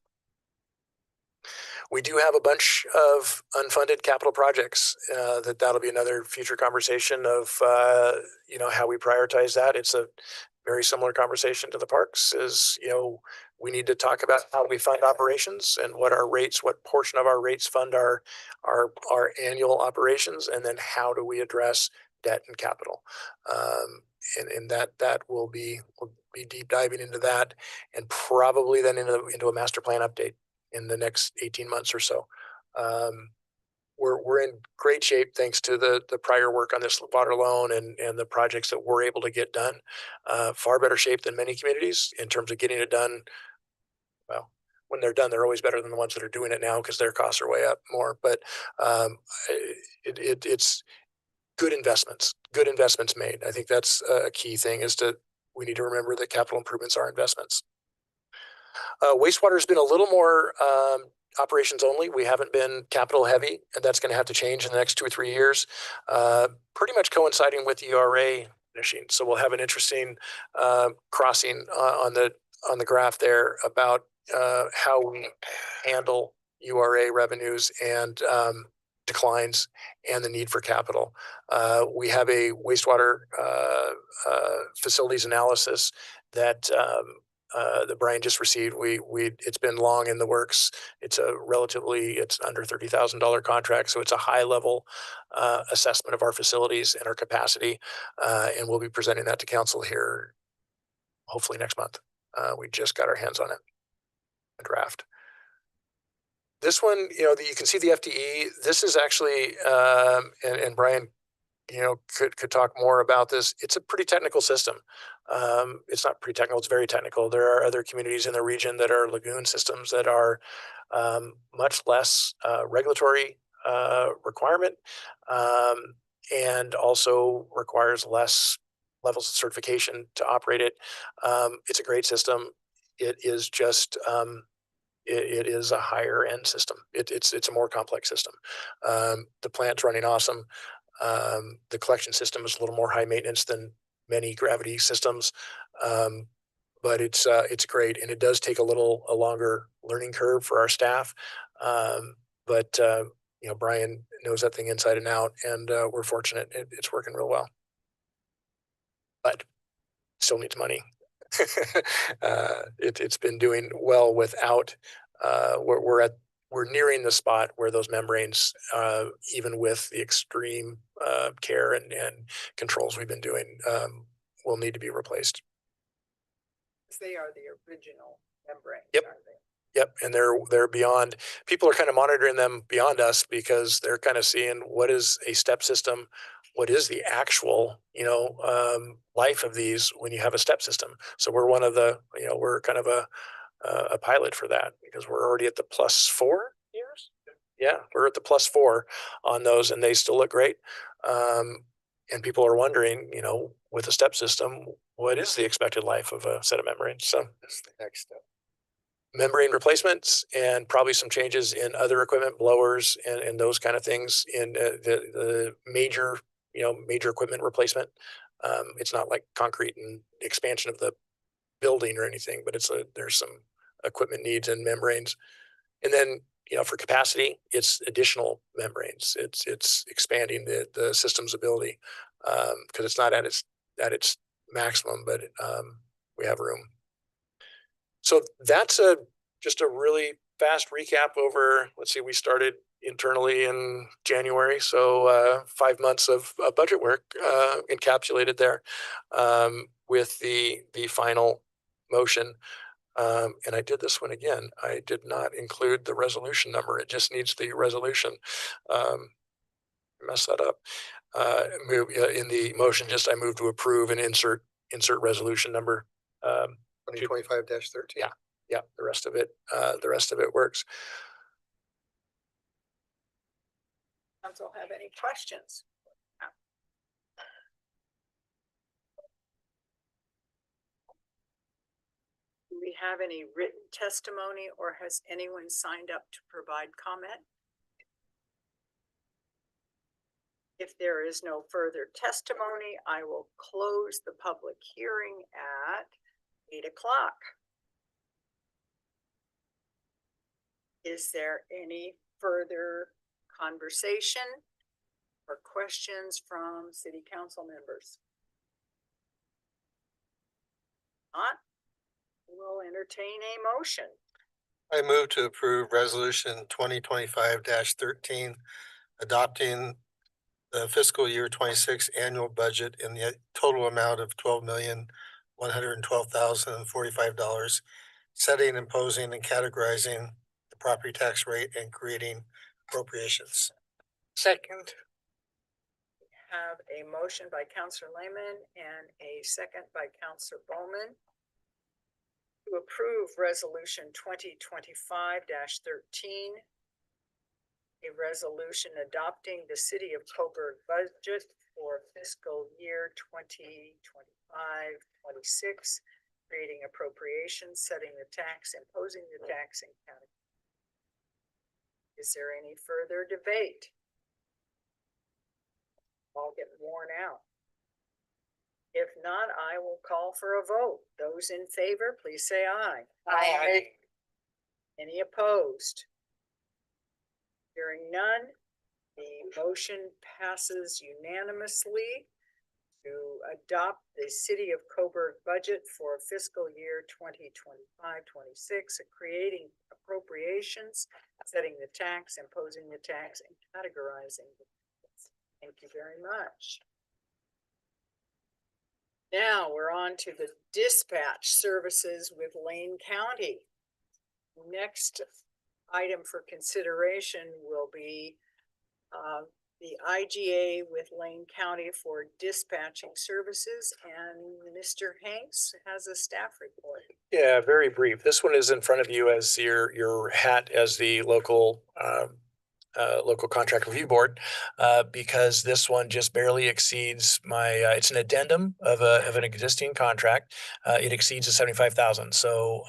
We do have a bunch of unfunded capital projects that'll be another future conversation of how we prioritize that. It's a very similar conversation to the parks. Is we need to talk about how we fund operations and what portion of our rates fund our annual operations, and then how do we address debt and capital. And that will be deep diving into that, and probably then into a master plan update in the next 18 months or so. We're in great shape thanks to the prior work on this water loan and the projects that we're able to get done. Far better shape than many communities in terms of getting it done. Well, when they're done, they're always better than the ones that are doing it now because their costs are way up more. But it's good investments made. I think that's a key thing we need to remember that capital improvements are investments. Wastewater has been a little more operations only. We haven't been capital heavy, and that's going to have to change in the next 2 or 3 years, pretty much coinciding with the URA finishing. So we'll have an interesting crossing on the graph there about how we handle URA revenues and declines and the need for capital. We have a wastewater facilities analysis that Brian just received. It's been long in the works. It's under $30,000 contract, so it's a high level assessment of our facilities and our capacity, and we'll be presenting that to council here hopefully next month. We just got our hands on it, a draft. this one, you can see the FTE. This is actually, and Brian, could talk more about this. It's a pretty technical system. It's not pretty technical, it's very technical. There are other communities in the region that are lagoon systems that are much less regulatory requirement, and also requires less levels of certification to operate it. It's a great system. It is just it is a higher end system. It's a more complex system. The plant's running awesome. The collection system is a little more high maintenance than many gravity systems. But it's great, and it does take a longer learning curve for our staff. But Brian knows that thing inside and out, and we're fortunate. It's working real well. But still needs money. It's been doing well without. We're nearing the spot where those membranes, even with the extreme care and controls we've been doing, will need to be replaced. They are the original membranes, Yep. aren't they? Yep, and they're beyond. People are kind of monitoring them beyond us because they're kind of seeing what is a step system, what is the actual life of these when you have a step system. So we're one of the we're kind of a pilot for that because we're already at the +4 years. Yeah, we're at the +4 on those, and they still look great. And people are wondering, with a step system, what is the expected life of a set of membranes? So that's the next step. Membrane replacements and probably some changes in other equipment, blowers and those kind of things in the major equipment replacement. It's not like concrete and expansion of the building or anything, but there's some equipment needs and membranes. And then, for capacity, it's additional membranes. It's expanding the system's ability, because it's not at its maximum, but we have room. So that's just a really fast recap over, let's see, we started internally in January. So 5 months of budget work encapsulated there, with the final motion. And I did this one again. I did not include the resolution number. It just needs the resolution. Mess that up. In the motion, I move to approve and insert resolution number. 2025-13. Yeah, the rest of it works. Council have any questions? Do we have any written testimony, or has anyone signed up to provide comment? If there is no further testimony, I will close the public hearing at 8 o'clock. Is there any further conversation or questions from city council members? Not, we'll entertain a motion. I move to approve resolution 2025-13, adopting the fiscal year 26 annual budget in the total amount of $12,112,045, setting, imposing, and categorizing the property tax rate and creating appropriations. Second. Have a motion by Councillor Lehman and a second by Councillor Bowman to approve resolution 2025-13, a resolution adopting the city of Coburg budget for fiscal year 2025-26, creating appropriations, setting the tax, imposing the tax, and counting. Is there any further debate? All get worn out. If not, I will call for a vote. Those in favor, please say aye. Aye. Any opposed? Hearing none, the motion passes unanimously to adopt the City of Coburg budget for fiscal year 2025-26, creating appropriations, setting the tax, imposing the tax, and categorizing the tax. Thank you very much. Now we're on to the dispatch services with Lane County. Next item for consideration will be the IGA with Lane County for dispatching services, and Mr. Hanks has a staff report. Yeah, very brief. This one is in front of you as your hat as the local local contract review board, because this one just barely exceeds my, it's an addendum of an existing contract. It exceeds the 75,000. So,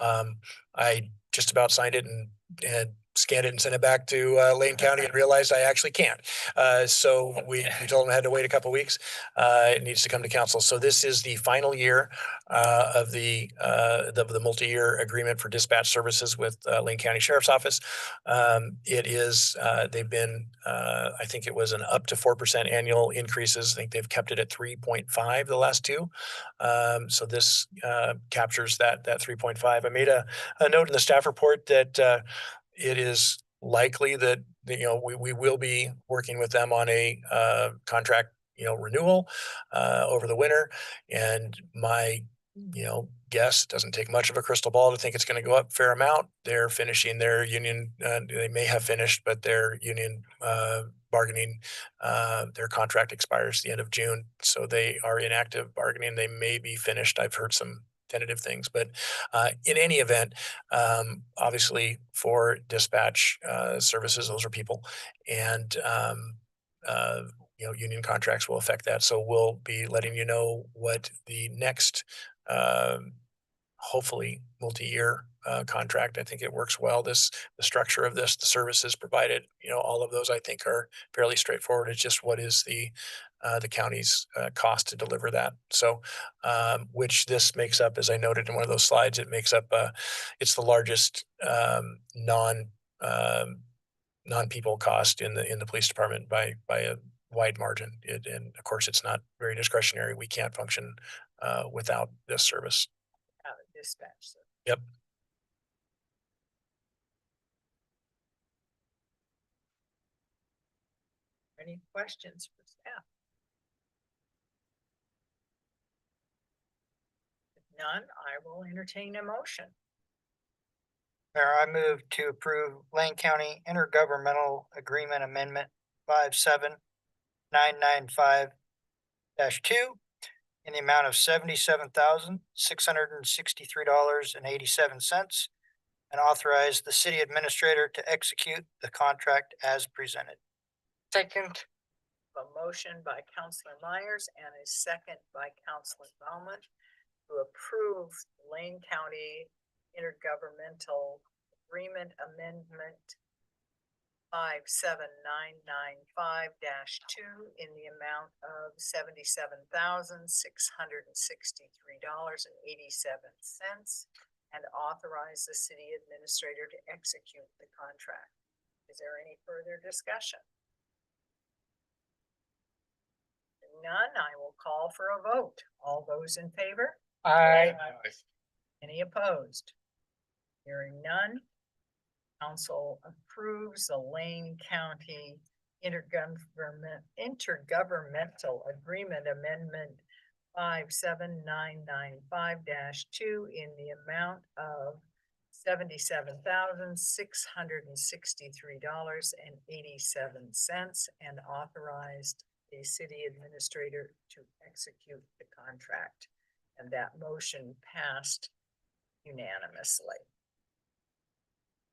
I just about signed it and scanned it and sent it back to, Lane County and realized I actually can't. So we told them I had to wait a couple weeks. It needs to come to council. So this is the final year, of the multi-year agreement for dispatch services with, Lane County Sheriff's Office. It is, they've been, I think it was an up to 4% annual increases. I think they've kept it at 3.5 the last two. So this captures that 3.5. I made a note in the staff report that it is likely that we will be working with them on a contract renewal over the winter, and my guess, doesn't take much of a crystal ball to think it's going to go up a fair amount. They're finishing their union, they may have finished, but their union bargaining, their contract expires the end of June. So they are in active bargaining. They may be finished. I've heard some tentative things, but in any event, obviously for dispatch services, those are people, and union contracts will affect that. So we'll be letting you know what the next hopefully multi-year contract. I think it works well. The structure of this, the services provided, all of those I think are fairly straightforward. It's just what is the county's cost to deliver that. So, which this makes up, as I noted in one of those slides, it makes up, it's the largest non-people cost in the police department by a wide margin. And of course, it's not very discretionary. We can't function without this service. Dispatch. Yep. Any questions for staff? If none, I will entertain a motion. Mayor, I move to approve Lane County Intergovernmental Agreement Amendment 57995-2 in the amount of $77,663.87, and authorize the city administrator to execute the contract as presented. Second. A motion by Counselor Myers and a second by Counselor Baumann to approve Lane County Intergovernmental Agreement Amendment 57995-2 in the amount of $77,663.87, and authorize the city administrator to execute the contract. Is there any further discussion? None, I will call for a vote. All those in favor? Aye. Any opposed? Hearing none. Council approves the Lane County Intergovernmental Agreement Amendment 57995-2 in the amount of $77,663.87, and authorized the city administrator to execute the contract. And that motion passed unanimously.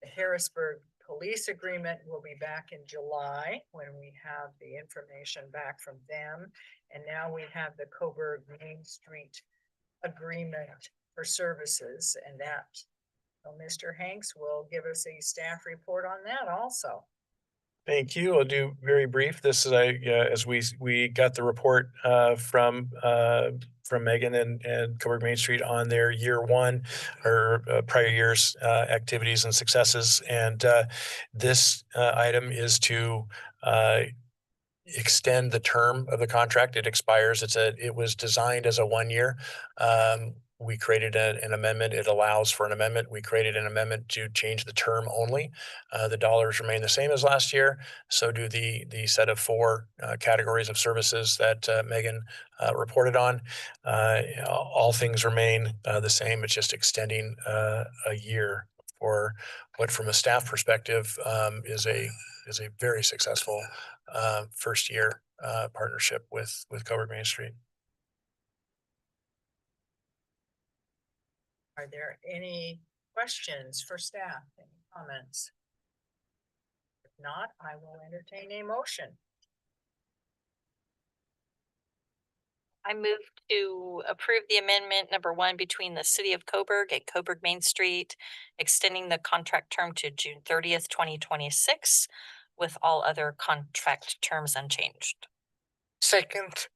The Harrisburg Police Agreement will be back in July when we have the information back from them. And now we have the Coburg Main Street Agreement for services, and that, well, Mr. Hanks will give us a staff report on that also. Thank you. I'll do very brief. This is as we got the report from Megan and Coburg Main Street on their year one or prior years activities and successes, and this item is to extend the term of the contract. It expires. It was designed as a 1 year. We created an amendment. It allows for an amendment. We created an amendment to change the term only. The dollars remain the same as last year. So do the set of 4 categories of services that Megan reported on. All things remain the same. It's just extending a year for what from a staff perspective, is a very successful, first year, partnership with Coburg Main Street. Are there any questions for staff? Any comments? If not, I will entertain a motion. I move to approve the amendment number 1 between the city of Coburg and Coburg Main Street, extending the contract term to June 30th, 2026, with all other contract terms unchanged. Second.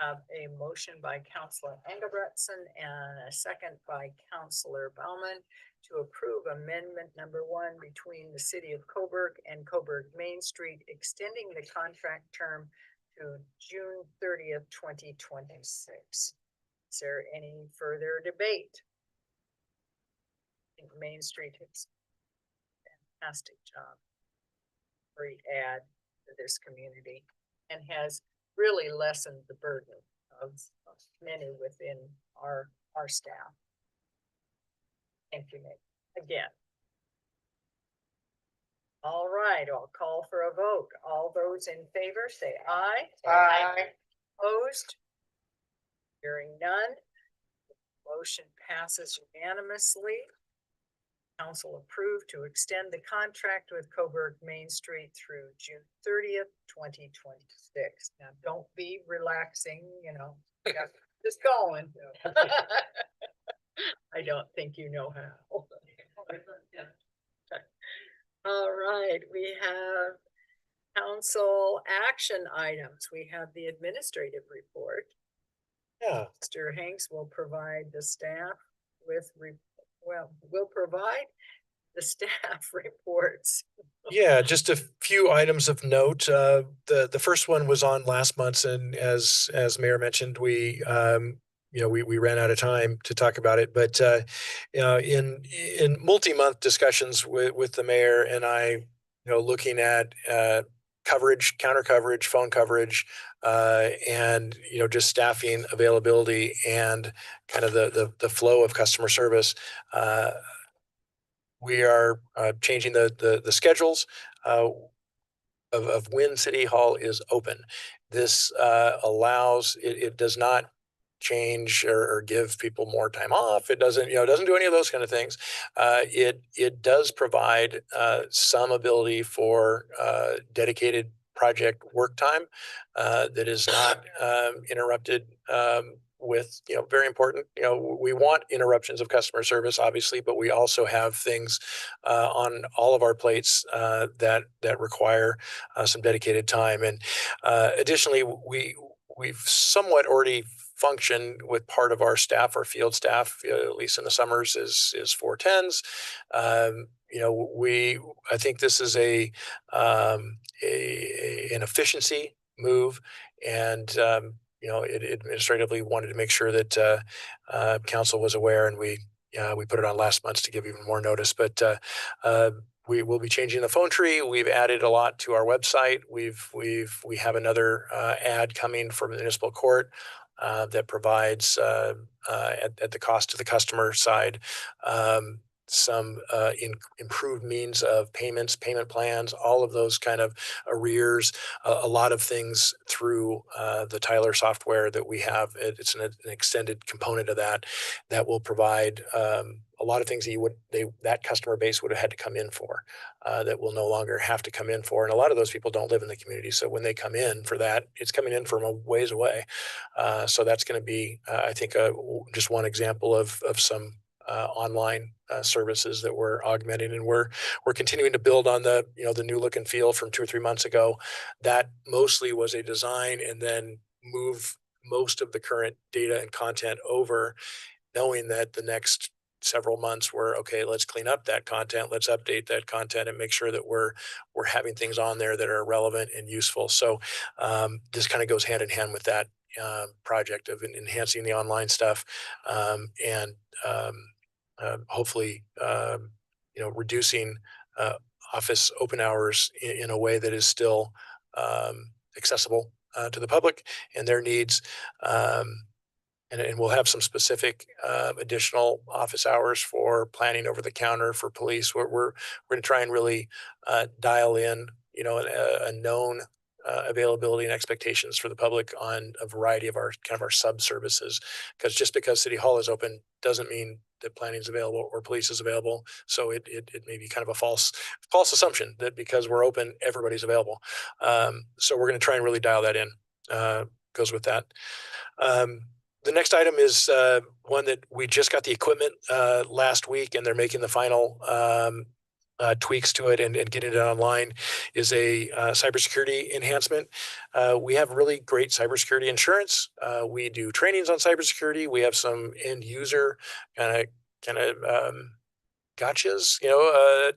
A motion by Counselor Engelbretson and a second by Counselor Bauman to approve amendment number 1 between the city of Coburg and Coburg Main Street, extending the contract term to June 30th, 2026. Is there any further debate? I think Main Street has a fantastic job. Great add to this community and has really lessened the burden of many within our staff. Thank you, Nick, again. All right, I'll call for a vote. All those in favor say aye. Aye. Opposed? Hearing none. Motion passes unanimously. Council approved to extend the contract with Coburg Main Street through June 30th, 2026. Now, don't be relaxing, just going. I don't think you know how. All right, we have council action items. We have the administrative report. Yeah. Mr. Hanks will provide the staff with, will provide the staff reports. Yeah, just a few items of note. The first one was on last month's, and as Mayor mentioned, we ran out of time to talk about it. But in multi-month discussions with the mayor and I, looking at coverage, counter coverage, phone coverage, and just staffing availability and kind of the flow of customer service. We are changing the schedules of when City Hall is open. This allows, it does not change or give people more time off. It doesn't do any of those kind of things. It does provide some ability for dedicated project work time that is not interrupted with, very important, we want interruptions of customer service, obviously, but we also have things on all of our plates that require some dedicated time. And additionally, we've somewhat already functioned with part of our staff, our field staff, at least in the summers, is 410s. I think this is an efficiency move, and it administratively wanted to make sure that council was aware, and we put it on last month to give even more notice. But we will be changing the phone tree. We've added a lot to our website. We have another ad coming from the municipal court that provides at the cost to the customer side some improved means of payments, payment plans, all of those kind of arrears, a lot of things through the Tyler software that we have. It's an extended component of that will provide a lot of things that that customer base would have had to come in for, that will no longer have to come in for. And a lot of those people don't live in the community. So when they come in for that, it's coming in from a ways away. So that's going to be, I think, just one example of some online services that we're augmenting, and we're continuing to build on the new look and feel from 2 or 3 months ago. That mostly was a design, and then move most of the current data and content over, knowing that the next several months were okay. Let's clean up that content. Let's update that content and make sure that we're having things on there that are relevant and useful. So this kind of goes hand in hand with that project of enhancing the online stuff, and hopefully, reducing office open hours in a way that is still accessible to the public and their needs. and we'll have some specific additional office hours for planning over the counter for police. We're going to try and really dial in, a known availability and expectations for the public on a variety of our our sub services. Because just because City Hall is open doesn't mean that planning is available or police is available. So it may be kind of a false assumption that because we're open, everybody's available. So we're going to try and really dial that in. Goes with that. The next item is one that we just got the equipment last week, and they're making the final tweaks to it and getting it online. Is a cybersecurity enhancement. We have really great cybersecurity insurance. We do trainings on cybersecurity. We have some end user kind of gotchas,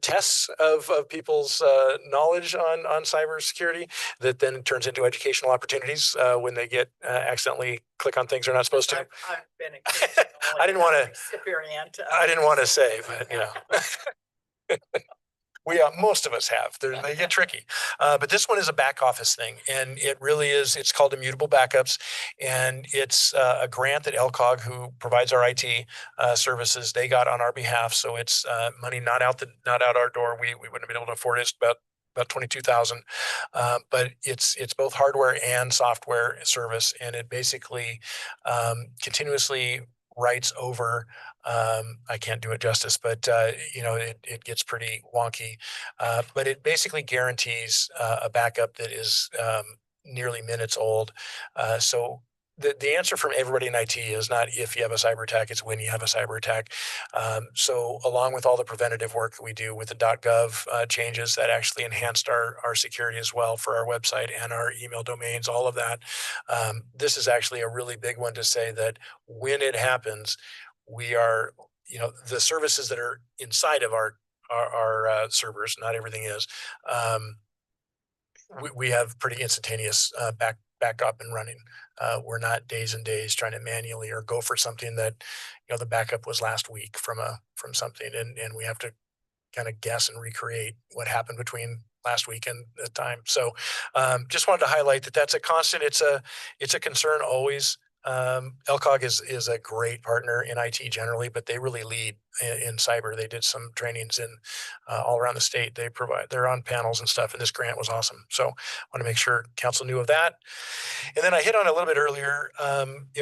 tests of people's knowledge on cybersecurity that then turns into educational opportunities when they get accidentally click on things they're not supposed to. I've been occasionally I didn't want to. recipient of I didn't want to say, but most of us have. They get tricky. But this one is a back office thing, and it really is. It's called Immutable Backups, and it's a grant that LCOG, who provides our IT services, they got on our behalf. So it's money not out our door. We wouldn't have been able to afford it. It's about 22,000, but it's both hardware and software service, and it basically continuously writes over. I can't do it justice, but it gets pretty wonky. But it basically guarantees a backup that is nearly minutes old. So the answer from everybody in IT is not if you have a cyber attack, it's when you have a cyber attack. So along with all the preventative work that we do with the .gov changes that actually enhanced our security as well for our website and our email domains, all of that. This is actually a really big one to say that when it happens, we are, the services that are inside of our servers, not everything is, we have pretty instantaneous back up and running. We're not days and days trying to manually or go for something that, the backup was last week from something, and we have to kind of guess and recreate what happened between last week and the time. So just wanted to highlight that that's a constant. It's a concern always. LCOG is a great partner in IT generally, but they really lead in cyber. They did some trainings in all around the state. They're on panels and stuff, and this grant was awesome. So I want to make sure council knew of that. And then I hit on a little bit earlier,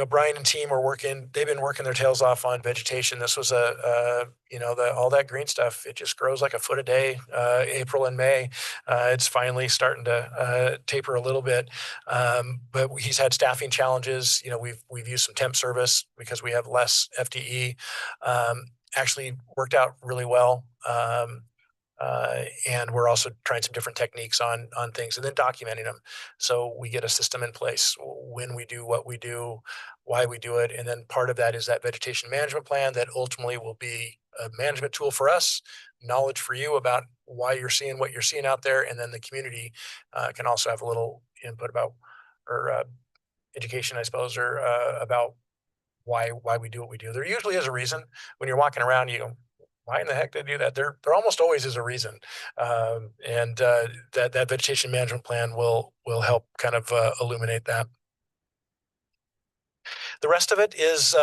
Brian and team are they've been working their tails off on vegetation. This was all that green stuff. It just grows like a foot a day, April and May. It's finally starting to taper a little bit. But he's had staffing challenges. We've used some temp service because we have less FTE. Actually worked out really well. And we're also trying some different techniques on things and then documenting them. So we get a system in place when we do what we do, why we do it. And then part of that is that vegetation management plan that ultimately will be a management tool for us, knowledge for you about why you're seeing what you're seeing out there. And then the community can also have a little input about, or education, I suppose, or about why we do what we do. There usually is a reason. When you're walking around, you go, why in the heck did they do that? There almost always is a reason. And that vegetation management plan will help kind of illuminate that. The rest of it is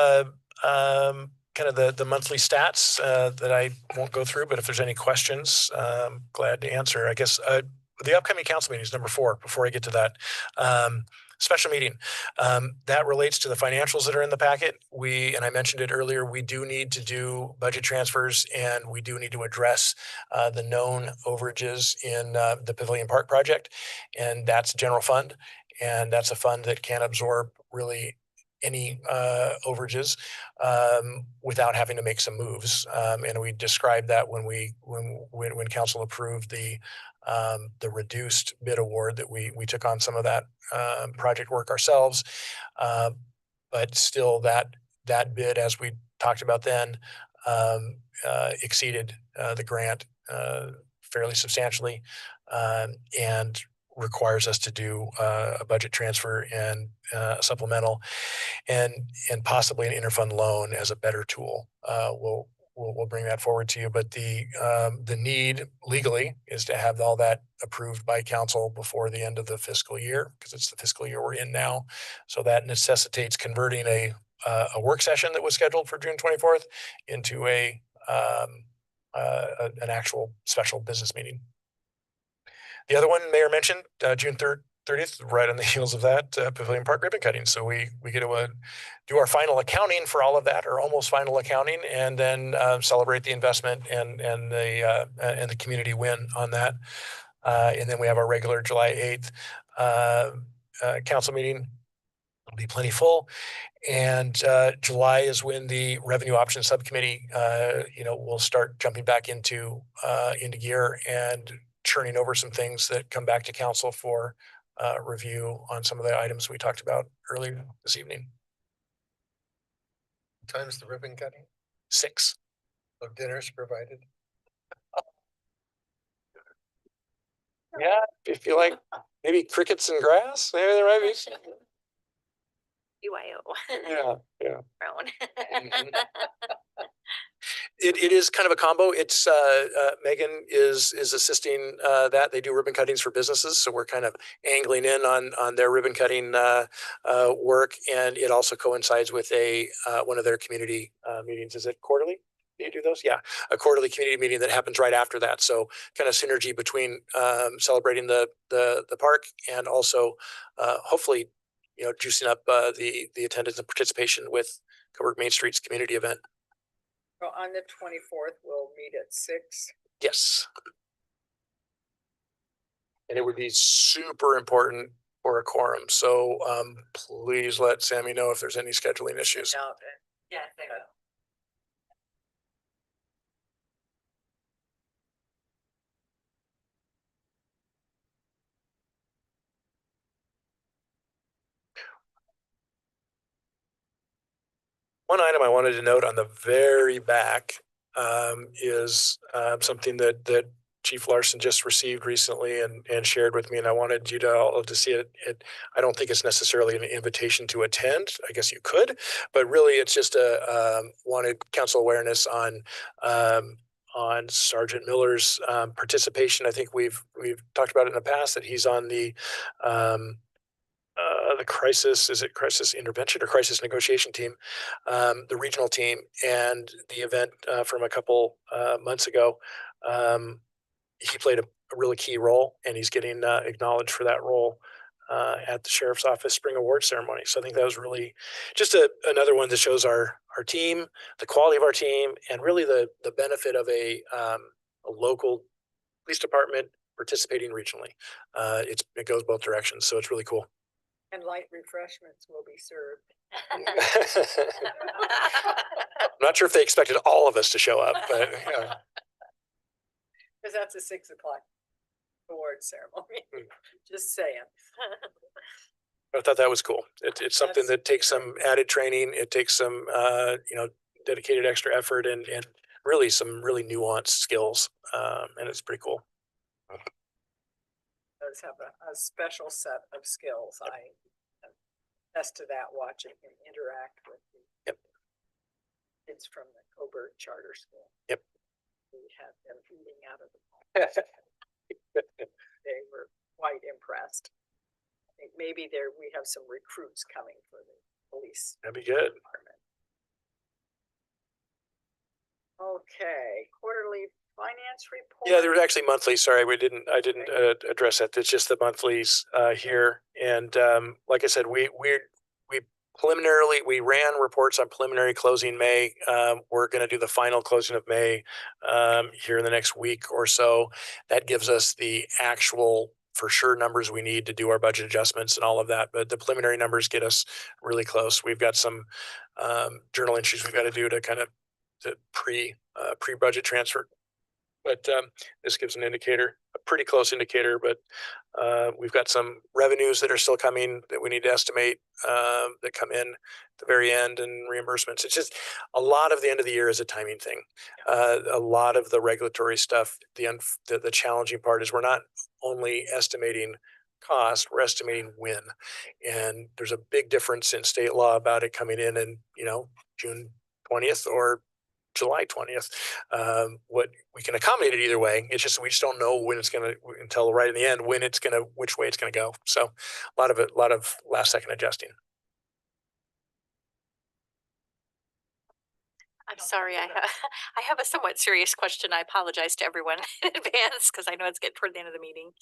kind of the monthly stats that I won't go through, but if there's any questions, glad to answer. I guess the upcoming council meeting is number 4 before I get to that. Special meeting that relates to the financials that are in the packet. And I mentioned it earlier, we do need to do budget transfers, and we do need to address the known overages in the Pavilion Park project. And that's a general fund, and that's a fund that can absorb really any overages without having to make some moves. And we described that when council approved the reduced bid award that we took on some of that project work ourselves. But still that bid, as we talked about then, exceeded the grant fairly substantially, and requires us to do a budget transfer and supplemental and possibly an interfund loan as a better tool. We'll bring that forward to you, but the need legally is to have all that approved by council before the end of the fiscal year, because it's the fiscal year we're in now. So that necessitates converting a a work session that was scheduled for June 24th into an actual special business meeting. The other one Mayor mentioned, June 30th, right on the heels of that, Pavilion Park ribbon cutting. So we get to do our final accounting for all of that, or almost final accounting, and then celebrate the investment and the community win on that. And then we have our regular July 8th council meeting. It'll be plenty full. And July is when the revenue options subcommittee, will start jumping back into gear and churning over some things that come back to council for review on some of the items we talked about earlier this evening. Time's the ribbon cutting, 6. so dinner's provided. Yeah, if you like maybe crickets and grass, maybe there might be. UIO. Yeah. Brown. It is kind of a combo. It's Megan is assisting that. They do ribbon cuttings for businesses, so we're kind of angling in on their ribbon cutting work, and it also coincides with one of their community meetings. Is it quarterly? Do you do those? Yeah, a quarterly community meeting that happens right after that. So kind of synergy between celebrating the park and also hopefully juicing up the attendance and participation with Coburg Main Street's community event. So on the 24th, we'll meet at 6. Yes. And it would be super important for a quorum. So please let Sammy know if there's any scheduling issues. Yeah. One item I wanted to note on the very back is something that Chief Larson just received recently and shared with me, and I wanted you to all to see it. I don't think it's necessarily an invitation to attend. I guess you could, but really it's just wanted council awareness on Sergeant Miller's participation. I think we've talked about it in the past that he's on the crisis intervention or crisis negotiation team, the regional team, and the event from a couple months ago. He played a really key role, and he's getting acknowledged for that role at the Sheriff's Office Spring Awards ceremony. So I think that was really just another one that shows our team, the quality of our team, and really the benefit of a local police department participating regionally. It goes both directions, so it's really cool. And light refreshments will be served. I'm not sure if they expected all of us to show up, but yeah. Because that's a 6 o'clock award ceremony. Just saying. I thought that was cool. It's something that takes some added training. It takes some, dedicated extra effort and really some really nuanced skills. And it's pretty cool. Does have a special set of skills. I attest to that watching him interact with the kids from the Coburg Charter School. Yep. We had them eating out of the bowl. They were quite impressed. I think maybe we have some recruits coming for the police. That'd be good. Department. Okay, quarterly finance report. Yeah, there was actually monthly. Sorry, I didn't address that. It's just the monthlies here. And like I said, we preliminarily ran reports on preliminary closing May. We're going to do the final closing of May here in the next week or so. That gives us the actual for sure numbers we need to do our budget adjustments and all of that. But the preliminary numbers get us really close. We've got some journal entries we've got to do to kind of pre-budget transfer. But this gives an indicator, a pretty close indicator, but we've got some revenues that are still coming that we need to estimate that come in at the very end, and reimbursements. It's just a lot of the end of the year is a timing thing. A lot of the regulatory stuff, the challenging part is we're not only estimating cost, we're estimating when. And there's a big difference in state law about it coming in June 20th or July 20th. What we can accommodate it either way. It's just we just don't know when it's going to until right in the end which way it's going to go. So a lot of last second adjusting. I'm sorry, I have a somewhat serious question. I apologize to everyone in advance because I know it's getting toward the end of the meeting.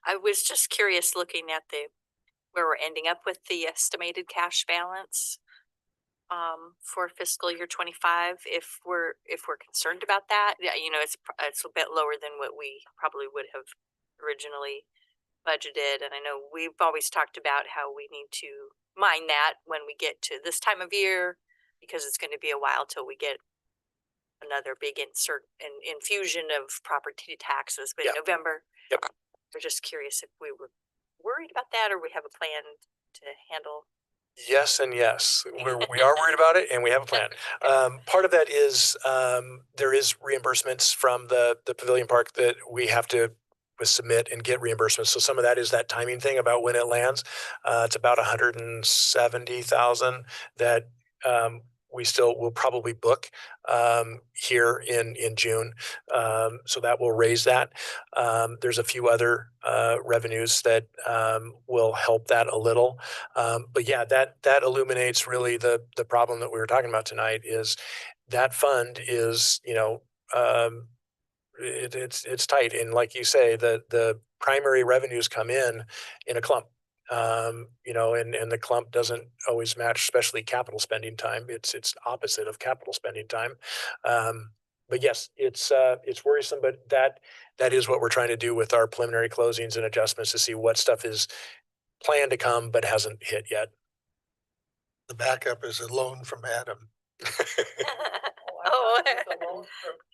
I was just curious looking at where we're ending up with the estimated cash balance for fiscal year 25, if we're concerned about that. Yeah, you know, it's a bit lower than what we probably would have originally budgeted. And I know we've always talked about how we need to mind that when we get to this time of year, because it's going to be a while till we get another big infusion of property taxes, but in Yeah. November. Yep. We're just curious if we were worried about that, or we have a plan to handle. Yes and yes. We are worried about it and we have a plan. Part of that is there is reimbursements from the pavilion park that we have to submit and get reimbursements. So some of that is that timing thing about when it lands. It's about 170,000 that we still will probably book here in June. So that will raise that. There's a few other revenues that will help that a little. But yeah, that illuminates really the problem that we were talking about tonight. Is that fund is, you know, it's tight, and like you say, the primary revenues come in a clump. You know, and the clump doesn't always match, especially capital spending time. It's opposite of capital spending time. But yes, it's worrisome, but that is what we're trying to do with our preliminary closings and adjustments to see what stuff is planned to come but hasn't hit yet. The backup is a loan from Adam. Oh. From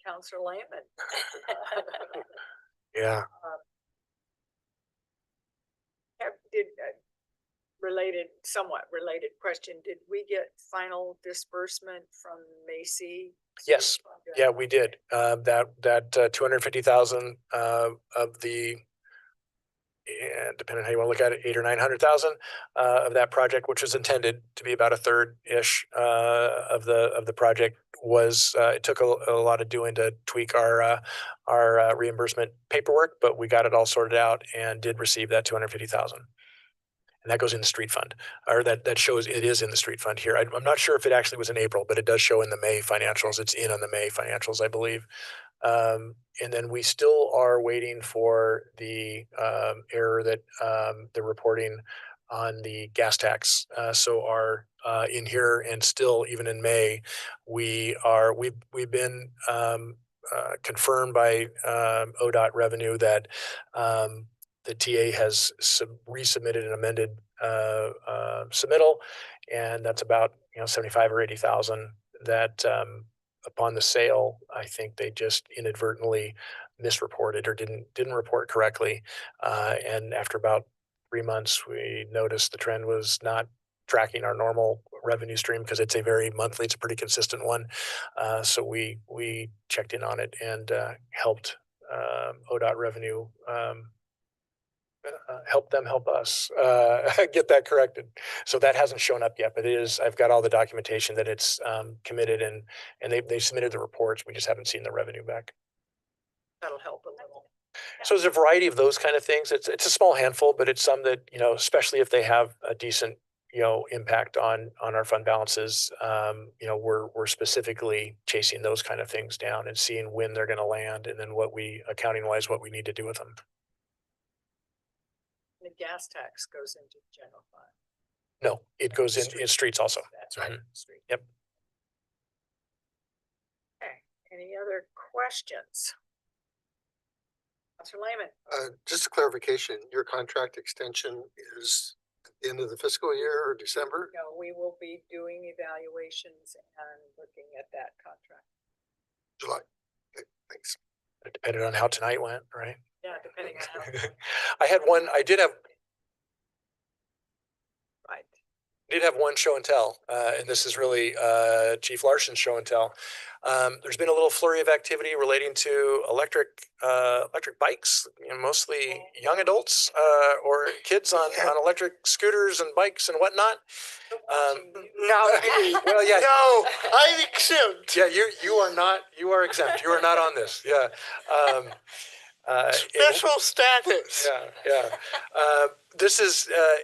Counselor Lehman. Yeah. Somewhat related question, did we get final disbursement from Macy? Yes. Yeah, we did. That 250,000 of the, and depending on how you want to look at it, 800 or 900,000 of that project, which was intended to be about a third ish of the project, was it took a lot of doing to tweak our reimbursement paperwork, but we got it all sorted out and did receive that 250,000. And that goes in the street fund, or that shows it is in the street fund here. I'm not sure if it actually was in April, but it does show in the May financials. It's in on the May financials, I believe. And then we still are waiting for the error that they're reporting on the gas tax. So our in here, and still even in May, we've been confirmed by ODOT revenue that the TA has resubmitted an amended submittal, and that's about 75 or 80,000 that upon the sale, I think they just inadvertently misreported or didn't report correctly. And after about 3 months, we noticed the trend was not tracking our normal revenue stream, because it's a pretty consistent one. So we checked in on it and helped ODOT revenue help them help us get that corrected. So that hasn't shown up yet, but it is. I've got all the documentation that it's committed, and they submitted the reports. We just haven't seen the revenue back. That'll help a little. So there's a variety of those kind of things. It's a small handful, but it's some that, especially if they have a decent impact on our fund balances. We're specifically chasing those kind of things down and seeing when they're going to land, and then accounting wise what we need to do with them. The gas tax goes into the general fund. No, it goes in streets also. That's right. Mhm. Street. Yep. Okay, any other questions? Counselor Lehman? Just a clarification, your contract extension is at the end of the fiscal year or December? No, we will be doing evaluations and looking at that contract. July. Okay, thanks. It depended on how tonight went, right? Yeah, depending on how. I did Right. have one show and tell, and this is really Chief Larson's show and tell. There's been a little flurry of activity relating to electric bikes, mostly young adults or kids on electric scooters and bikes and whatnot. Not me. Well, yeah. No, I'm exempt. Yeah, you are not. You are exempt. You are not on this. Yeah. Special status. Yeah. This is a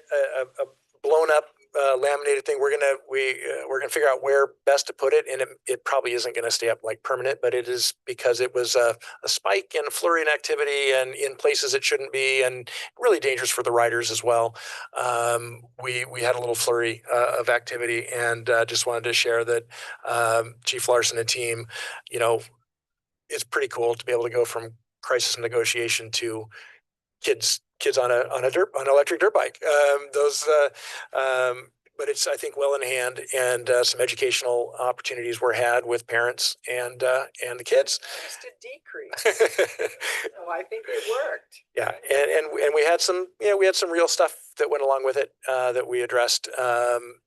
blown up laminated thing. We're gonna figure out where best to put it, and it probably isn't gonna stay up like permanent, but it is because it was a spike in flurry and activity and in places it shouldn't be, and really dangerous for the riders as well. We had a little flurry of activity, and just wanted to share that Chief Larson and team, you know, it's pretty cool to be able to go from crisis negotiation to kids on an electric dirt bike. But it's, I think, well in hand, and some educational opportunities were had with parents and the kids. Just a decrease. So I think it worked. Yeah, and we had some, we had some real stuff that went along with it that we addressed.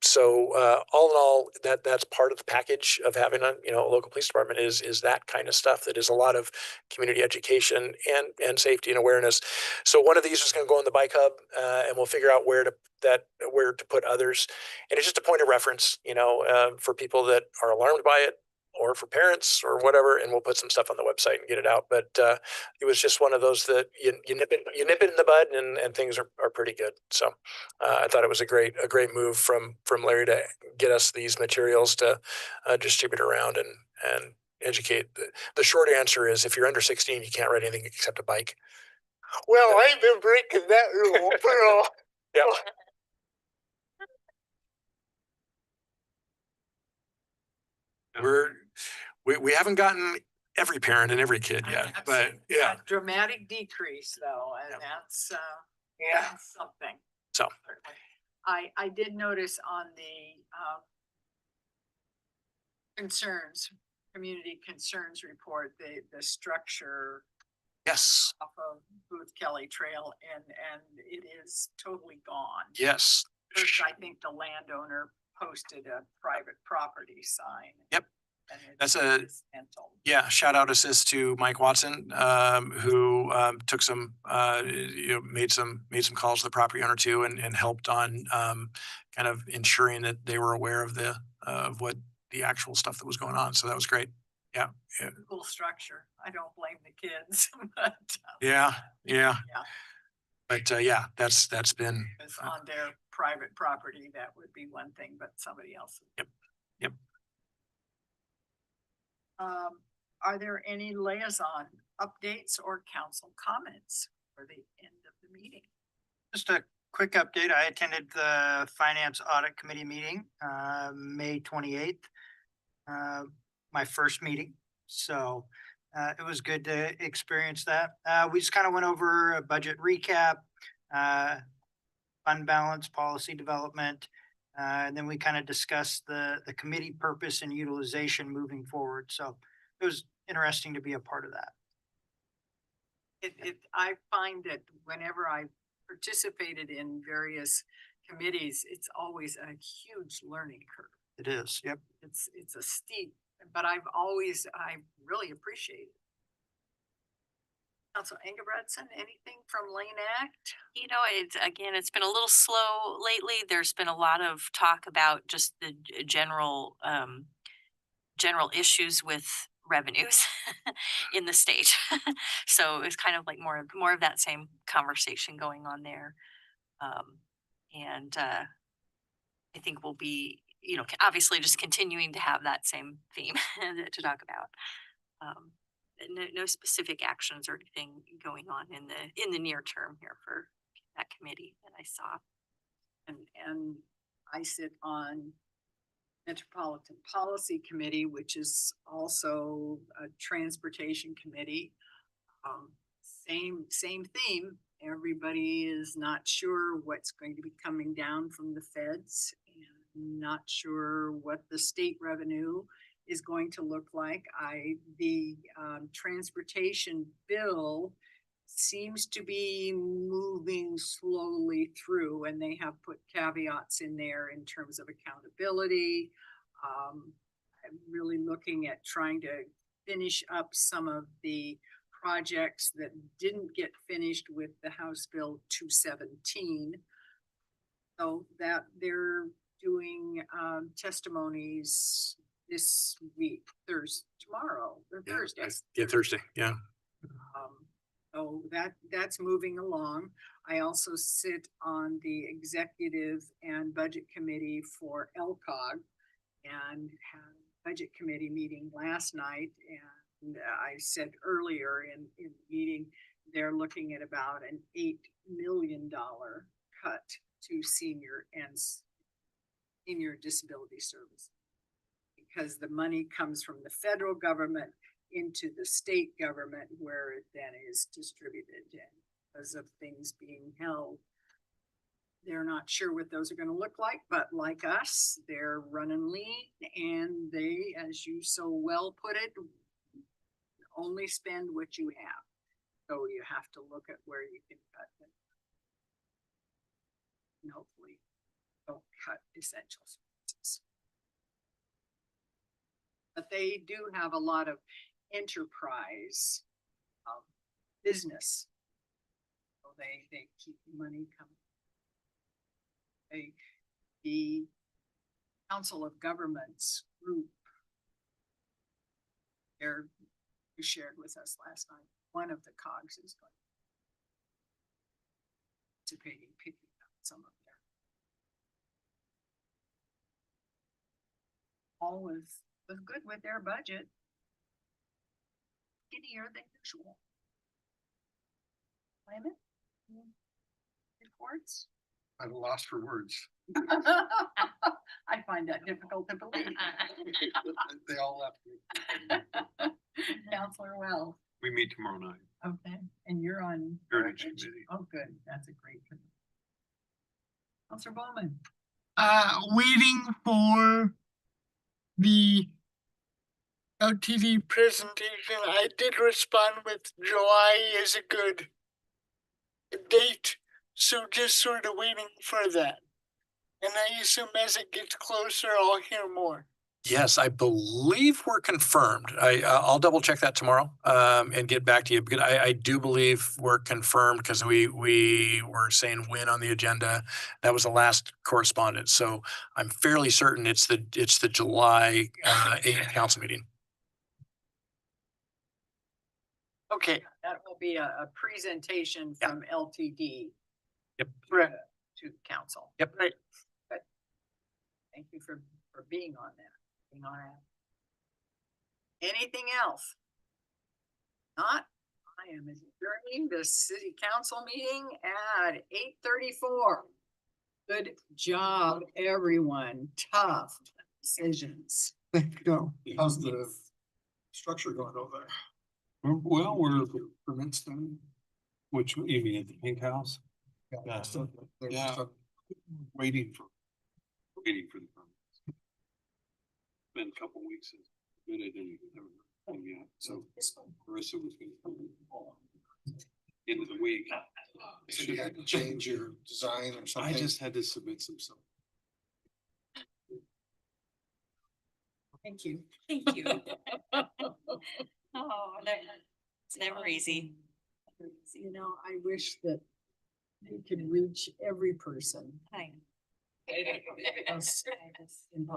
So all in all, that's part of the package of having a a local police department is that kind of stuff. That is a lot of community education and safety and awareness. So one of these is going to go in the bike hub, and we'll figure out where to put others. And it's just a point of reference, for people that are alarmed by it, or for parents or whatever, and we'll put some stuff on the website and get it out. But it was just one of those that you nip it in the bud, and things are pretty good. So I thought it was a great move from Larry to get us these materials to distribute around and educate. The short answer is, if you're under 16, you can't ride anything except a bike. Well, I've been breaking that rule for all. Yeah. We haven't gotten every parent and every kid yet, but yeah. A dramatic decrease though, and that's something. So I did notice on the community concerns report, the structure yes, off of Booth Kelly Trail, and it is totally gone. yes. First, I think the landowner posted a private property sign. Yep. And That's it's a mental. Yeah, shout out assist to Mike Watson, who took some, made some calls to the property owner too, and helped on kind of ensuring that they were aware of of what the actual stuff that was going on. So that was great. Yeah. Cool structure. I don't blame the kids, but Yeah. yeah, But that's been. it's on their private property. That would be one thing, but somebody else. Yep. Are there any liaison updates or council comments for the end of the meeting? Just a quick update. I attended the Finance Audit Committee meeting, May 28th. My first meeting. So it was good to experience that. We just kind of went over a budget recap, fund balance, policy development, and then we kind of discussed the committee purpose and utilization moving forward. So it was interesting to be a part of that. I find that whenever I participated in various committees, it's always a huge learning curve. It is. Yep. It's a steep, but I really appreciate it. Council Engebretson, anything from Lane Act? It's been a little slow lately. There's been a lot of talk about just the general issues with revenues in the state. So it's kind of like more of that same conversation going on there. And I think we'll be, obviously just continuing to have that same theme to talk about. No specific actions or anything going on in the near term here for that committee that I saw. And I sit on Metropolitan Policy Committee, which is also a transportation committee. Same theme. Everybody is not sure what's going to be coming down from the feds, and not sure what the state revenue is going to look like. The transportation bill seems to be moving slowly through, and they have put caveats in there in terms of accountability. I'm really looking at trying to finish up some of the projects that didn't get finished with the House Bill 217. So that they're doing testimonies this week, Thursday. Yeah, Thursday. Yeah. So that's moving along. I also sit on the executive and budget committee for LCOG and had a budget committee meeting last night. And I said earlier in the meeting, they're looking at about an $8 million cut to senior disability service. Because the money comes from the federal government into the state government where it then is distributed. And because of things being held, they're not sure what those are gonna look like, but like us, they're running lean and they, as you so well put it, only spend what you have. So you have to look at where you can cut them. And hopefully don't cut essential services. But they do have a lot of enterprise business. So they keep money coming. The Council of Governments group, who shared with us last night, one of the COGs is going to picking up some of their. All was good with their budget. Skinnier than usual. Climate? Reports? I'm lost for words. I find that difficult to believe. They all left me. Counselor Wells, We meet tomorrow night. okay, and you're on. Heritage Heritage? Committee. Oh, good, that's a great. Counselor Bowman. Waiting for the LTD presentation. I did respond with July is a good date, so just sort of waiting for that. And I assume as it gets closer, I'll hear more. Yes, I believe we're confirmed. I'll double check that tomorrow, and get back to you, because I do believe we're confirmed, because we were saying when on the agenda. That was the last correspondence, so I'm fairly certain it's the July 8th council meeting. Okay, That will be a presentation from LTD. Yep. right. To council. Yep. Right. Good. Thank you for being on that. Anything else? Not, I am adjourning the city council meeting at 8:34. Good job, everyone. Tough decisions. Go. How's the structure going over there? Well, we're, Permits done? which, you mean at the Pink House? Yeah. Yeah. Waiting for the permits. Been a couple weeks since, but I didn't even have one yet, so Marissa was gonna come into the week. So you had to change your design or something? I just had to submit some stuff. Thank you. Thank you. Oh, it's never easy. You know, I wish that you could reach every person. I. Us